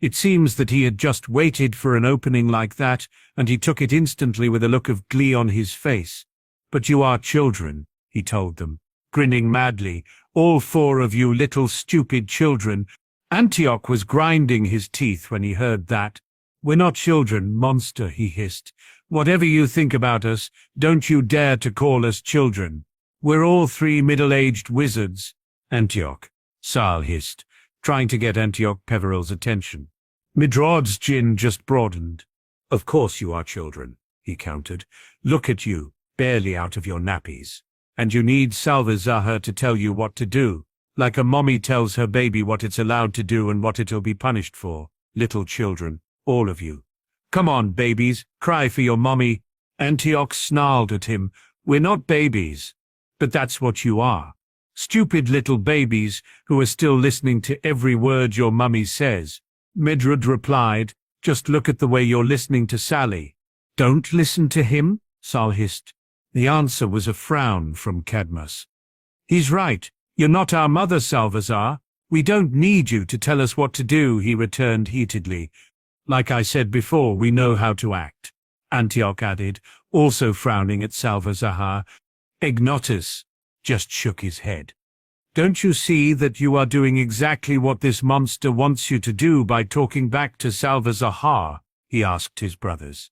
It seems that he had just waited for an opening like that, and he took it instantly with a look of glee on his face. "But you are children," he told them, grinning madly. "All four of you little stupid children." Antioch was grinding his teeth when he heard that. "We're not children, monster," he hissed. "Whatever you think about us, don't you dare to call us children. We're all three middle-aged wizards." "Antioch," Sal hissed, trying to get Antioch Peveril's attention. Midrod's chin just broadened. "Of course you are children," he countered. "Look at you, barely out of your nappies. And you need Salvazar to tell you what to do, like a mommy tells her baby what it's allowed to do and what it'll be punished for. Little children, all of you. Come on, babies, cry for your mommy." Antioch snarled at him. "We're not babies." "But that's what you are. Stupid little babies who are still listening to every word your mummy says." Midrod replied, "Just look at the way you're listening to Sally." "Don't listen to him?" Sal hissed. The answer was a frown from Cadmus. "He's right. You're not our mother, Salvazar. We don't need you to tell us what to do," he returned heatedly. "Like I said before, we know how to act," Antioch added, also frowning at Salvazar. Ignotus just shook his head. "Don't you see that you are doing exactly what this monster wants you to do by talking back to Salvazar?" he asked his brothers.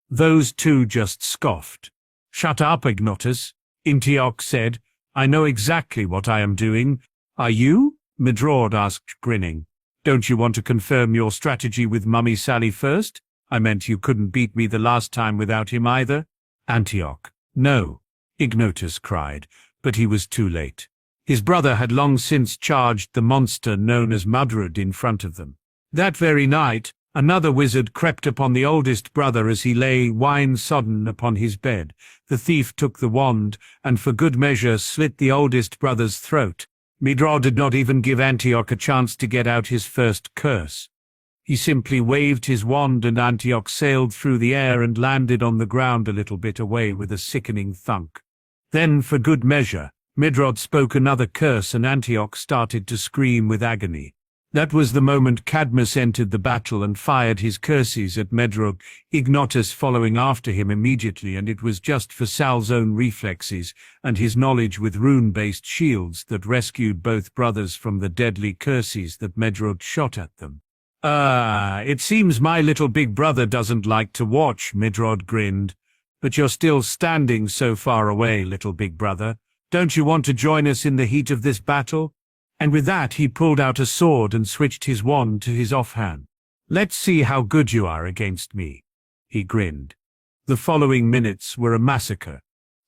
Those two just scoffed. "Shut up, Ignotus," Antioch said. "I know exactly what I am doing." "Are you?" Midrod asked, grinning. "Don't you want to confirm your strategy with Mummy Sally first? I meant you couldn't beat me the last time without him either." Antioch. "No," Ignotus cried, but he was too late. His brother had long since charged the monster known as Mudrod in front of them. That very night, another wizard crept upon the oldest brother as he lay wine-sodden upon his bed. The thief took the wand, and for good measure slit the oldest brother's throat. Midrod did not even give Antioch a chance to get out his first curse. He simply waved his wand, and Antioch sailed through the air and landed on the ground a little bit away with a sickening thunk. Then, for good measure, Midrod spoke another curse, and Antioch started to scream with agony. That was the moment Cadmus entered the battle and fired his curses at Midrod, Ignotus following after him immediately, and it was just for Sal's own reflexes and his knowledge with rune-based shields that rescued both brothers from the deadly curses that Midrod shot at them. It seems my little big brother doesn't like to watch," Midrod grinned. "But you're still standing so far away, little big brother. Don't you want to join us in the heat of this battle?" And with that he pulled out a sword and switched his wand to his offhand. "Let's see how good you are against me," he grinned. The following minutes were a massacre.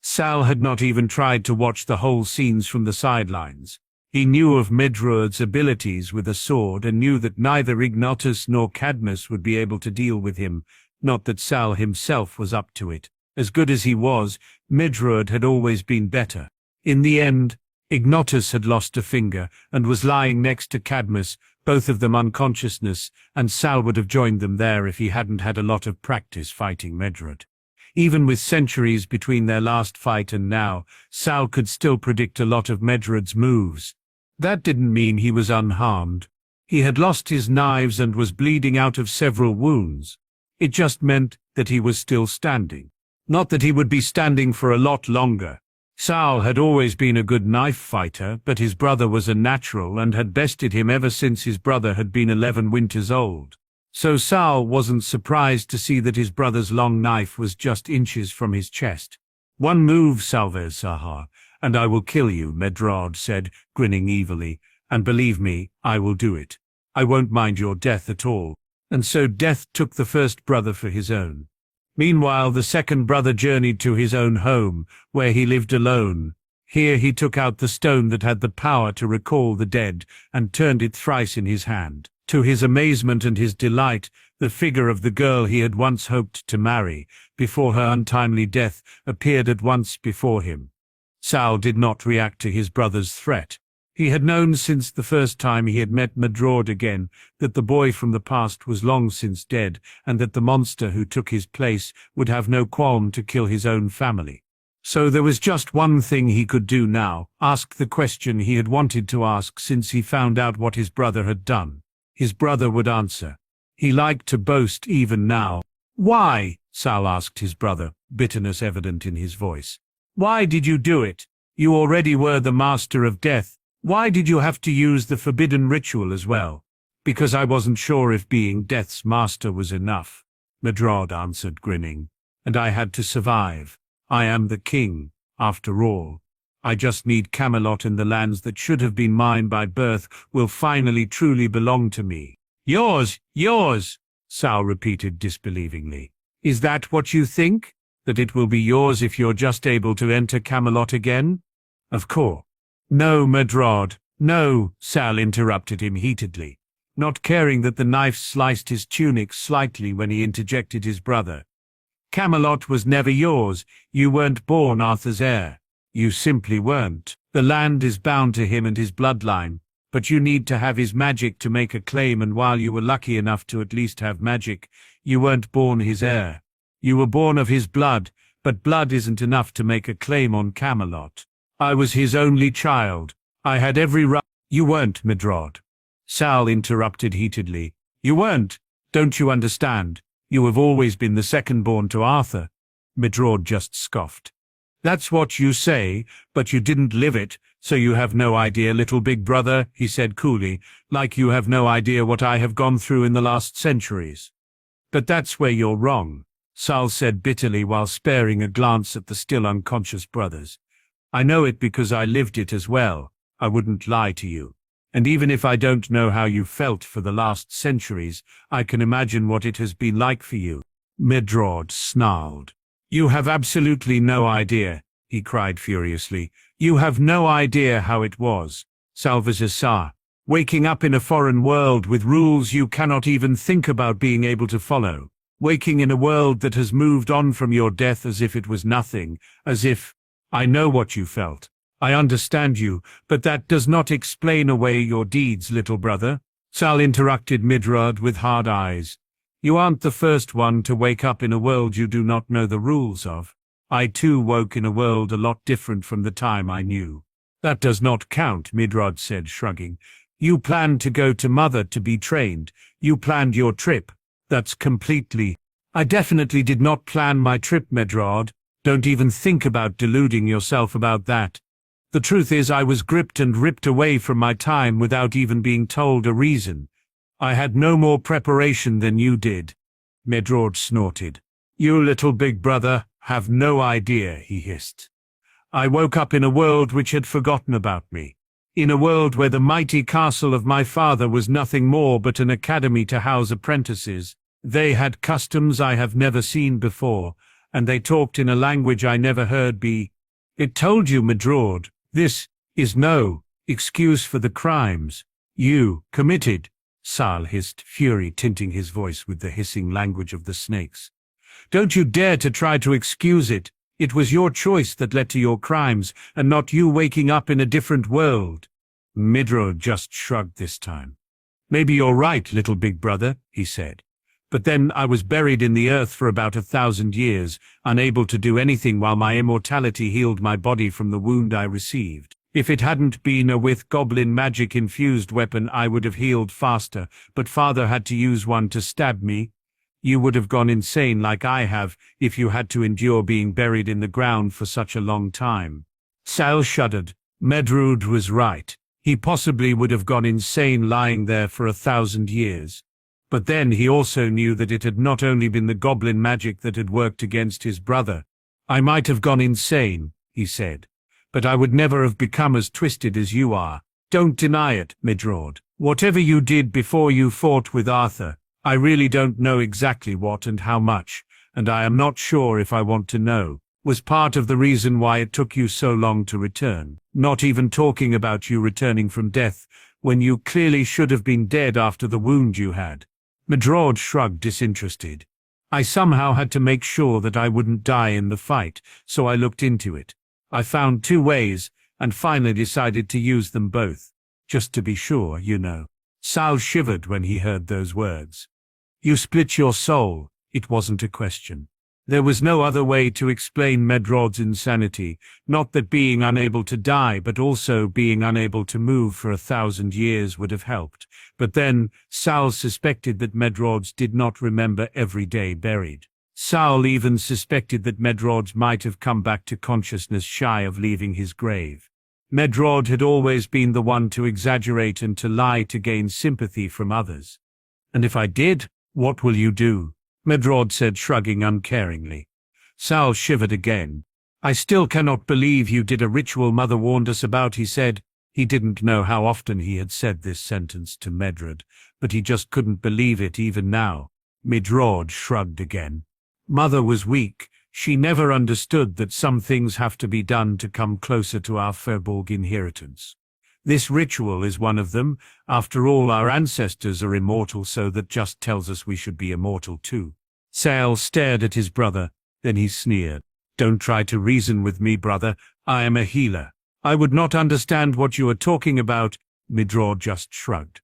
Sal had not even tried to watch the whole scenes from the sidelines. He knew of Midrod's abilities with a sword and knew that neither Ignotus nor Cadmus would be able to deal with him, not that Sal himself was up to it. As good as he was, Midrod had always been better. In the end, Ignotus had lost a finger and was lying next to Cadmus, both of them unconsciousness, and Sal would have joined them there if he hadn't had a lot of practice fighting Midrod. Even with centuries between their last fight and now, Sal could still predict a lot of Midrod's moves. That didn't mean he was unharmed. He had lost his knives and was bleeding out of several wounds. It just meant that he was still standing. Not that he would be standing for a lot longer. Sal had always been a good knife fighter, but his brother was a natural and had bested him ever since his brother had been 11 winters old. So Sal wasn't surprised to see that his brother's long knife was just inches from his chest. "One move, Salvazar, and I will kill you," Midrod said, grinning evilly, "and believe me, I will do it. I won't mind your death at all." And so death took the first brother for his own. Meanwhile, the second brother journeyed to his own home, where he lived alone. Here he took out the stone that had the power to recall the dead, and turned it thrice in his hand. To his amazement and his delight, the figure of the girl he had once hoped to marry, before her untimely death, appeared at once before him. Sal did not react to his brother's threat. He had known since the first time he had met Medrawd again that the boy from the past was long since dead, and that the monster who took his place would have no qualm to kill his own family. So there was just one thing he could do now: ask the question he had wanted to ask since he found out what his brother had done. His brother would answer. He liked to boast even now. "Why?" Sal asked his brother, bitterness evident in his voice. "Why did you do it? You already were the master of death. Why did you have to use the forbidden ritual as well?" "Because I wasn't sure if being Death's master was enough," Medrawd answered, grinning. "And I had to survive. I am the king, after all. I just need Camelot, and the lands that should have been mine by birth will finally truly belong to me." "Yours, yours," Sal repeated disbelievingly. "Is that what you think? That it will be yours if you're just able to enter Camelot again?" "Of course." "No, Medrawd, no," Sal interrupted him heatedly, not caring that the knife sliced his tunic slightly when he interjected his brother. "Camelot was never yours. You weren't born Arthur's heir. You simply weren't. The land is bound to him and his bloodline, but you need to have his magic to make a claim, and while you were lucky enough to at least have magic, you weren't born his heir. You were born of his blood, but blood isn't enough to make a claim on Camelot. I was his only child. I had every right—" "You weren't, Medrawd," Sal interrupted heatedly. "You weren't. Don't you understand? You have always been the second-born to Arthur." Medrawd just scoffed. "That's what you say, but you didn't live it, so you have no idea, little big brother," he said coolly, "like you have no idea what I have gone through in the last centuries." "But that's where you're wrong," Sal said bitterly while sparing a glance at the still unconscious brothers. "I know it because I lived it as well. I wouldn't lie to you. And even if I don't know how you felt for the last centuries, I can imagine what it has been like for you." Medrawd snarled. "You have absolutely no idea," he cried furiously. "You have no idea how it was, Salvazar, waking up in a foreign world with rules you cannot even think about being able to follow. Waking in a world that has moved on from your death as if it was nothing, as if— I know what you felt. I understand you, but that does not explain away your deeds, little brother." Sal interrupted Medrawd with hard eyes. "You aren't the first one to wake up in a world you do not know the rules of. I too woke in a world a lot different from the time I knew." "That does not count," Medrawd said, shrugging. "You planned to go to Mother to be trained. You planned your trip. That's completely—" "I definitely did not plan my trip, Medrawd. Don't even think about deluding yourself about that. The truth is I was gripped and ripped away from my time without even being told a reason. I had no more preparation than you did." Medrawd snorted. "You little big brother have no idea," he hissed. "I woke up in a world which had forgotten about me. In a world where the mighty castle of my father was nothing more but an academy to house apprentices. They had customs I have never seen before, and they talked in a language I never heard be— It told you, Medrawd, this is no excuse for the crimes you committed," Sal hissed, fury tinting his voice with the hissing language of the snakes. "Don't you dare to try to excuse it. It was your choice that led to your crimes, and not you waking up in a different world." Medrawd just shrugged this time. "Maybe you're right, little big brother," he said. "But then I was buried in the earth for about 1,000 years, unable to do anything while my immortality healed my body from the wound I received. If it hadn't been a with goblin magic-infused weapon, I would have healed faster, but Father had to use one to stab me. You would have gone insane like I have if you had to endure being buried in the ground for such a long time." Sal shuddered. Medrawd was right. He possibly would have gone insane lying there for 1,000 years. But then he also knew that it had not only been the goblin magic that had worked against his brother. "I might have gone insane," he said, "but I would never have become as twisted as you are. Don't deny it, Medrawd. Whatever you did before you fought with Arthur, I really don't know exactly what and how much, and I am not sure if I want to know, was part of the reason why it took you so long to return. Not even talking about you returning from death, when you clearly should have been dead after the wound you had. Medrawd shrugged, disinterested. I somehow had to make sure that I wouldn't die in the fight, so I looked into it. I found 2 ways, and finally decided to use them both. Just to be sure, you know. Sal shivered when he heard those words. You split your soul. It wasn't a question. There was no other way to explain Medrawd's insanity, not that being unable to die but also being unable to move for 1,000 years would have helped. But then, Sal suspected that Medrawd did not remember every day buried. Sal even suspected that Medrawd might have come back to consciousness shy of leaving his grave. Medrawd had always been the one to exaggerate and to lie to gain sympathy from others. And if I did, what will you do? Medrawd said, shrugging uncaringly. Sal shivered again. I still cannot believe you did a ritual Mother warned us about, he said. He didn't know how often he had said this sentence to Medrawd, but he just couldn't believe it even now. Medrawd shrugged again. Mother was weak. She never understood that some things have to be done to come closer to our Firbolg inheritance. This ritual is one of them. After all, our ancestors are immortal, so that just tells us we should be immortal too. Sal stared at his brother, then he sneered. Don't try to reason with me, brother. I am a healer. I would not understand what you are talking about. Medrawd just shrugged.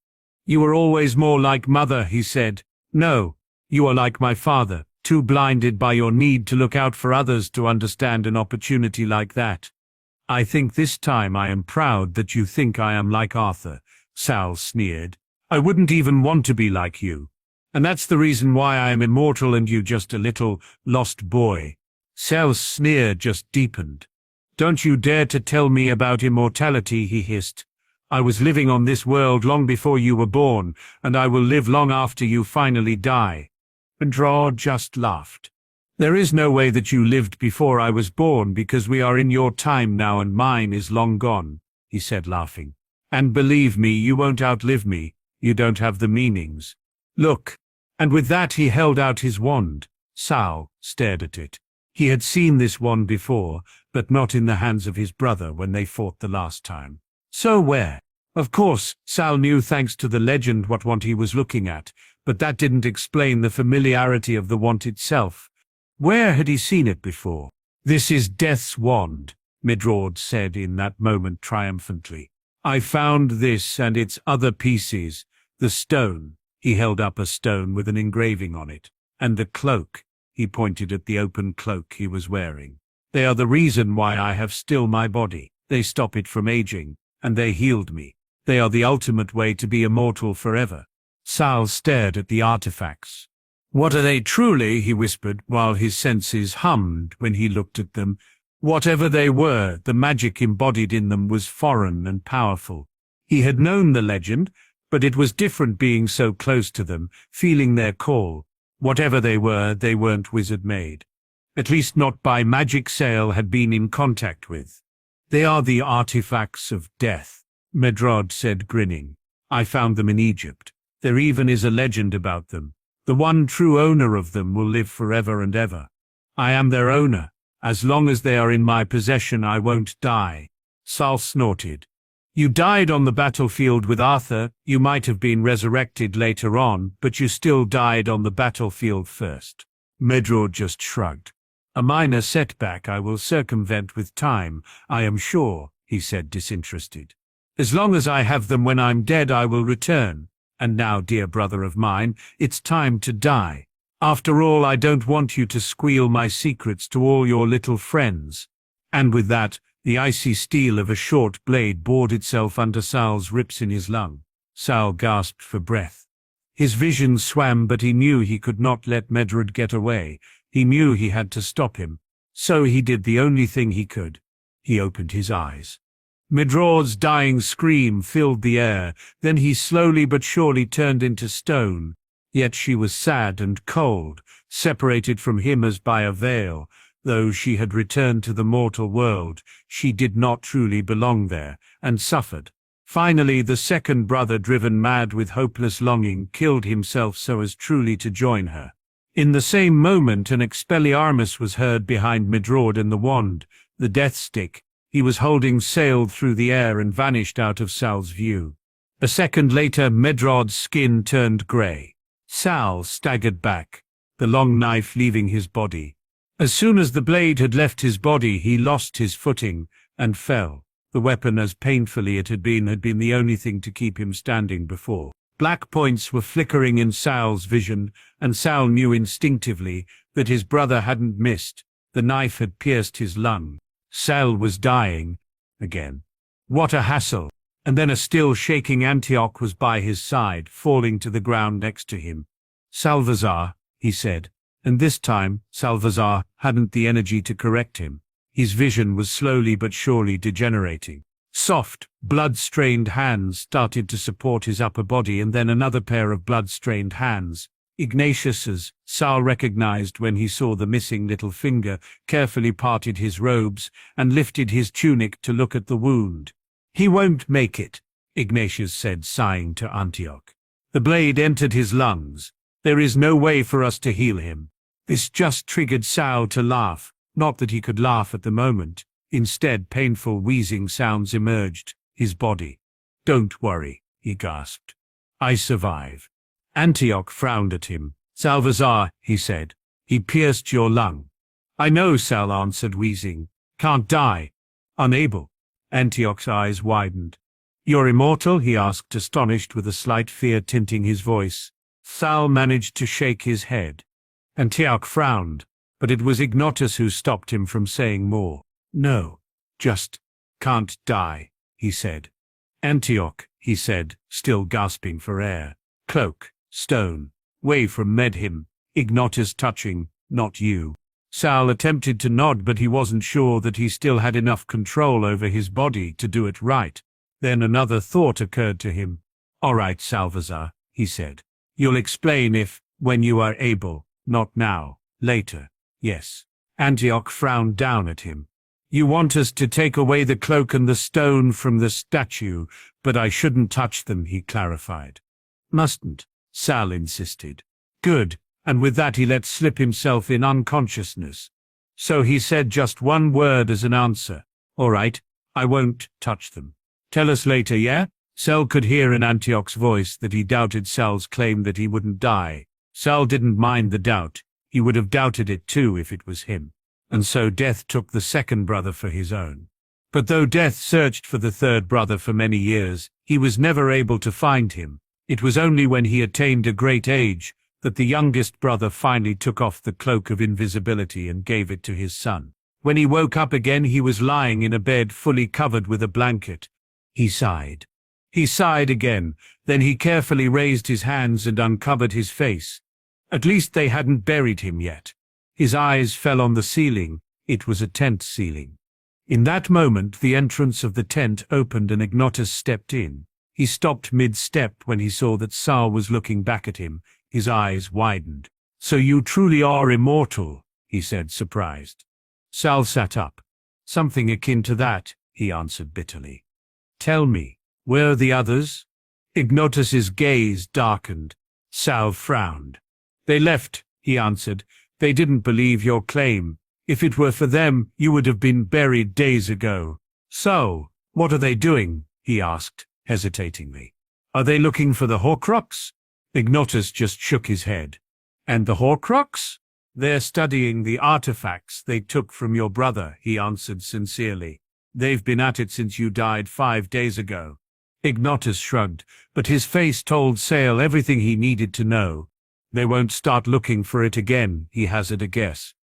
You are always more like Mother, he said. No, you are like my father, too blinded by your need to look out for others to understand an opportunity like that. I think this time I am proud that you think I am like Arthur, Sal sneered. I wouldn't even want to be like you. And that's the reason why I am immortal and you just a little lost boy. Sal's sneer just deepened. Don't you dare to tell me about immortality, he hissed. I was living on this world long before you were born, and I will live long after you finally die. Medrawd just laughed. There is no way that you lived before I was born because we are in your time now and mine is long gone, he said, laughing. And believe me, you won't outlive me. You don't have the meanings. Look. And with that he held out his wand. Sal stared at it. He had seen this wand before, but not in the hands of his brother when they fought the last time. So where? Of course, Sal knew thanks to the legend what wand he was looking at, but that didn't explain the familiarity of the wand itself. Where had he seen it before? This is Death's wand, Medrawd said in that moment triumphantly. I found this and its other pieces, the stone. He held up a stone with an engraving on it, and the cloak. He pointed at the open cloak he was wearing. They are the reason why I have still my body. They stop it from aging, and they healed me. They are the ultimate way to be immortal forever. Sal stared at the artifacts. What are they truly, he whispered, while his senses hummed when he looked at them. Whatever they were, the magic embodied in them was foreign and powerful. He had known the legend, but it was different being so close to them, feeling their call. Whatever they weren't wizard-made. At least not by magic Sal had been in contact with. They are the artifacts of death, Medrawd said, grinning. I found them in Egypt. There even is a legend about them. The one true owner of them will live forever and ever. I am their owner. As long as they are in my possession, I won't die. Sal snorted. You died on the battlefield with Arthur. You might have been resurrected later on, but you still died on the battlefield first. Medrawd just shrugged. A minor setback I will circumvent with time, I am sure, he said, disinterested. As long as I have them when I'm dead, I will return. And now, dear brother of mine, it's time to die. After all, I don't want you to squeal my secrets to all your little friends. And with that, the icy steel of a short blade bored itself under Sal's ribs in his lung. Sal gasped for breath. His vision swam, but he knew he could not let Medrawd get away. He knew he had to stop him. So he did the only thing he could. He opened his eyes. Medrawd's dying scream filled the air, then he slowly but surely turned into stone. Yet she was sad and cold, separated from him as by a veil. Though she had returned to the mortal world, she did not truly belong there, and suffered. Finally, the second brother, driven mad with hopeless longing, killed himself so as truly to join her. In the same moment an Expelliarmus was heard behind Midrod, and the wand, the death stick, he was holding sailed through the air and vanished out of Sal's view. A second later, Medrod's skin turned grey. Sal staggered back, the long knife leaving his body. As soon as the blade had left his body, he lost his footing and fell. The weapon, as painfully it had been the only thing to keep him standing before. Black points were flickering in Sal's vision, and Sal knew instinctively that his brother hadn't missed. The knife had pierced his lung. Sal was dying again. What a hassle! And then a still shaking Antioch was by his side, falling to the ground next to him. "Salvazar," he said, and this time Salvazar hadn't the energy to correct him. His vision was slowly but surely degenerating. Soft, blood-stained hands started to support his upper body, and then another pair of blood-stained hands. Ignatius's, Sal recognized when he saw the missing little finger, carefully parted his robes and lifted his tunic to look at the wound. "He won't make it," Ignatius said, sighing to Antioch. "The blade entered his lungs. There is no way for us to heal him." This just triggered Sal to laugh, not that he could laugh at the moment. Instead, painful wheezing sounds emerged, his body. "Don't worry," he gasped. "I survive." Antioch frowned at him. "Salvazar," he said, "he pierced your lung." "I know," Sal answered, wheezing. "Can't die." "Unable." Antioch's eyes widened. "You're immortal?" he asked, astonished, with a slight fear tinting his voice. Sal managed to shake his head. Antioch frowned, but it was Ignotus who stopped him from saying more. "No, just can't die," he said. "Antioch," he said, still gasping for air. "Cloak, stone, way from Medhim." Ignotus touching, "Not you." Sal attempted to nod, but he wasn't sure that he still had enough control over his body to do it right. Then another thought occurred to him. "All right, Salvazar," he said. "You'll explain when you are able, not now, later." "Yes." Antioch frowned down at him. "You want us to take away the cloak and the stone from the statue, but I shouldn't touch them," he clarified. "Mustn't," Sal insisted. "Good." And with that he let slip himself in unconsciousness. So he said just one word as an answer. "All right, I won't touch them. Tell us later, yeah?" Sal could hear in Antioch's voice that he doubted Sal's claim that he wouldn't die. Sal didn't mind the doubt. He would have doubted it too if it was him. And so Death took the second brother for his own. But though Death searched for the third brother for many years, he was never able to find him. It was only when he attained a great age that the youngest brother finally took off the cloak of invisibility and gave it to his son. When he woke up again, he was lying in a bed fully covered with a blanket. He sighed. He sighed again, then he carefully raised his hands and uncovered his face. At least they hadn't buried him yet. His eyes fell on the ceiling. It was a tent ceiling. In that moment, the entrance of the tent opened and Ignotus stepped in. He stopped mid-step when he saw that Sal was looking back at him. His eyes widened. "So you truly are immortal," he said, surprised. Sal sat up. "Something akin to that," he answered bitterly. "Tell me, where are the others?" Ignotus's gaze darkened. Sal frowned. "They left," he answered. "They didn't believe your claim. If it were for them, you would have been buried days ago." "So, what are they doing?" he asked, hesitatingly. "Are they looking for the Horcrux?" Ignotus just shook his head. "And the Horcrux?" "They're studying the artifacts they took from your brother," he answered sincerely. "They've been at it since you died 5 days ago." Ignotus shrugged, but his face told Sale everything he needed to know. "They won't start looking for it again," he hazarded a guess.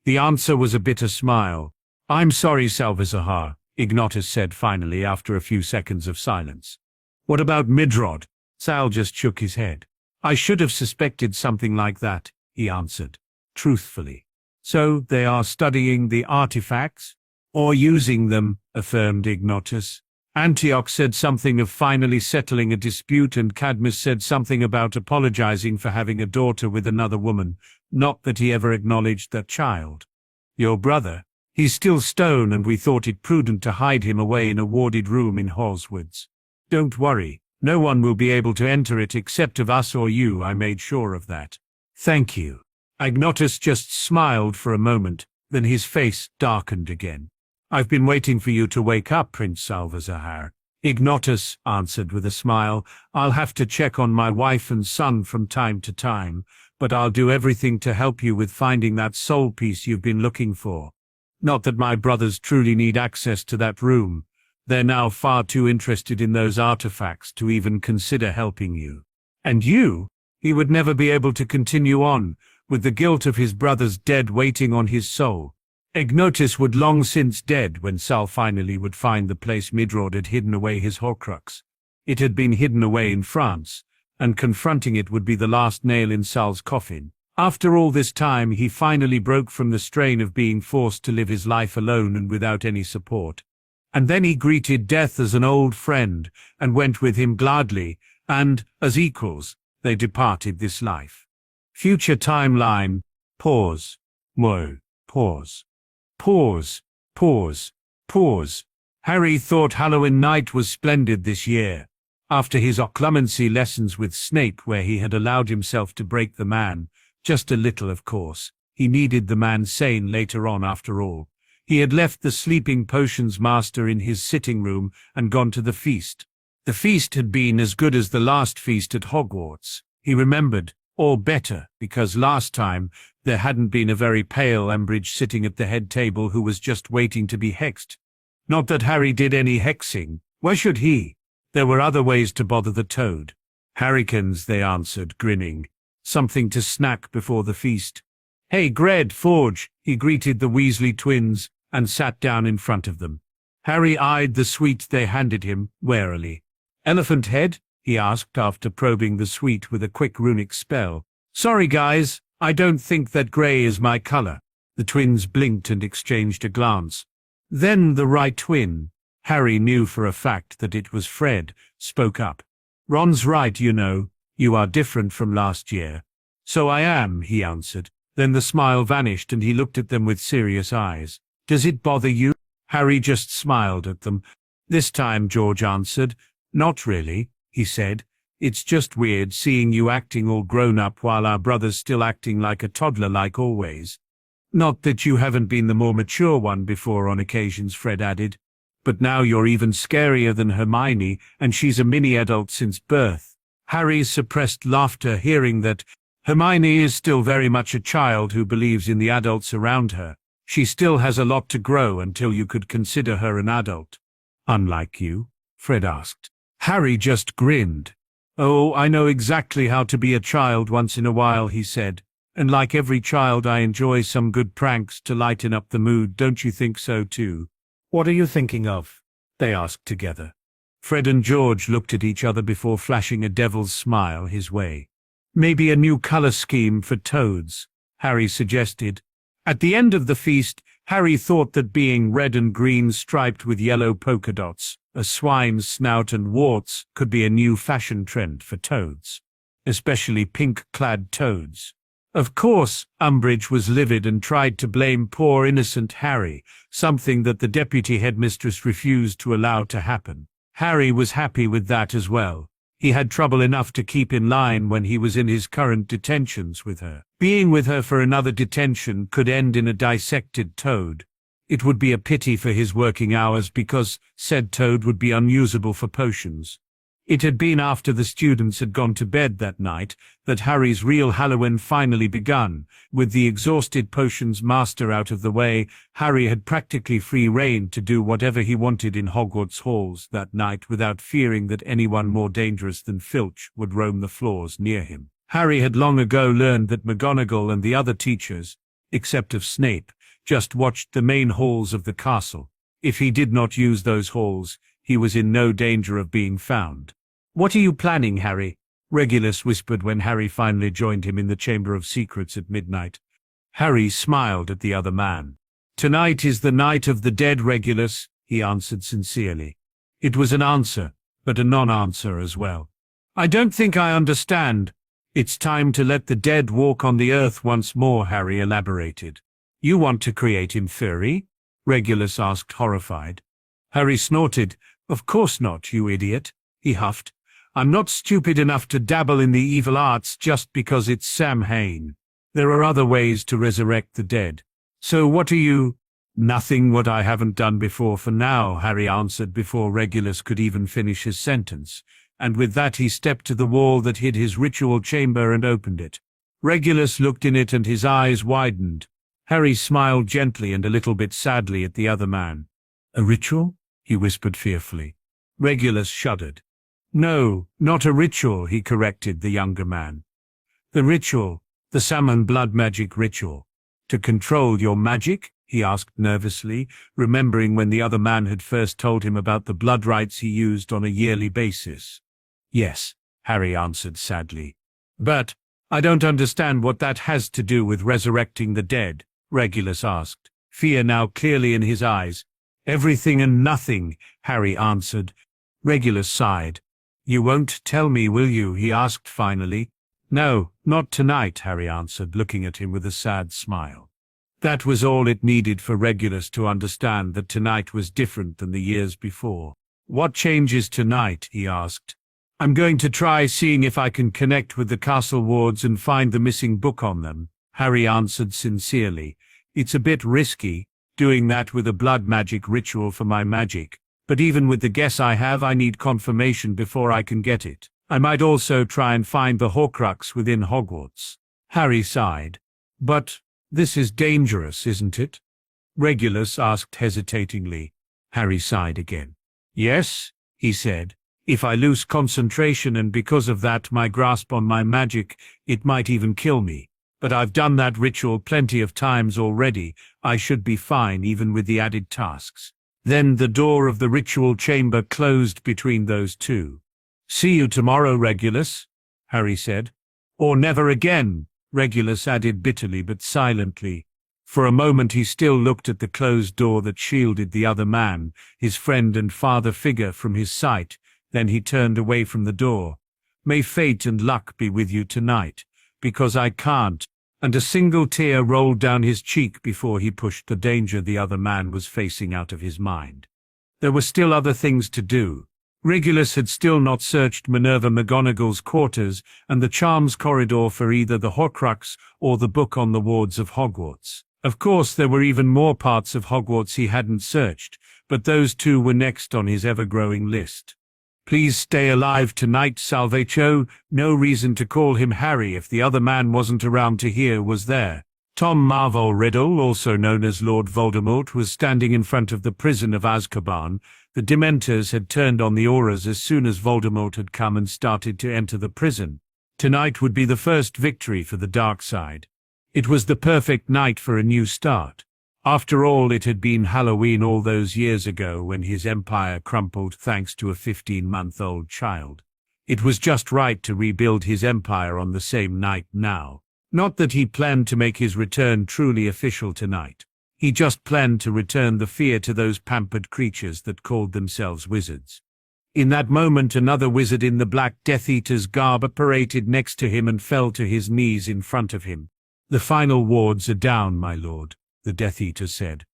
The answer was a bitter smile. "I'm sorry, Salvazar," Ignotus said finally after a few seconds of silence. "What about Midrod?" Sal just shook his head. "I should have suspected something like that," he answered, truthfully. "So they are studying the artifacts?" "Or using them," affirmed Ignotus. Antioch said something of finally settling a dispute, and Cadmus said something about apologizing for having a daughter with another woman, not that he ever acknowledged that child. "Your brother? He's still stone, and we thought it prudent to hide him away in a warded room in Hogwarts. Don't worry. No one will be able to enter it except of us or you. I made sure of that." "Thank you." Ignotus just smiled for a moment, then his face darkened again. "I've been waiting for you to wake up, Prince Salvazar." Ignotus answered with a smile. "I'll have to check on my wife and son from time to time, but I'll do everything to help you with finding that soul piece you've been looking for. Not that my brothers truly need access to that room. They're now far too interested in those artifacts to even consider helping you. And you? He would never be able to continue on, with the guilt of his brother's dead waiting on his soul. Ignotus would long since dead when Sal finally would find the place Midrod had hidden away his Horcrux. It had been hidden away in France, and confronting it would be the last nail in Sal's coffin. After all this time, he finally broke from the strain of being forced to live his life alone and without any support. And then he greeted death as an old friend, and went with him gladly, and, as equals, they departed this life. Future timeline, pause, mo, pause. Pause, pause, pause. Harry thought Halloween night was splendid this year. After his occlumency lessons with Snape, where he had allowed himself to break the man, just a little of course, he needed the man sane later on after all. He had left the sleeping potions master in his sitting room and gone to the feast. The feast had been as good as the last feast at Hogwarts, he remembered, or better, because last time there hadn't been a very pale Umbridge sitting at the head table who was just waiting to be hexed. Not that Harry did any hexing. Why should he? There were other ways to bother the toad. "Harrikins," they answered, grinning. "Something to snack before the feast." "Hey, Gred, Forge," he greeted the Weasley twins, and sat down in front of them. Harry eyed the sweet they handed him, warily. "Elephant head?" he asked after probing the sweet with a quick runic spell. "Sorry, guys, I don't think that grey is my color." The twins blinked and exchanged a glance. Then the right twin, Harry knew for a fact that it was Fred, spoke up. "Ron's right, you know. You are different from last year." "So I am," he answered. Then the smile vanished and he looked at them with serious eyes. "Does it bother you?" Harry just smiled at them. This time George answered. "Not really," he said. "It's just weird seeing you acting all grown up while our brother's still acting like a toddler like always. Not that you haven't been the more mature one before on occasions," Fred added. "But now you're even scarier than Hermione, and she's a mini-adult since birth." Harry suppressed laughter hearing that. "Hermione is still very much a child who believes in the adults around her. She still has a lot to grow until you could consider her an adult." "Unlike you?" Fred asked. Harry just grinned. "Oh, I know exactly how to be a child once in a while," he said. "And like every child, I enjoy some good pranks to lighten up the mood. Don't you think so too?" "What are you thinking of?" they asked together. Fred and George looked at each other before flashing a devil's smile his way. "Maybe a new color scheme for toads," Harry suggested. At the end of the feast, Harry thought that being red and green striped with yellow polka dots, a swine's snout and warts could be a new fashion trend for toads, especially pink-clad toads. Of course, Umbridge was livid and tried to blame poor innocent Harry, something that the deputy headmistress refused to allow to happen. Harry was happy with that as well. He had trouble enough to keep in line when he was in his current detentions with her. Being with her for another detention could end in a dissected toad. It would be a pity for his working hours because said toad would be unusable for potions. It had been after the students had gone to bed that night that Harry's real Halloween finally begun. With the exhausted potions master out of the way, Harry had practically free rein to do whatever he wanted in Hogwarts halls that night without fearing that anyone more dangerous than Filch would roam the floors near him. Harry had long ago learned that McGonagall and the other teachers, except of Snape, just watched the main halls of the castle. If he did not use those halls, he was in no danger of being found. "What are you planning, Harry?" Regulus whispered when Harry finally joined him in the Chamber of Secrets at midnight. Harry smiled at the other man. "Tonight is the night of the dead, Regulus," he answered sincerely. It was an answer, but a non-answer as well. "I don't think I understand." "It's time to let the dead walk on the earth once more," Harry elaborated. "You want to create him furry?" Regulus asked, horrified. Harry snorted. "Of course not, you idiot," he huffed. "I'm not stupid enough to dabble in the evil arts just because it's Sam Hain." There are other ways to resurrect the dead. So what are you? Nothing what I haven't done before for now, Harry answered before Regulus could even finish his sentence, and with that he stepped to the wall that hid his ritual chamber and opened it. Regulus looked in it and his eyes widened. Harry smiled gently and a little bit sadly at the other man. A ritual? He whispered fearfully. Regulus shuddered. No, not a ritual, he corrected the younger man. The ritual, the summon blood magic ritual. To control your magic? He asked nervously, remembering when the other man had first told him about the blood rites he used on a yearly basis. Yes, Harry answered sadly. But I don't understand what that has to do with resurrecting the dead, Regulus asked, fear now clearly in his eyes. Everything and nothing, Harry answered. Regulus sighed. You won't tell me, will you? He asked finally. No, not tonight, Harry answered, looking at him with a sad smile. That was all it needed for Regulus to understand that tonight was different than the years before. What changes tonight? He asked. I'm going to try seeing if I can connect with the castle wards and find the missing book on them, Harry answered sincerely. It's a bit risky, doing that with a blood magic ritual for my magic, but even with the guess I have, I need confirmation before I can get it. I might also try and find the Horcrux within Hogwarts. Harry sighed. But this is dangerous, isn't it? Regulus asked hesitatingly. Harry sighed again. Yes, he said. If I lose concentration and because of that my grasp on my magic, it might even kill me. But I've done that ritual plenty of times already. I should be fine even with the added tasks. Then the door of the ritual chamber closed between those two. See you tomorrow, Regulus, Harry said. Or never again, Regulus added bitterly but silently. For a moment he still looked at the closed door that shielded the other man, his friend and father figure, from his sight. Then he turned away from the door. May fate and luck be with you tonight, because I can't. And a single tear rolled down his cheek before he pushed the danger the other man was facing out of his mind. There were still other things to do. Regulus had still not searched Minerva McGonagall's quarters and the charms corridor for either the Horcrux or the book on the wards of Hogwarts. Of course, there were even more parts of Hogwarts he hadn't searched, but those two were next on his ever-growing list. Please stay alive tonight, Salvatio. No reason to call him Harry if the other man wasn't around to hear, was there? Tom Marvell Riddle, also known as Lord Voldemort, was standing in front of the prison of Azkaban. The Dementors had turned on the auras as soon as Voldemort had come and started to enter the prison. Tonight would be the first victory for the dark side. It was the perfect night for a new start. After all, it had been Halloween all those years ago when his empire crumpled thanks to a 15-month-old child. It was just right to rebuild his empire on the same night now. Not that he planned to make his return truly official tonight. He just planned to return the fear to those pampered creatures that called themselves wizards. In that moment, another wizard in the Black Death Eater's garb apparated next to him and fell to his knees in front of him. The final wards are down, my lord, the Death Eater said.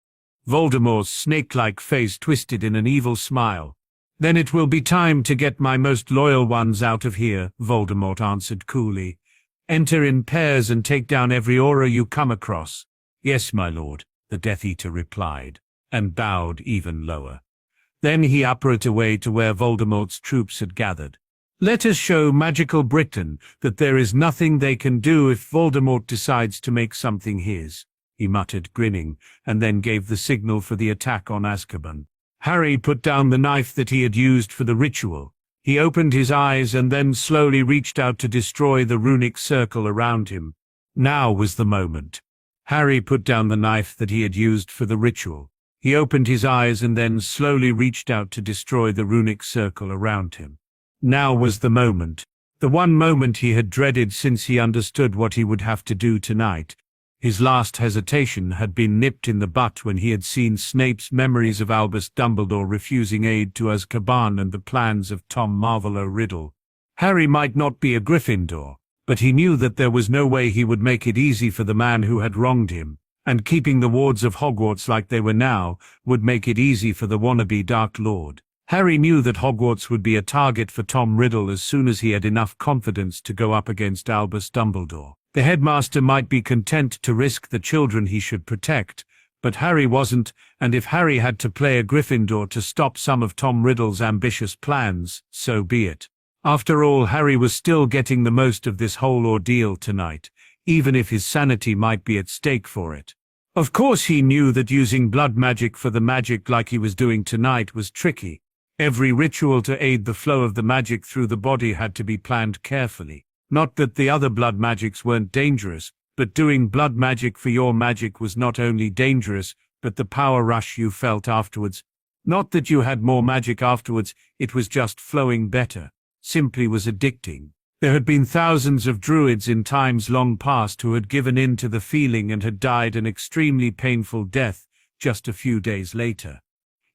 Voldemort's snake-like face twisted in an evil smile. Then it will be time to get my most loyal ones out of here, Voldemort answered coolly. Enter in pairs and take down every aura you come across. Yes, my lord, the Death Eater replied, and bowed even lower. Then he uppered away to where Voldemort's troops had gathered. Let us show magical Britain that there is nothing they can do if Voldemort decides to make something his, he muttered, grinning, and then gave the signal for the attack on Azkaban. Harry put down the knife that he had used for the ritual. He opened his eyes and then slowly reached out to destroy the runic circle around him. Now was the moment. Harry put down the knife that he had used for the ritual. He opened his eyes and then slowly reached out to destroy the runic circle around him. Now was the moment. The one moment he had dreaded since he understood what he would have to do tonight. His last hesitation had been nipped in the butt when he had seen Snape's memories of Albus Dumbledore refusing aid to Azkaban and the plans of Tom Marvell Riddle. Harry might not be a Gryffindor, but he knew that there was no way he would make it easy for the man who had wronged him, and keeping the wards of Hogwarts like they were now would make it easy for the wannabe Dark Lord. Harry knew that Hogwarts would be a target for Tom Riddle as soon as he had enough confidence to go up against Albus Dumbledore. The headmaster might be content to risk the children he should protect, but Harry wasn't, and if Harry had to play a Gryffindor to stop some of Tom Riddle's ambitious plans, so be it. After all, Harry was still getting the most of this whole ordeal tonight, even if his sanity might be at stake for it. Of course he knew that using blood magic for the magic like he was doing tonight was tricky. Every ritual to aid the flow of the magic through the body had to be planned carefully. Not that the other blood magics weren't dangerous, but doing blood magic for your magic was not only dangerous, but the power rush you felt afterwards. Not that you had more magic afterwards, it was just flowing better. Simply was addicting. There had been thousands of druids in times long past who had given in to the feeling and had died an extremely painful death just a few days later.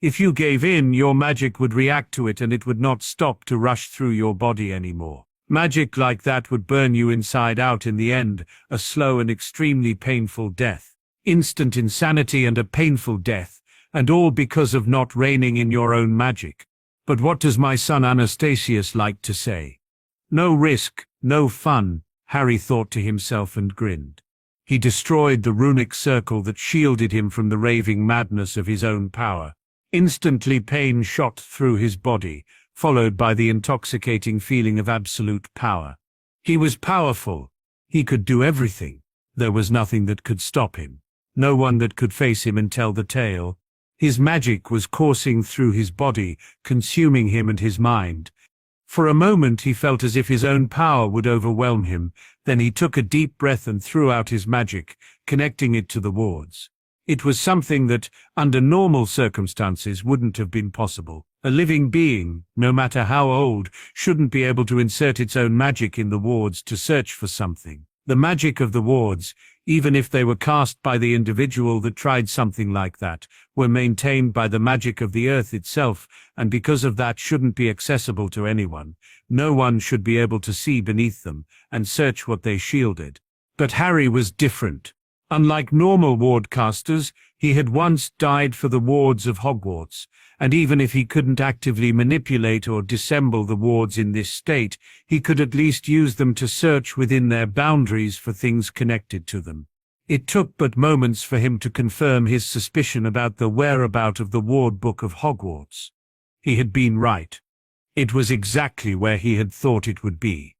If you gave in, your magic would react to it and it would not stop to rush through your body anymore. Magic like that would burn you inside out in the end, a slow and extremely painful death. Instant insanity and a painful death, and all because of not reining in your own magic. But what does my son Anastasius like to say? No risk, no fun, Harry thought to himself and grinned. He destroyed the runic circle that shielded him from the raving madness of his own power. Instantly pain shot through his body, followed by the intoxicating feeling of absolute power. He was powerful. He could do everything. There was nothing that could stop him. No one that could face him and tell the tale. His magic was coursing through his body, consuming him and his mind. For a moment he felt as if his own power would overwhelm him, then he took a deep breath and threw out his magic, connecting it to the wards. It was something that, under normal circumstances, wouldn't have been possible. A living being, no matter how old, shouldn't be able to insert its own magic in the wards to search for something. The magic of the wards, even if they were cast by the individual that tried something like that, were maintained by the magic of the earth itself, and because of that shouldn't be accessible to anyone. No one should be able to see beneath them and search what they shielded. But Harry was different. Unlike normal wardcasters, he had once died for the wards of Hogwarts, and even if he couldn't actively manipulate or dissemble the wards in this state, he could at least use them to search within their boundaries for things connected to them. It took but moments for him to confirm his suspicion about the whereabout of the ward book of Hogwarts. He had been right. It was exactly where he had thought it would be.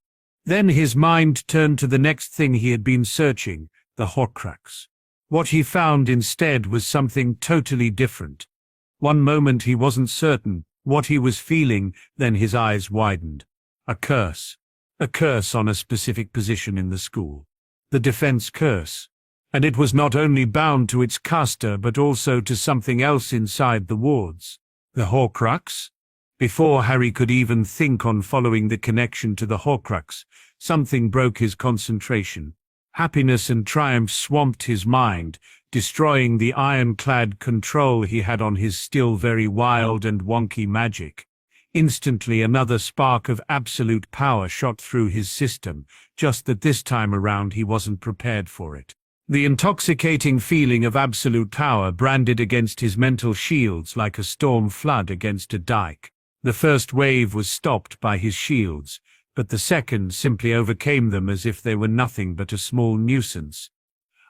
Then his mind turned to the next thing he had been searching, the Horcrux. What he found instead was something totally different. One moment he wasn't certain what he was feeling, then his eyes widened. A curse. A curse on a specific position in the school. The defense curse. And it was not only bound to its caster but also to something else inside the wards. The Horcrux? Before Harry could even think on following the connection to the Horcrux, something broke his concentration. Happiness and triumph swamped his mind, destroying the ironclad control he had on his still very wild and wonky magic. Instantly another spark of absolute power shot through his system, just that this time around he wasn't prepared for it. The intoxicating feeling of absolute power branded against his mental shields like a storm flood against a dike. The first wave was stopped by his shields, but the second simply overcame them as if they were nothing but a small nuisance.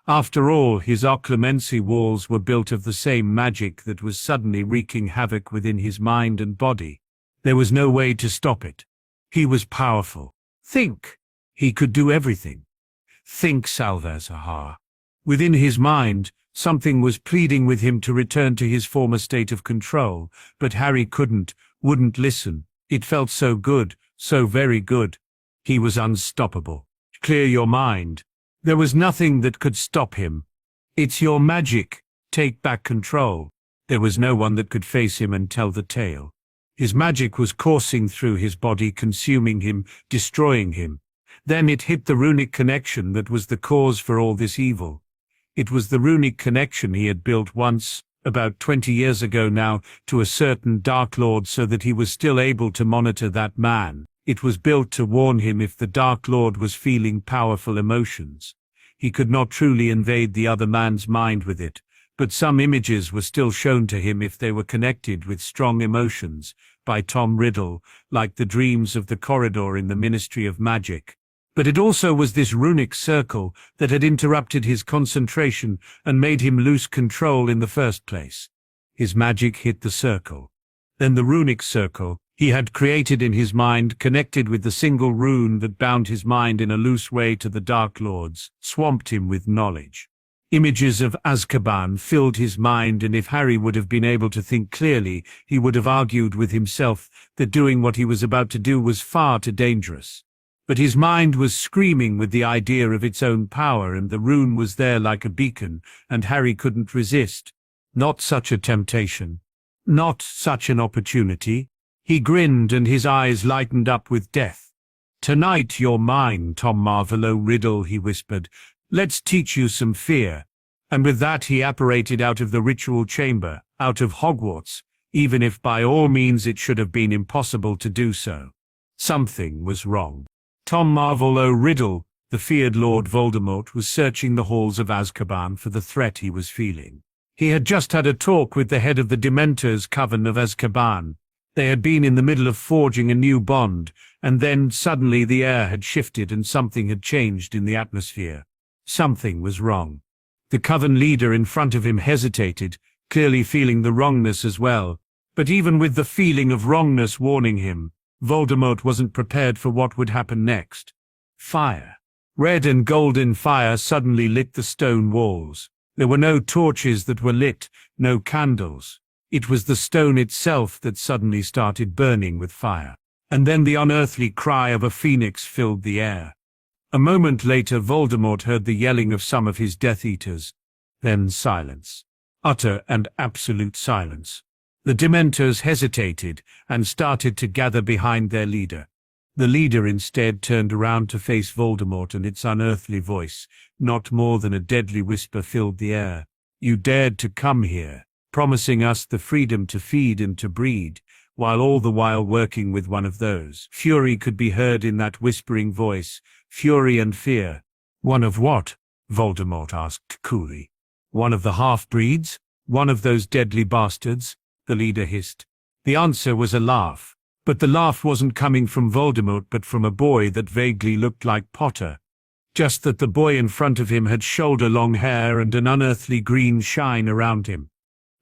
After all, his occlumency walls were built of the same magic that was suddenly wreaking havoc within his mind and body. There was no way to stop it. He was powerful. Think! He could do everything. Think, Salvazar. Within his mind, something was pleading with him to return to his former state of control, but Harry wouldn't listen. It felt so good, so very good. He was unstoppable. Clear your mind. There was nothing that could stop him. It's your magic. Take back control. There was no one that could face him and tell the tale. His magic was coursing through his body, consuming him, destroying him. Then it hit the runic connection that was the cause for all this evil. It was the runic connection he had built once, about 20 years ago now, to a certain Dark Lord so that he was still able to monitor that man. It was built to warn him if the Dark Lord was feeling powerful emotions. He could not truly invade the other man's mind with it, but some images were still shown to him if they were connected with strong emotions, by Tom Riddle, like the dreams of the corridor in the Ministry of Magic. But it also was this runic circle that had interrupted his concentration and made him lose control in the first place. His magic hit the circle. Then the runic circle he had created in his mind connected with the single rune that bound his mind in a loose way to the Dark Lords, swamped him with knowledge. Images of Azkaban filled his mind, and if Harry would have been able to think clearly, he would have argued with himself that doing what he was about to do was far too dangerous. But his mind was screaming with the idea of its own power, and the rune was there like a beacon, and Harry couldn't resist. Not such a temptation. Not such an opportunity. He grinned, and his eyes lightened up with death. "Tonight you're mine, Tom Marvolo Riddle," he whispered. "Let's teach you some fear." And with that he apparated out of the ritual chamber, out of Hogwarts, even if by all means it should have been impossible to do so. Something was wrong. Tom Marvolo Riddle, the feared Lord Voldemort, was searching the halls of Azkaban for the threat he was feeling. He had just had a talk with the head of the Dementors' Coven of Azkaban. They had been in the middle of forging a new bond, and then suddenly the air had shifted and something had changed in the atmosphere. Something was wrong. The Coven leader in front of him hesitated, clearly feeling the wrongness as well. But even with the feeling of wrongness warning him, Voldemort wasn't prepared for what would happen next. Fire. Red and golden fire suddenly lit the stone walls. There were no torches that were lit, no candles. It was the stone itself that suddenly started burning with fire. And then the unearthly cry of a phoenix filled the air. A moment later, Voldemort heard the yelling of some of his Death Eaters. Then silence. Utter and absolute silence. The Dementors hesitated and started to gather behind their leader. The leader instead turned around to face Voldemort, and its unearthly voice, not more than a deadly whisper, filled the air. "You dared to come here, promising us the freedom to feed and to breed, while all the while working with one of those." Fury could be heard in that whispering voice, fury and fear. "One of what?" Voldemort asked coolly. "One of the half-breeds? One of those deadly bastards?" the leader hissed. The answer was a laugh. But the laugh wasn't coming from Voldemort, but from a boy that vaguely looked like Potter. Just that the boy in front of him had shoulder-long hair and an unearthly green shine around him.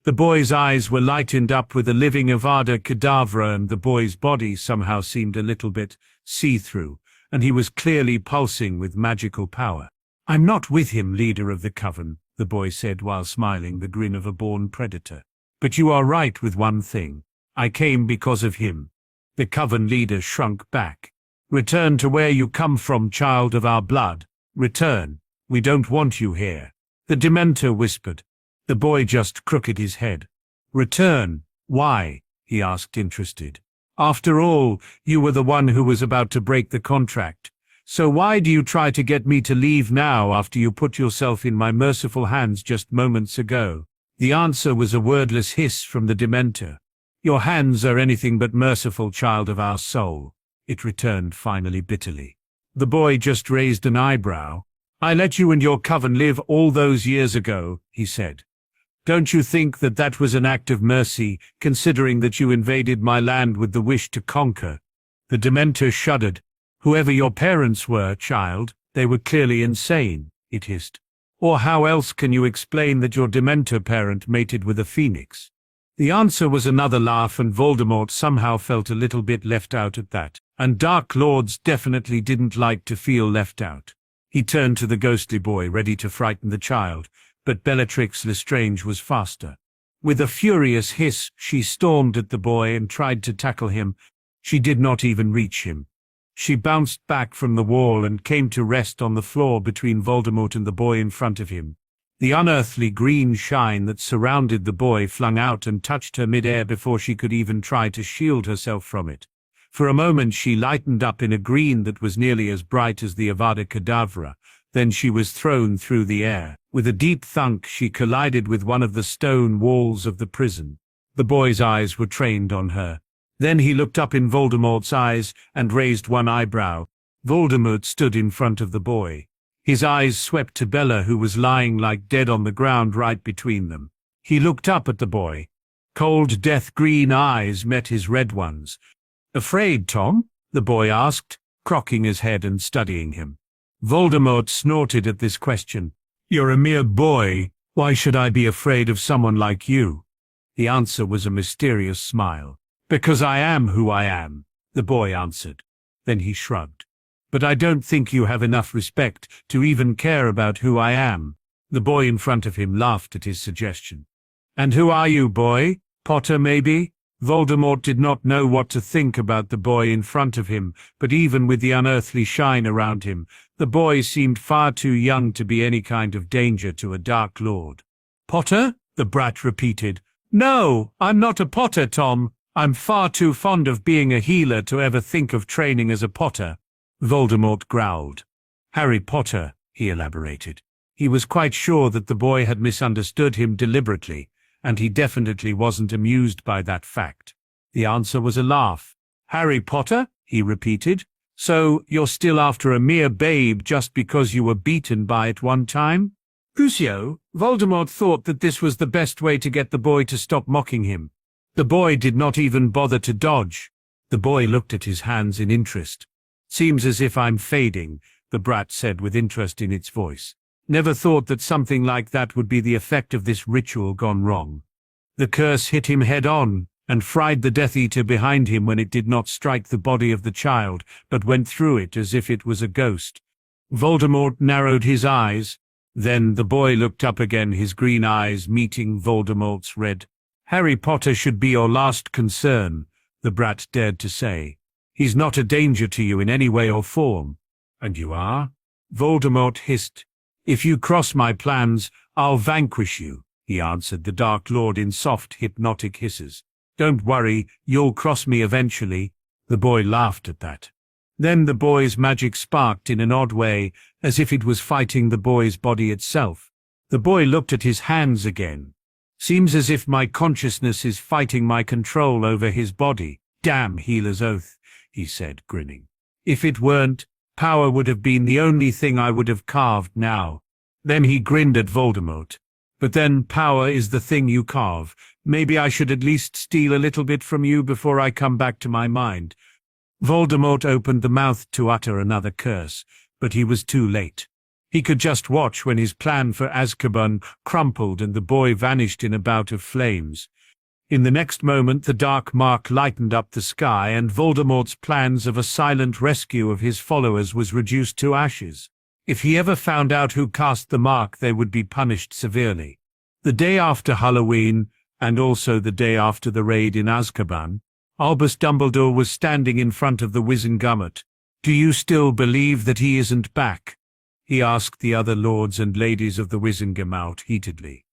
The boy's eyes were lightened up with a living Avada Kedavra, and the boy's body somehow seemed a little bit see-through, and he was clearly pulsing with magical power. "I'm not with him, leader of the Coven," the boy said while smiling the grin of a born predator. "But you are right with one thing. I came because of him." The Coven leader shrunk back. "Return to where you come from, child of our blood. Return. We don't want you here," the Dementor whispered. The boy just crooked his head. "Return? Why?" he asked, interested. "After all, you were the one who was about to break the contract. So why do you try to get me to leave now after you put yourself in my merciful hands just moments ago?" The answer was a wordless hiss from the Dementor. "Your hands are anything but merciful, child of our soul," it returned finally bitterly. The boy just raised an eyebrow. "I let you and your coven live all those years ago," he said. "Don't you think that that was an act of mercy, considering that you invaded my land with the wish to conquer?" The Dementor shuddered. "Whoever your parents were, child, they were clearly insane," it hissed. "Or how else can you explain that your Dementor parent mated with a phoenix?" The answer was another laugh, and Voldemort somehow felt a little bit left out at that, and Dark Lords definitely didn't like to feel left out. He turned to the ghostly boy, ready to frighten the child, but Bellatrix Lestrange was faster. With a furious hiss, she stormed at the boy and tried to tackle him. She did not even reach him. She bounced back from the wall and came to rest on the floor between Voldemort and the boy in front of him. The unearthly green shine that surrounded the boy flung out and touched her mid-air before she could even try to shield herself from it. For a moment she lightened up in a green that was nearly as bright as the Avada Kedavra. Then she was thrown through the air. With a deep thunk she collided with one of the stone walls of the prison. The boy's eyes were trained on her. Then he looked up in Voldemort's eyes and raised one eyebrow. Voldemort stood in front of the boy. His eyes swept to Bella, who was lying like dead on the ground right between them. He looked up at the boy. Cold death green eyes met his red ones. "Afraid, Tom?" the boy asked. cocking his head and studying him. Voldemort snorted at this question. "You're a mere boy. Why should I be afraid of someone like you?" The answer was a mysterious smile. "Because I am who I am," the boy answered. Then he shrugged. "But I don't think you have enough respect to even care about who I am." The boy in front of him laughed at his suggestion. "And who are you, boy? Potter, maybe?" Voldemort did not know what to think about the boy in front of him, but even with the unearthly shine around him, the boy seemed far too young to be any kind of danger to a Dark Lord. "Potter?" the brat repeated. "No, I'm not a Potter, Tom. I'm far too fond of being a healer to ever think of training as a Potter." Voldemort growled. "Harry Potter," he elaborated. He was quite sure that the boy had misunderstood him deliberately, and he definitely wasn't amused by that fact. The answer was a laugh. "Harry Potter?" he repeated. "So you're still after a mere babe just because you were beaten by it one time?" Lucio, Voldemort thought that this was the best way to get the boy to stop mocking him. The boy did not even bother to dodge. The boy looked at his hands in interest. "Seems as if I'm fading," the brat said with interest in its voice. "Never thought that something like that would be the effect of this ritual gone wrong." The curse hit him head-on, and fried the Death Eater behind him when it did not strike the body of the child, but went through it as if it was a ghost. Voldemort narrowed his eyes. Then the boy looked up again, his green eyes meeting Voldemort's red. "Harry Potter should be your last concern," the brat dared to say. "He's not a danger to you in any way or form." "And you are?" Voldemort hissed. "If you cross my plans, I'll vanquish you," he answered the Dark Lord in soft, hypnotic hisses. "Don't worry, you'll cross me eventually." The boy laughed at that. Then the boy's magic sparked in an odd way, as if it was fighting the boy's body itself. The boy looked at his hands again. "Seems as if my consciousness is fighting my control over his body. Damn Healer's Oath," he said, grinning. "If it weren't, power would have been the only thing I would have carved now." Then he grinned at Voldemort. "But then power is the thing you carve. Maybe I should at least steal a little bit from you before I come back to my mind." Voldemort opened the mouth to utter another curse, but he was too late. He could just watch when his plan for Azkaban crumpled and the boy vanished in a bout of flames. In the next moment the dark mark lightened up the sky, and Voldemort's plans of a silent rescue of his followers was reduced to ashes. If he ever found out who cast the mark, they would be punished severely. The day after Halloween, and also the day after the raid in Azkaban, Albus Dumbledore was standing in front of the Wizengamot. "Do you still believe that he isn't back?" he asked the other lords and ladies of the Wizengamot heatedly.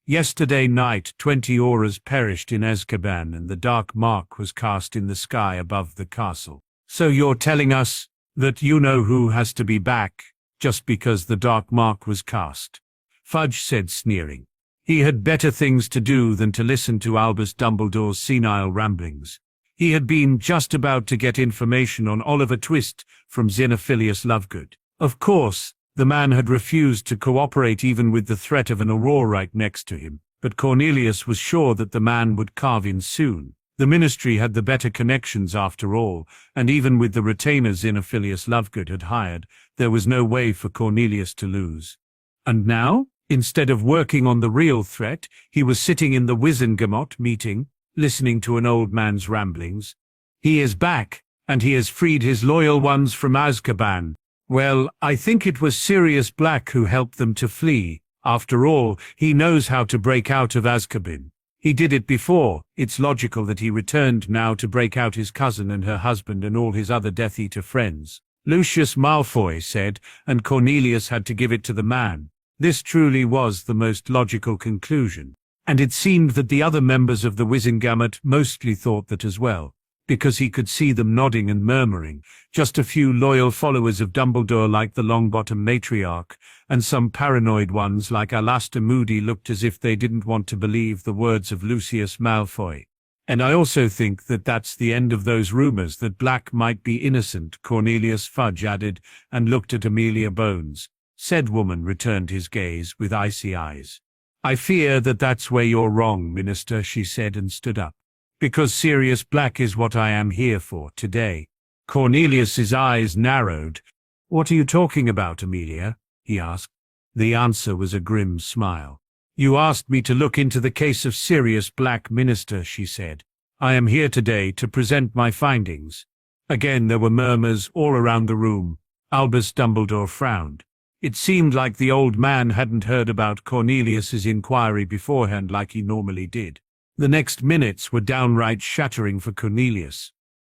"Yesterday night 20 Aurors perished in Azkaban, and the dark mark was cast in the sky above the castle. So you're telling us that you know who has to be back, just because the dark mark was cast?" Fudge said, sneering. He had better things to do than to listen to Albus Dumbledore's senile ramblings. He had been just about to get information on Oliver Twist from Xenophilius Lovegood. Of course, the man had refused to cooperate even with the threat of an Auror right next to him, but Cornelius was sure that the man would carve in soon. The ministry had the better connections after all, and even with the retainers Xenophilius Lovegood had hired, there was no way for Cornelius to lose. And now, instead of working on the real threat, he was sitting in the Wizengamot meeting, listening to an old man's ramblings. "He is back, and he has freed his loyal ones from Azkaban. Well, I think it was Sirius Black who helped them to flee. After all, he knows how to break out of Azkaban. He did it before. It's logical that he returned now to break out his cousin and her husband and all his other Death Eater friends," Lucius Malfoy said, and Cornelius had to give it to the man. This truly was the most logical conclusion. And it seemed that the other members of the Wizengamot mostly thought that as well, because he could see them nodding and murmuring, just a few loyal followers of Dumbledore like the Longbottom matriarch, and some paranoid ones like Alastor Moody looked as if they didn't want to believe the words of Lucius Malfoy. "And I also think that that's the end of those rumors that Black might be innocent," Cornelius Fudge added, and looked at Amelia Bones. Said woman returned his gaze with icy eyes. "I fear that that's where you're wrong, Minister," she said, and stood up. "Because Sirius Black is what I am here for today." Cornelius's eyes narrowed. "What are you talking about, Amelia?" he asked. The answer was a grim smile. "You asked me to look into the case of Sirius Black, Minister," she said. "I am here today to present my findings." Again there were murmurs all around the room. Albus Dumbledore frowned. It seemed like the old man hadn't heard about Cornelius's inquiry beforehand like he normally did. The next minutes were downright shattering for Cornelius.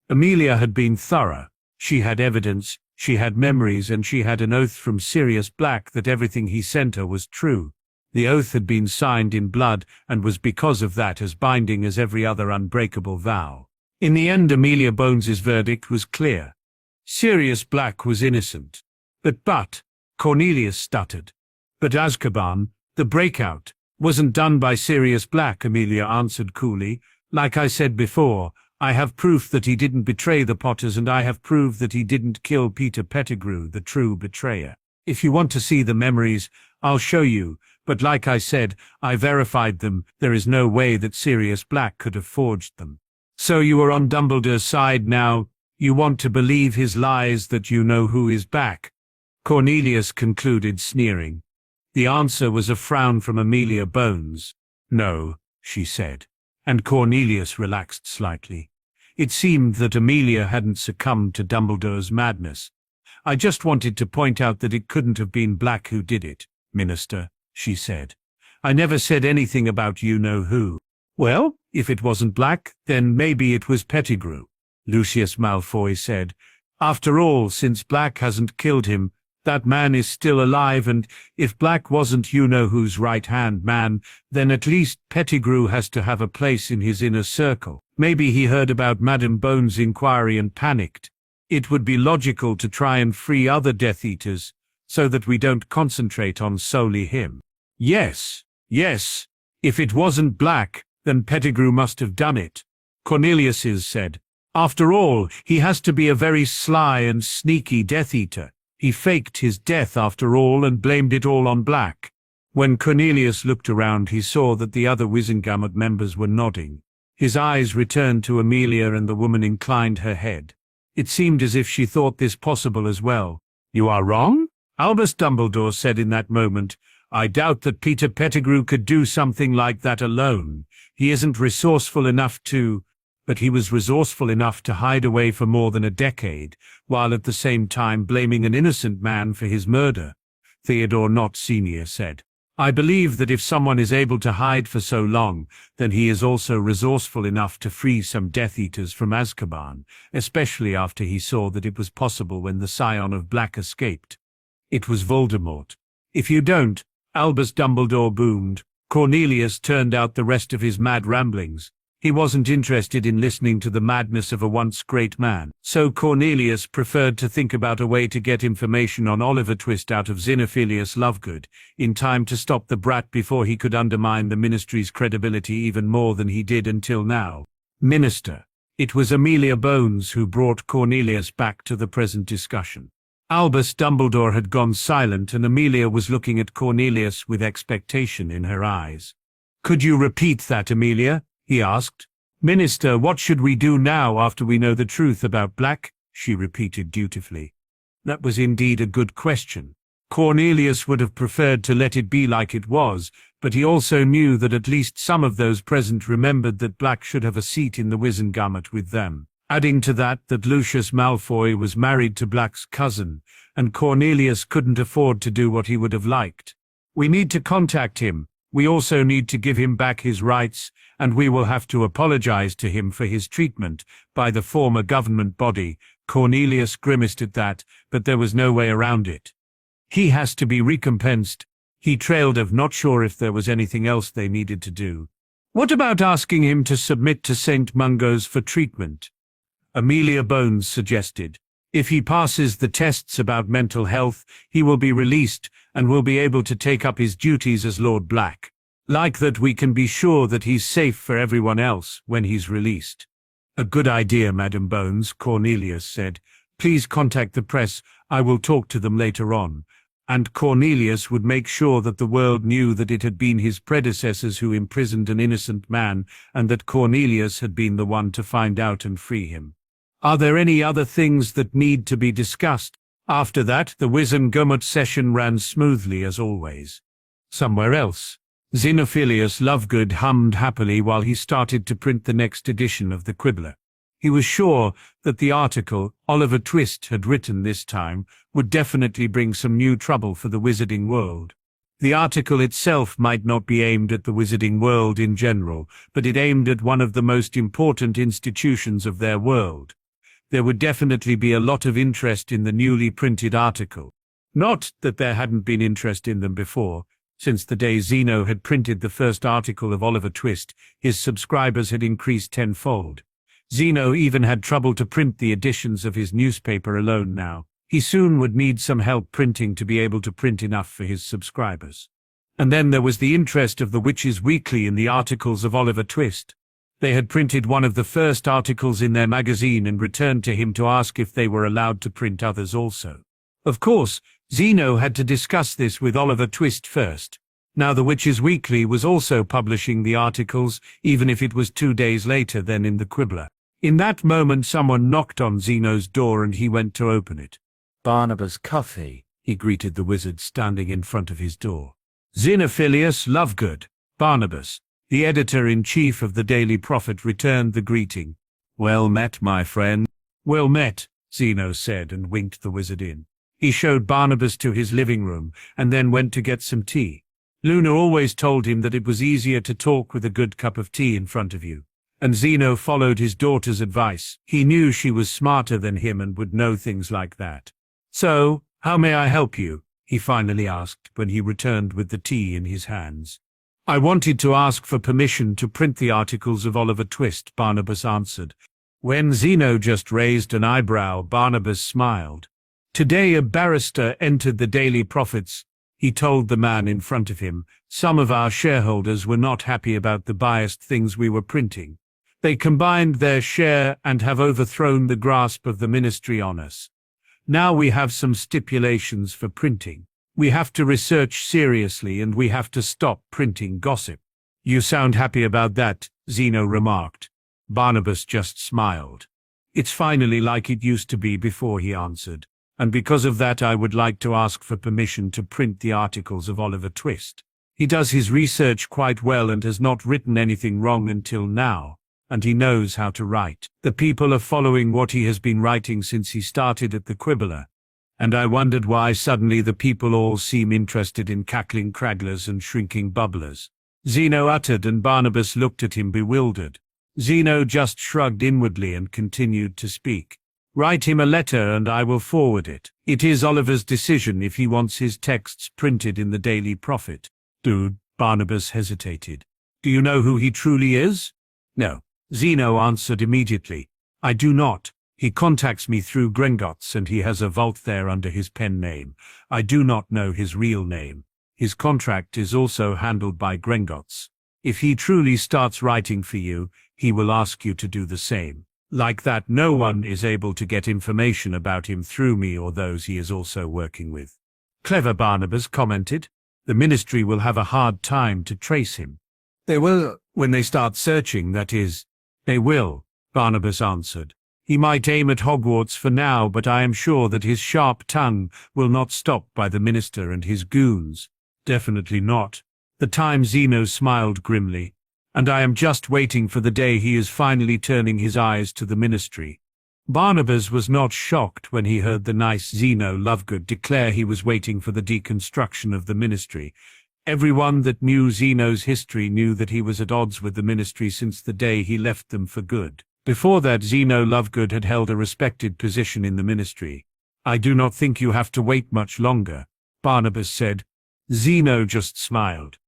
Amelia had been thorough. She had evidence, she had memories, and she had an oath from Sirius Black that everything he sent her was true. The oath had been signed in blood and was because of that as binding as every other unbreakable vow. In the end, Amelia Bones's verdict was clear. Sirius Black was innocent. But, Cornelius stuttered. "But Azkaban, the breakout, wasn't done by Sirius Black," Amelia answered coolly. "Like I said before, I have proof that he didn't betray the Potters, and I have proof that he didn't kill Peter Pettigrew, the true betrayer. If you want to see the memories, I'll show you, but like I said, I verified them. There is no way that Sirius Black could have forged them." "So you are on Dumbledore's side now? You want to believe his lies that you know who is back?" Cornelius concluded, sneering. The answer was a frown from Amelia Bones. "No," she said, and Cornelius relaxed slightly. It seemed that Amelia hadn't succumbed to Dumbledore's madness. "I just wanted to point out that it couldn't have been Black who did it, Minister," she said. "I never said anything about you-know-who." "Well, if it wasn't Black, then maybe it was Pettigrew," Lucius Malfoy said. "After all, since Black hasn't killed him, that man is still alive, and if Black wasn't you-know-who's right-hand man, then at least Pettigrew has to have a place in his inner circle. Maybe he heard about Madame Bones' inquiry and panicked. It would be logical to try and free other Death Eaters, so that we don't concentrate on solely him." Yes. If it wasn't Black, then Pettigrew must have done it," Cornelius said. "After all, he has to be a very sly and sneaky Death Eater. He faked his death after all and blamed it all on Black." When Cornelius looked around, he saw that the other Wizengamot members were nodding. His eyes returned to Amelia, and the woman inclined her head. It seemed as if she thought this possible as well. "You are wrong," Albus Dumbledore said in that moment. "I doubt that Peter Pettigrew could do something like that alone. He isn't resourceful enough to—" But he was resourceful enough to hide away for more than a decade, while at the same time blaming an innocent man for his murder, Theodore Nott Sr. said. "I believe that if someone is able to hide for so long, then he is also resourceful enough to free some Death Eaters from Azkaban, especially after he saw that it was possible when the Scion of Black escaped. It was Voldemort. If you don't," Albus Dumbledore boomed. Cornelius turned out the rest of his mad ramblings. He wasn't interested in listening to the madness of a once great man, so Cornelius preferred to think about a way to get information on Oliver Twist out of Xenophilius Lovegood, in time to stop the brat before he could undermine the Ministry's credibility even more than he did until now. "Minister." It was Amelia Bones who brought Cornelius back to the present discussion. Albus Dumbledore had gone silent, and Amelia was looking at Cornelius with expectation in her eyes. "Could you repeat that, Amelia?" he asked. "Minister, what should we do now after we know the truth about Black?" she repeated dutifully. That was indeed a good question. Cornelius would have preferred to let it be like it was, but he also knew that at least some of those present remembered that Black should have a seat in the Wizengamot with them. Adding to that Lucius Malfoy was married to Black's cousin, and Cornelius couldn't afford to do what he would have liked. "We need to contact him. We also need to give him back his rights, and we will have to apologize to him for his treatment by the former government body." Cornelius grimaced at that, but there was no way around it. "He has to be recompensed." He trailed off, not sure if there was anything else they needed to do. "What about asking him to submit to St. Mungo's for treatment?" Amelia Bones suggested. "If he passes the tests about mental health, he will be released and will be able to take up his duties as Lord Black. Like that, we can be sure that he's safe for everyone else when he's released." "A good idea, Madam Bones," Cornelius said. "Please contact the press. I will talk to them later on." And Cornelius would make sure that the world knew that it had been his predecessors who imprisoned an innocent man, and that Cornelius had been the one to find out and free him. Are there any other things that need to be discussed? After that, the Wizengamot session ran smoothly as always. Somewhere else, Xenophilius Lovegood hummed happily while he started to print the next edition of the Quibbler. He was sure that the article Oliver Twist had written this time would definitely bring some new trouble for the wizarding world. The article itself might not be aimed at the wizarding world in general, but it aimed at one of the most important institutions of their world. There would definitely be a lot of interest in the newly printed article. Not that there hadn't been interest in them before. Since the day Zeno had printed the first article of Oliver Twist, his subscribers had increased tenfold. Zeno even had trouble to print the editions of his newspaper alone now. He soon would need some help printing to be able to print enough for his subscribers. And then there was the interest of the Witches' Weekly in the articles of Oliver Twist. They had printed one of the first articles in their magazine and returned to him to ask if they were allowed to print others also. Of course, Zeno had to discuss this with Oliver Twist first. Now the Witches' Weekly was also publishing the articles, even if it was 2 days later than in the Quibbler. In that moment someone knocked on Zeno's door and he went to open it. "Barnabas Cuffy," he greeted the wizard standing in front of his door. Xenophilius Lovegood, Barnabas, the editor-in-chief of the Daily Prophet, returned the greeting. "Well met, my friend." "Well met," Zeno said and winked the wizard in. He showed Barnabas to his living room and then went to get some tea. Luna always told him that it was easier to talk with a good cup of tea in front of you. And Zeno followed his daughter's advice. He knew she was smarter than him and would know things like that. "So, how may I help you?" he finally asked when he returned with the tea in his hands. "I wanted to ask for permission to print the articles of Oliver Twist," Barnabas answered. When Zeno just raised an eyebrow, Barnabas smiled. "Today a barrister entered the Daily Prophets," he told the man in front of him. "Some of our shareholders were not happy about the biased things we were printing. They combined their share and have overthrown the grasp of the ministry on us. Now we have some stipulations for printing. We have to research seriously and we have to stop printing gossip." "You sound happy about that," Zeno remarked. Barnabas just smiled. "It's finally like it used to be before," he answered. "And because of that I would like to ask for permission to print the articles of Oliver Twist. He does his research quite well and has not written anything wrong until now. And he knows how to write. The people are following what he has been writing since he started at the Quibbler. And I wondered why suddenly the people all seem interested in cackling cragglers and shrinking bubblers." Zeno uttered and Barnabas looked at him bewildered. Zeno just shrugged inwardly and continued to speak. "Write him a letter and I will forward it. It is Oliver's decision if he wants his texts printed in the Daily Prophet." "Dude," Barnabas hesitated. "Do you know who he truly is?" "No," Zeno answered immediately. "I do not. He contacts me through Gringotts and he has a vault there under his pen name. I do not know his real name. His contract is also handled by Gringotts. If he truly starts writing for you, he will ask you to do the same. Like that, no one is able to get information about him through me or those he is also working with." "Clever," Barnabas commented. "The ministry will have a hard time to trace him." "They will, when they start searching, that is." "They will," Barnabas answered. "He might aim at Hogwarts for now, but I am sure that his sharp tongue will not stop by the minister and his goons." "Definitely not." The time Zeno smiled grimly. "And I am just waiting for the day he is finally turning his eyes to the ministry." Barnabas was not shocked when he heard the nice Zeno Lovegood declare he was waiting for the deconstruction of the ministry. Everyone that knew Zeno's history knew that he was at odds with the ministry since the day he left them for good. Before that, Zeno Lovegood had held a respected position in the ministry. "I do not think you have to wait much longer," Barnabas said. Zeno just smiled.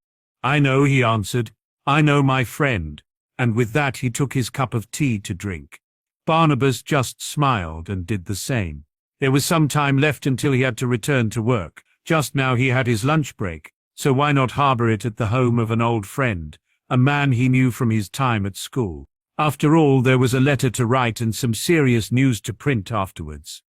"I know," he answered. "I know, my friend." And with that he took his cup of tea to drink. Barnabas just smiled and did the same. There was some time left until he had to return to work. Just now he had his lunch break, so why not harbor it at the home of an old friend, a man he knew from his time at school. After all, there was a letter to write and some serious news to print afterwards.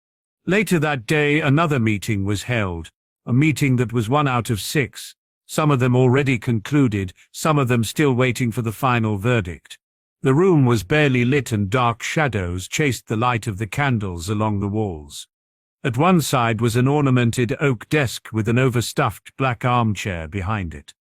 Later that day, another meeting was held, a meeting that was 1 out of 6. Some of them already concluded, some of them still waiting for the final verdict. The room was barely lit and dark shadows chased the light of the candles along the walls. At one side was an ornamented oak desk with an overstuffed black armchair behind it.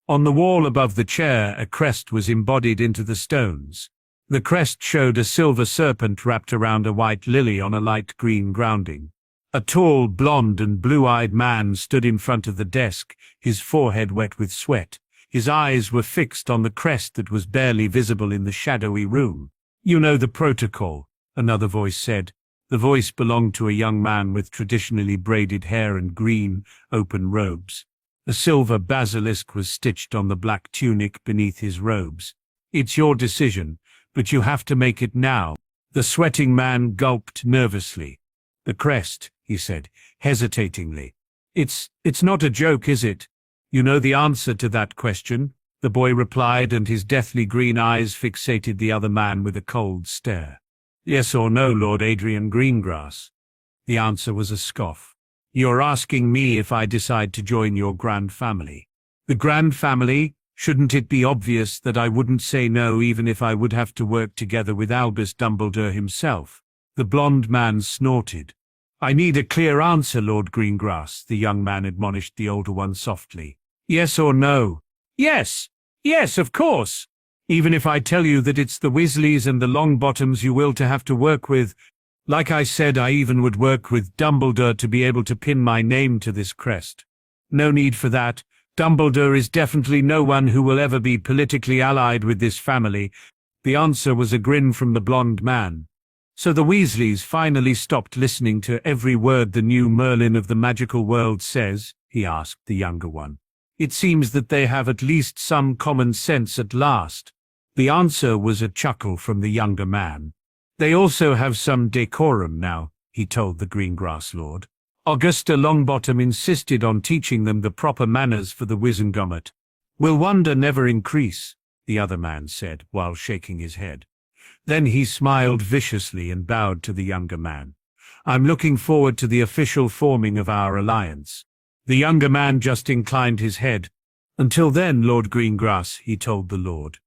On the wall above the chair, a crest was embodied into the stones. The crest showed a silver serpent wrapped around a white lily on a light green grounding. A tall, blonde and blue-eyed man stood in front of the desk, his forehead wet with sweat. His eyes were fixed on the crest that was barely visible in the shadowy room. "You know the protocol," another voice said. The voice belonged to a young man with traditionally braided hair and green, open robes. A silver basilisk was stitched on the black tunic beneath his robes. "It's your decision, but you have to make it now." The sweating man gulped nervously. "The crest," he said, hesitatingly. It's not a joke, is it?" "You know the answer to that question," the boy replied, and his deathly green eyes fixated the other man with a cold stare. "Yes or no, Lord Adrian Greengrass?" The answer was a scoff. "You're asking me if I decide to join your grand family." "The grand family? Shouldn't it be obvious that I wouldn't say no even if I would have to work together with Albus Dumbledore himself?" The blonde man snorted. "I need a clear answer, Lord Greengrass," the young man admonished the older one softly. "Yes or no?" "Yes! Yes, of course! Even if I tell you that it's the Weasleys and the Longbottoms you will to have to work with. Like I said, I even would work with Dumbledore to be able to pin my name to this crest." "No need for that. Dumbledore is definitely no one who will ever be politically allied with this family." The answer was a grin from the blonde man. "So the Weasleys finally stopped listening to every word the new Merlin of the magical world says?" he asked the younger one. "It seems that they have at least some common sense at last." The answer was a chuckle from the younger man. "They also have some decorum now," he told the Greengrass Lord. "Augusta Longbottom insisted on teaching them the proper manners for the Wizengamot." "Will wonder never increase?" the other man said, while shaking his head. Then he smiled viciously and bowed to the younger man. "I'm looking forward to the official forming of our alliance." The younger man just inclined his head. "Until then, Lord Greengrass," he told the Lord.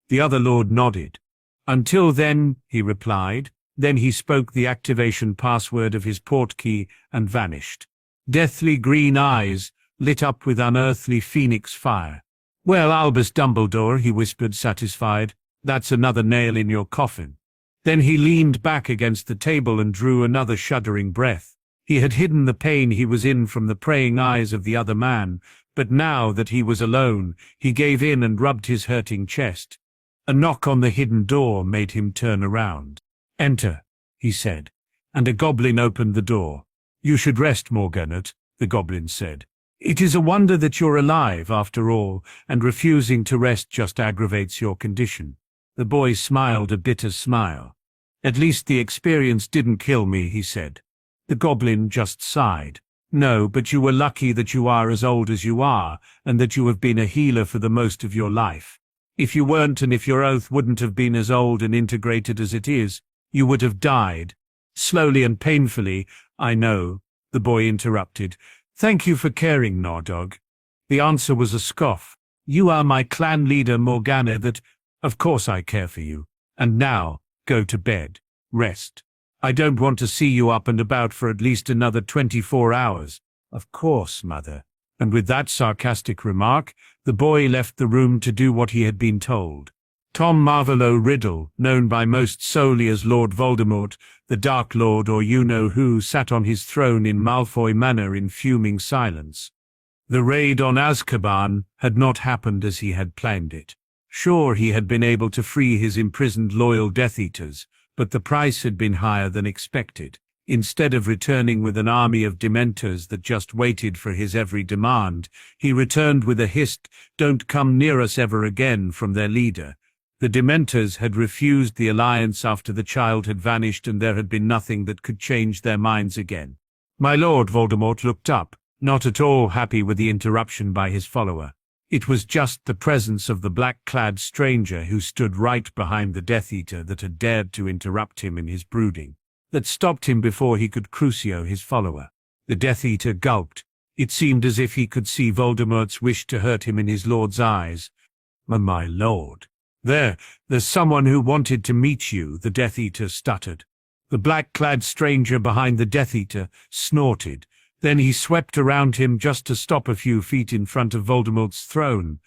The other Lord nodded. "Until then," he replied. Then he spoke the activation password of his portkey and vanished. Deathly green eyes lit up with unearthly phoenix fire. "Well, Albus Dumbledore," he whispered, satisfied, "that's another nail in your coffin." Then he leaned back against the table and drew another shuddering breath. He had hidden the pain he was in from the praying eyes of the other man, but now that he was alone, he gave in and rubbed his hurting chest. A knock on the hidden door made him turn around. "Enter," he said, and a goblin opened the door. "You should rest, Morgannot," the goblin said. "It is a wonder that you're alive, after all, and refusing to rest just aggravates your condition." The boy smiled a bitter smile. "At least the experience didn't kill me," he said. The goblin just sighed. "No, but you were lucky that you are as old as you are, and that you have been a healer for the most of your life. If you weren't, and if your oath wouldn't have been as old and integrated as it is, you would have died. Slowly and painfully, I know," the boy interrupted. "Thank you for caring, Nardog." The answer was a scoff. "You are my clan leader, Morgana, that, of course I care for you. And now, go to bed. Rest. I don't want to see you up and about for at least another 24 hours. "Of course, Mother." And with that sarcastic remark, the boy left the room to do what he had been told. Tom Marvolo Riddle, known by most solely as Lord Voldemort, the Dark Lord or you-know-who, sat on his throne in Malfoy Manor in fuming silence. The raid on Azkaban had not happened as he had planned it. Sure, he had been able to free his imprisoned loyal Death Eaters, but the price had been higher than expected. Instead of returning with an army of Dementors that just waited for his every demand, he returned with a hissed, "Don't come near us ever again," from their leader. The Dementors had refused the alliance after the child had vanished, and there had been nothing that could change their minds again. My Lord Voldemort looked up, not at all happy with the interruption by his follower. It was just the presence of the black-clad stranger who stood right behind the Death Eater that had dared to interrupt him in his brooding, that stopped him before he could crucio his follower. The Death Eater gulped. It seemed as if he could see Voldemort's wish to hurt him in his lord's eyes. "My lord," There's someone who wanted to meet you," the Death Eater stuttered. The black-clad stranger behind the Death Eater snorted. Then he swept around him just to stop a few feet in front of Voldemort's throne.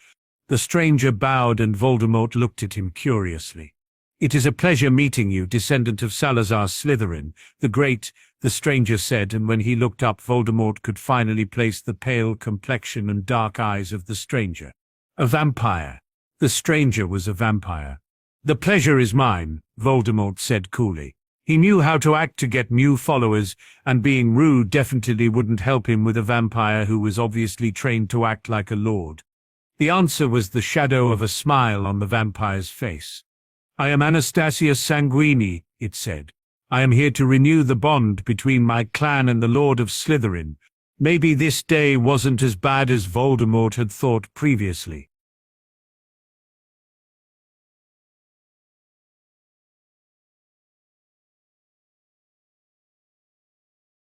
The stranger bowed and Voldemort looked at him curiously. "It is a pleasure meeting you, descendant of Salazar Slytherin, the Great," the stranger said, and when he looked up, Voldemort could finally place the pale complexion and dark eyes of the stranger. A vampire. The stranger was a vampire. "The pleasure is mine," Voldemort said coolly. He knew how to act to get new followers, and being rude definitely wouldn't help him with a vampire who was obviously trained to act like a lord. The answer was the shadow of a smile on the vampire's face. "I am Anastasius Sanguini," it said. "I am here to renew the bond between my clan and the Lord of Slytherin." Maybe this day wasn't as bad as Voldemort had thought previously.